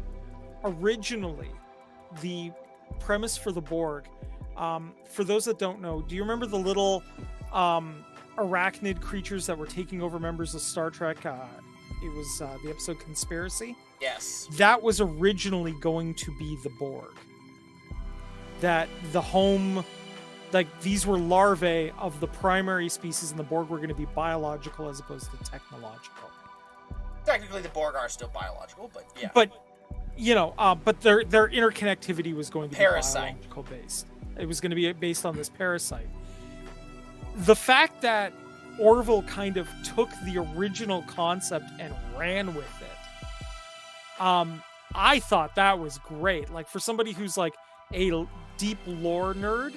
Speaker 2: originally the premise for the Borg, for those that don't know, do you remember the little arachnid creatures that were taking over members of Star Trek? It was the episode Conspiracy.
Speaker 1: Yes.
Speaker 2: That was originally going to be the Borg. That the home, like these were larvae of the primary species, and the Borg were going to be biological as opposed to technological.
Speaker 1: Technically, the Borg are still biological, but yeah.
Speaker 2: But but their interconnectivity was going to be
Speaker 1: Parasite.
Speaker 2: biological based. It was going to be based on this parasite. The fact that Orville kind of took the original concept and ran with it, I thought that was great. Like for somebody who's like a deep lore nerd,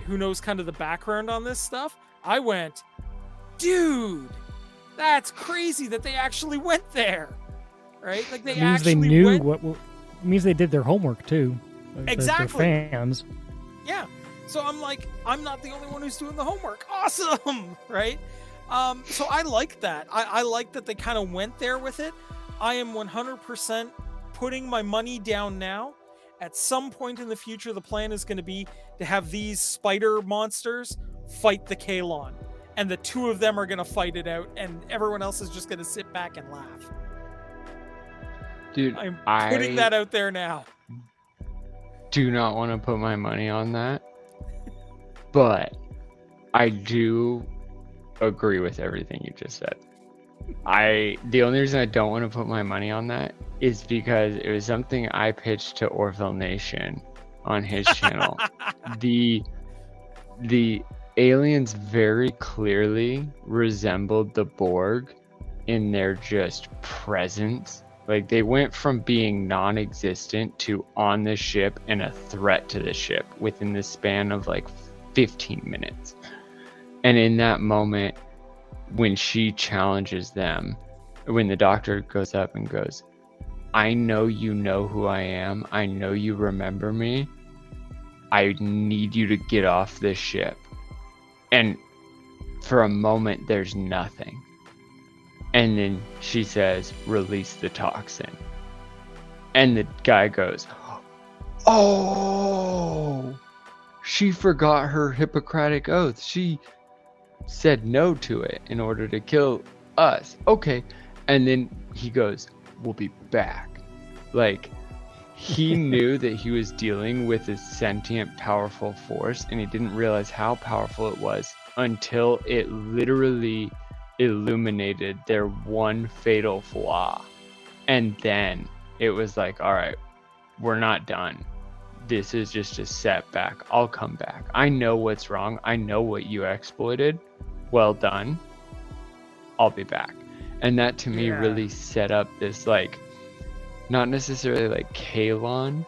Speaker 2: who knows kind of the background on this stuff, I went, dude, that's crazy that they actually went there, right? Like
Speaker 4: It means they knew it means they did their homework too.
Speaker 2: Exactly.
Speaker 4: They're fans.
Speaker 2: Yeah. So I'm like, I'm not the only one who's doing the homework. Awesome, right? So I like that. I like that they kind of went there with it. I am 100% putting my money down now. At some point in the future, the plan is going to be to have these spider monsters fight the Kalon. And the two of them are going to fight it out, and everyone else is just going to sit back and laugh.
Speaker 3: Dude,
Speaker 2: I'm putting that out there now.
Speaker 3: Do not want to put my money on that, but I do agree with everything you just said. The only reason I don't want to put my money on that is because it was something I pitched to Orville Nation on his channel. The aliens very clearly resembled the Borg in their just presence. Like they went from being non-existent to on the ship and a threat to the ship within the span of like 15 minutes. And in that moment, when she challenges them, when the doctor goes up and goes, I know you know who I am. I know you remember me. I need you to get off this ship. And for a moment, there's nothing. And then she says, release the toxin. And the guy goes, oh, she forgot her Hippocratic oath. She said no to it in order to kill us. Okay. And then he goes, we'll be back. Like, he knew that he was dealing with a sentient, powerful force, and he didn't realize how powerful it was until it literally illuminated their one fatal flaw. And then it was like, all right, we're not done. This is just a setback. I'll come back. I know what's wrong. I know what you exploited. Well done. I'll be back. And that to me really set up this, like, not necessarily like Kalon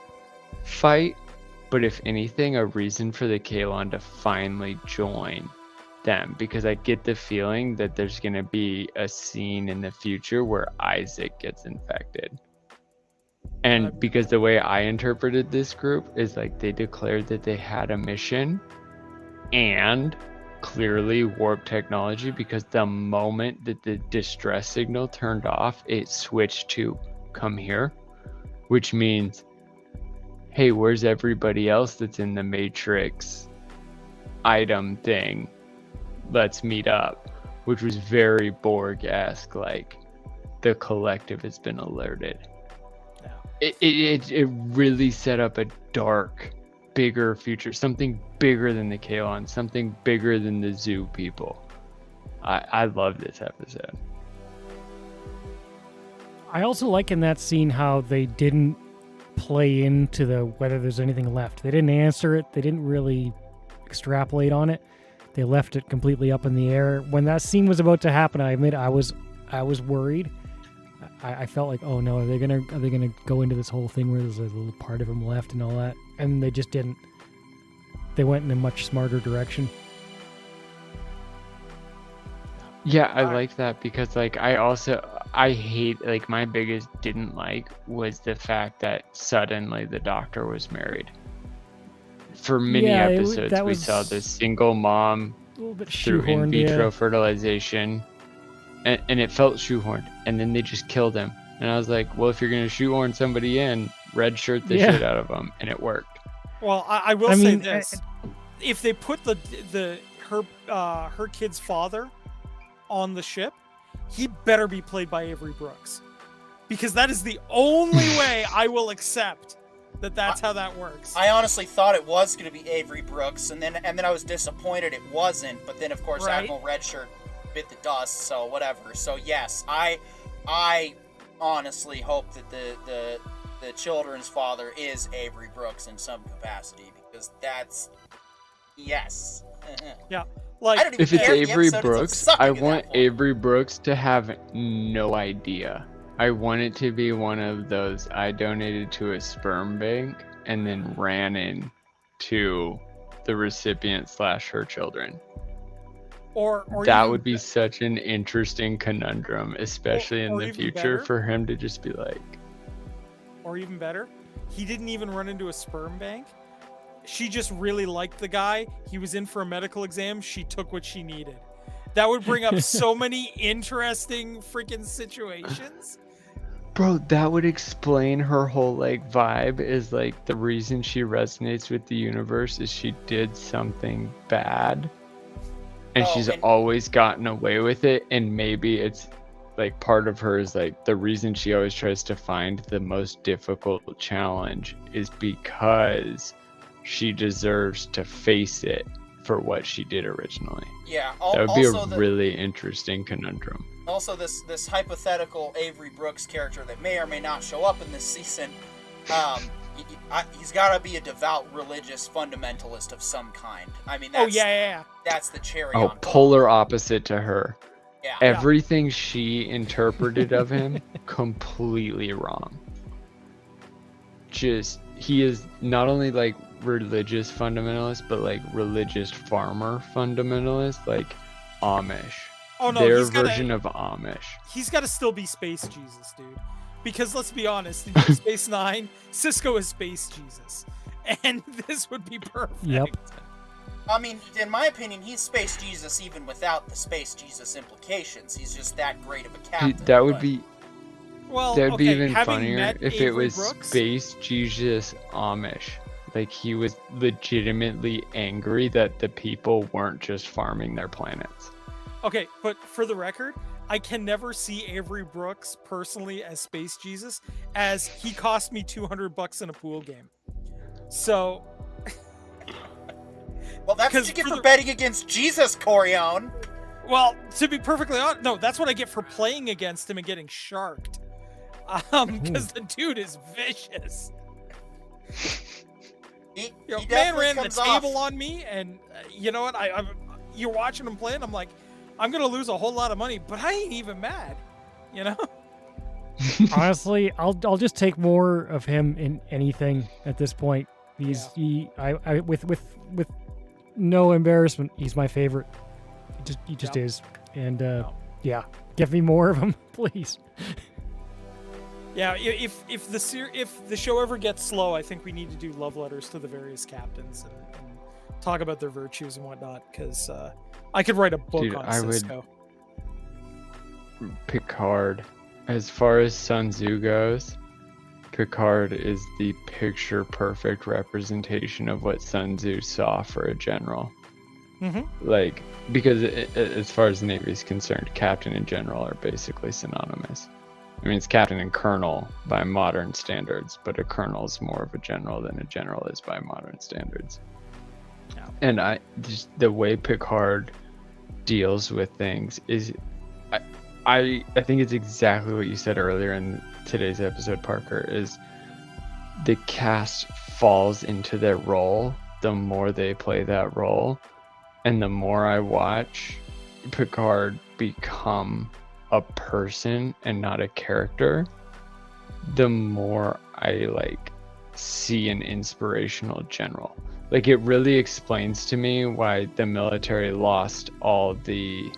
Speaker 3: fight, but if anything, a reason for the Kalon to finally join them, because I get the feeling that there's going to be a scene in the future where Isaac gets infected. And because the way I interpreted this group is like they declared that they had a mission and clearly warp technology, because the moment that the distress signal turned off, it switched to come here, which means, hey, where's everybody else that's in the Matrix item thing. Let's meet up, which was very Borg-esque. Like, the collective has been alerted.
Speaker 2: Yeah.
Speaker 3: It really set up a dark, bigger future, something bigger than the Kaylon, something bigger than the zoo people. I love this episode.
Speaker 4: I also like in that scene how they didn't play into the whether there's anything left. They didn't answer it. They didn't really extrapolate on it. They left it completely up in the air. When that scene was about to happen, I admit I was worried. I felt like, oh no, are they gonna go into this whole thing where there's a little part of them left and all that? And they just didn't. They went in a much smarter direction.
Speaker 3: Yeah, I like that because like I hate, like, my biggest didn't like was the fact that suddenly the Doctor was married. For many episodes, we saw this single mom
Speaker 4: A little bit
Speaker 3: through in
Speaker 4: shoehorned,
Speaker 3: vitro fertilization, and it felt shoehorned, and then they just killed him. And I was like, well, if you're going to shoehorn somebody in, red shirt the shit out of them, and it worked.
Speaker 2: Well, I will say this. If they put her kid's father on the ship, he better be played by Avery Brooks, because that is the only way I will accept that's how that works.
Speaker 1: I honestly thought it was going to be Avery Brooks, and then I was disappointed it wasn't. But then, of course, Admiral Redshirt bit the dust, so whatever. So yes, I honestly hope that the children's father is Avery Brooks in some capacity, because that's yes.
Speaker 2: Yeah. Like,
Speaker 3: if it's Avery Brooks, I want Avery Brooks to have no idea. I want it to be one of those, I donated to a sperm bank and then ran in to the recipient / her children.
Speaker 2: Or
Speaker 3: that would be such an interesting conundrum, especially in the future, for him to just be like.
Speaker 2: Or even better, he didn't even run into a sperm bank. She just really liked the guy. He was in for a medical exam. She took what she needed. That would bring up so many interesting freaking situations.
Speaker 3: Bro, that would explain her whole like vibe. Is like the reason she resonates with the universe is she did something bad, and she's always gotten away with it. And maybe it's like part of her is like the reason she always tries to find the most difficult challenge is because she deserves to face it for what she did originally.
Speaker 1: Yeah,
Speaker 3: that would be a really interesting conundrum.
Speaker 1: Also, this hypothetical Avery Brooks character that may or may not show up in this season, he's got to be a devout religious fundamentalist of some kind. I mean, that's, that's the cherry on top.
Speaker 3: Polar opposite to her.
Speaker 1: Yeah.
Speaker 3: Everything she interpreted of him, completely wrong. Just, he is not only like religious fundamentalist, but like religious farmer fundamentalist, like Amish.
Speaker 2: Oh no,
Speaker 3: their version of Amish.
Speaker 2: He's got to still be Space Jesus, dude. Because let's be honest, in Deep Space Nine, Cisco is Space Jesus, and this would be perfect.
Speaker 4: Yep.
Speaker 1: I mean, in my opinion, he's Space Jesus even without the Space Jesus implications. He's just that great of a captain.
Speaker 3: That would be.
Speaker 2: Well,
Speaker 3: that'd be even funnier if
Speaker 2: Avery
Speaker 3: it was
Speaker 2: Brooks?
Speaker 3: Space Jesus Amish. Like, he was legitimately angry that the people weren't just farming their planets.
Speaker 2: Okay, but for the record, I can never see Avery Brooks personally as Space Jesus, as he cost me $200 in a pool game. So,
Speaker 1: well, that's what you get for betting against Jesus, Corione.
Speaker 2: Well, to be perfectly honest, no, that's what I get for playing against him and getting sharked. Because the dude is vicious.
Speaker 1: He
Speaker 2: man ran the table on me, and you know what? You're watching him play, and I'm like, I'm gonna lose a whole lot of money, but I ain't even mad, you know.
Speaker 4: Honestly, I'll just take more of him in anything at this point. With no embarrassment, he's my favorite. He just is, and give me more of him, please.
Speaker 2: Yeah, if the show ever gets slow, I think we need to do love letters to the various captains and talk about their virtues and whatnot, because I could write a book on Cisco.
Speaker 3: Picard, as far as Sun Tzu goes, Picard is the picture-perfect representation of what Sun Tzu saw for a general. Like, because as far as the Navy is concerned, captain and general are basically synonymous. I mean, it's captain and colonel by modern standards, but a colonel is more of a general than a general is by modern standards.
Speaker 2: Yeah.
Speaker 3: And just the way Picard deals with things is, I think it's exactly what you said earlier in today's episode, Parker, is the cast falls into their role the more they play that role. And the more I watch Picard become a person and not a character, the more I see an inspirational general. Like, it really explains to me why the military lost all the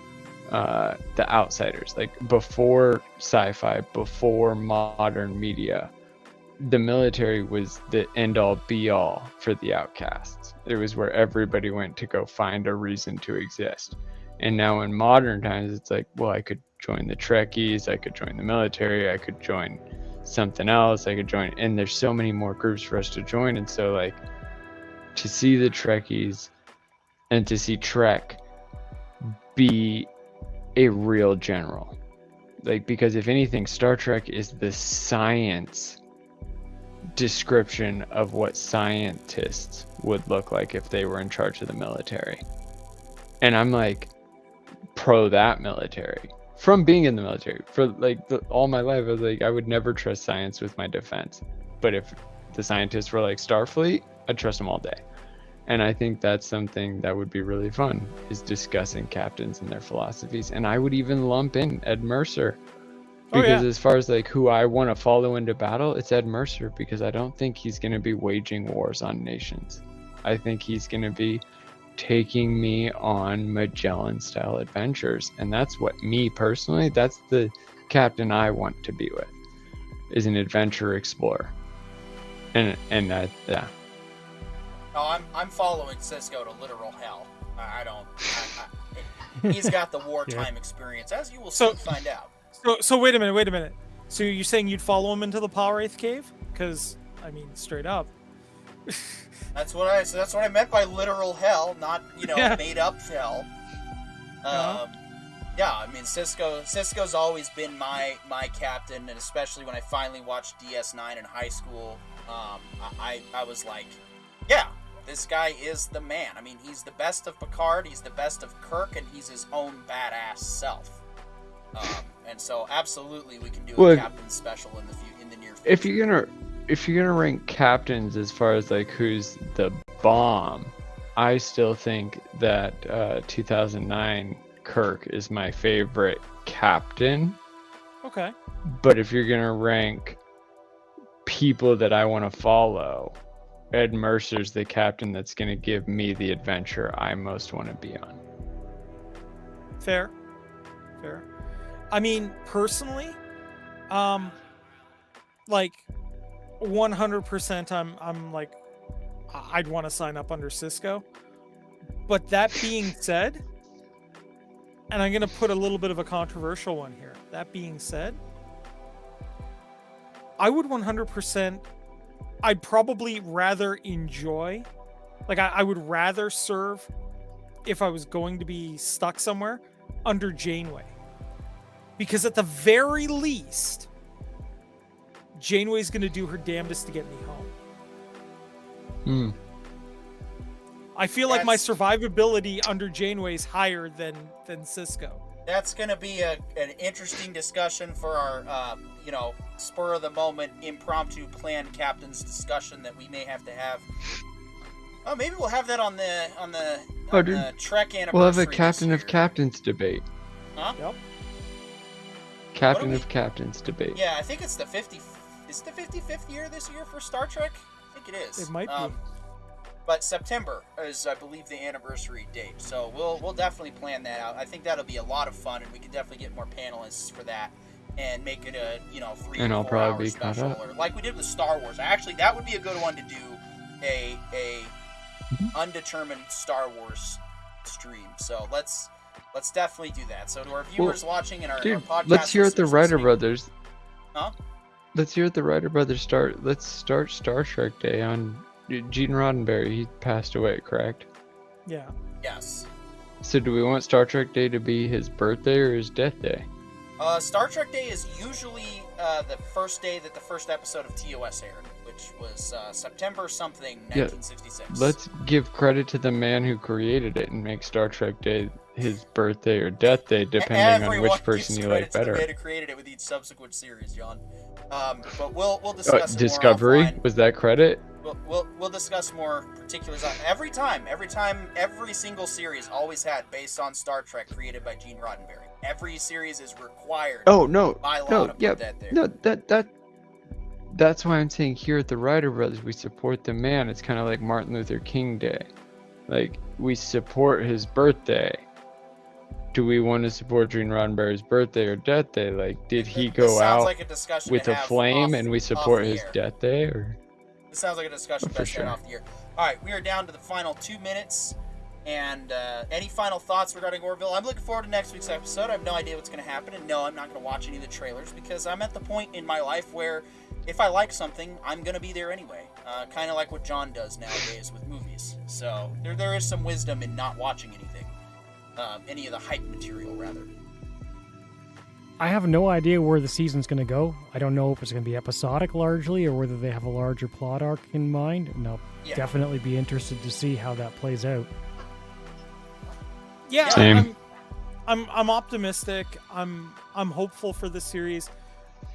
Speaker 3: outsiders. Like, before sci-fi, before modern media, the military was the end-all be-all for the outcasts. It was where everybody went to go find a reason to exist. And now in modern times, it's like, well, I could join the Trekkies, I could join the military, I could join something else, I could join, and there's so many more groups for us to join. And so, like, to see the Trekkies and to see Trek be a real general, like, because if anything, Star Trek is the science description of what scientists would look like if they were in charge of the military. And I'm like pro that military from being in the military for like all my life. I was like, I would never trust science with my defense, but if the scientists were like Starfleet, I'd trust them all day. And I think that's something that would be really fun, is discussing captains and their philosophies. And I would even lump in Ed Mercer, because as far as like who I want to follow into battle, it's Ed Mercer, because I don't think he's going to be waging wars on nations. I think he's going to be taking me on Magellan style adventures. And that's what, me personally, that's the captain I want to be with, is an adventure explorer. And yeah.
Speaker 1: No, I'm following Cisco to literal hell. He's got the wartime experience, as you will soon find out.
Speaker 2: So wait a minute. So you're saying you'd follow him into the Palwraith cave? Because, I mean, straight up.
Speaker 1: That's what I meant by literal hell, not, made up hell. Yeah, I mean, Cisco's always been my captain, and especially when I finally watched DS9 in high school, I was like, yeah, this guy is the man. I mean, he's the best of Picard, he's the best of Kirk, and he's his own badass self. And so, absolutely, we can do a captain special in the near future.
Speaker 3: If you're gonna rank captains as far as like who's the bomb, I still think that 2009 Kirk is my favorite captain.
Speaker 2: Okay.
Speaker 3: But if you're gonna rank people that I want to follow, Ed Mercer's the captain that's gonna give me the adventure I most want to be on.
Speaker 2: Fair. I mean, personally, like 100%, I'm like, I'd want to sign up under Cisco. But that being said, and I'm going to put a little bit of a controversial one here. That being said, I would 100%, I'd probably rather enjoy, like I would rather serve, if I was going to be stuck somewhere, under Janeway. Because at the very least, Janeway's going to do her damnedest to get me home. I feel like my survivability under Janeway is higher than Cisco.
Speaker 1: That's going to be an interesting discussion for our, spur of the moment, impromptu planned captain's discussion that we may have to have. Oh, maybe we'll have that on the Trek anniversary.
Speaker 3: We'll have a captain of captains debate.
Speaker 1: Huh?
Speaker 2: Yep.
Speaker 3: Captain of captains debate.
Speaker 1: Yeah, I think it's the 55th year this year for Star Trek. I think it is.
Speaker 2: It might be.
Speaker 1: But September is, I believe, the anniversary date. So we'll definitely plan that out. I think that'll be a lot of fun, and we can definitely get more panelists for that and make it a 3
Speaker 3: and
Speaker 1: or 4 hour
Speaker 3: special,
Speaker 1: or like we did with Star Wars. Actually, that would be a good one to do a undetermined Star Wars stream. So let's definitely do that. So to our viewers watching and our podcast,
Speaker 3: let's hear at the Writer Brothers.
Speaker 1: Huh?
Speaker 3: Let's hear at the Writer Brothers Let's start Star Trek Day on Gene Roddenberry. He passed away, correct?
Speaker 2: Yeah.
Speaker 1: Yes.
Speaker 3: So do we want Star Trek Day to be his birthday or his death day?
Speaker 1: Star Trek Day is usually the first day that the first episode of TOS aired, which was September something, 1966.
Speaker 3: Let's give credit to the man who created it and make Star Trek Day his birthday or death day, depending on which person you like better.
Speaker 1: The man who created it with each subsequent series, John. But we'll discuss it
Speaker 3: Discovery,
Speaker 1: more offline.
Speaker 3: Was that credit?
Speaker 1: We'll discuss more particulars every every single series always had based on Star Trek created by Gene Roddenberry. Every series is required.
Speaker 3: Oh no,
Speaker 1: by law to put that there.
Speaker 3: No, that's why I'm saying here at the Writer Brothers we support the man. It's kind of like Martin Luther King Day, like we support his birthday. Do we want to support Gene Roddenberry's birthday or death day? Like, did he go out
Speaker 1: like a
Speaker 3: with a flame and we support his death day, or?
Speaker 1: This sounds like a discussion best
Speaker 3: sure.
Speaker 1: off the air. All right, we are down to the final 2 minutes. And any final thoughts regarding Orville? I'm looking forward to next week's episode. I have no idea what's going to happen. And no, I'm not going to watch any of the trailers because I'm at the point in my life where if I like something, I'm going to be there anyway. Kind of like what John does nowadays with movies. So there is some wisdom in not watching anything. Any of the hype material, rather.
Speaker 4: I have no idea where the season's going to go. I don't know if it's going to be episodic largely or whether they have a larger plot arc in mind. And I'll definitely be interested to see how that plays out.
Speaker 2: Yeah,
Speaker 3: Same.
Speaker 2: I'm optimistic. I'm hopeful for the series.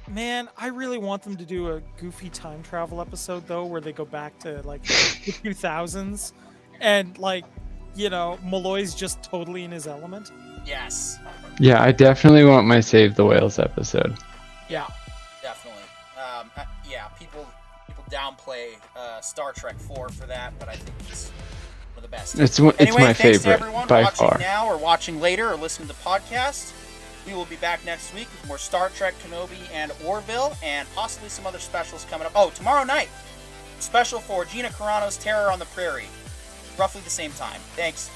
Speaker 2: Man, I really want them to do a goofy time travel episode though, where they go back to like the 2000s, and like, you know, Malloy's just totally in his element.
Speaker 1: Yes.
Speaker 3: Yeah, I definitely want my Save the Whales episode.
Speaker 1: Yeah, definitely. People downplay Star Trek 4 for that, but I think it's one of the best.
Speaker 3: It's
Speaker 1: anyway,
Speaker 3: my
Speaker 1: thanks
Speaker 3: favorite
Speaker 1: to everyone
Speaker 3: by
Speaker 1: watching
Speaker 3: far.
Speaker 1: now or watching later or listening to the podcast. We will be back next week with more Star Trek, Kenobi, and Orville, and possibly some other specials coming up. Oh, tomorrow night, special for Gina Carano's Terror on the Prairie, roughly the same time. Thanks.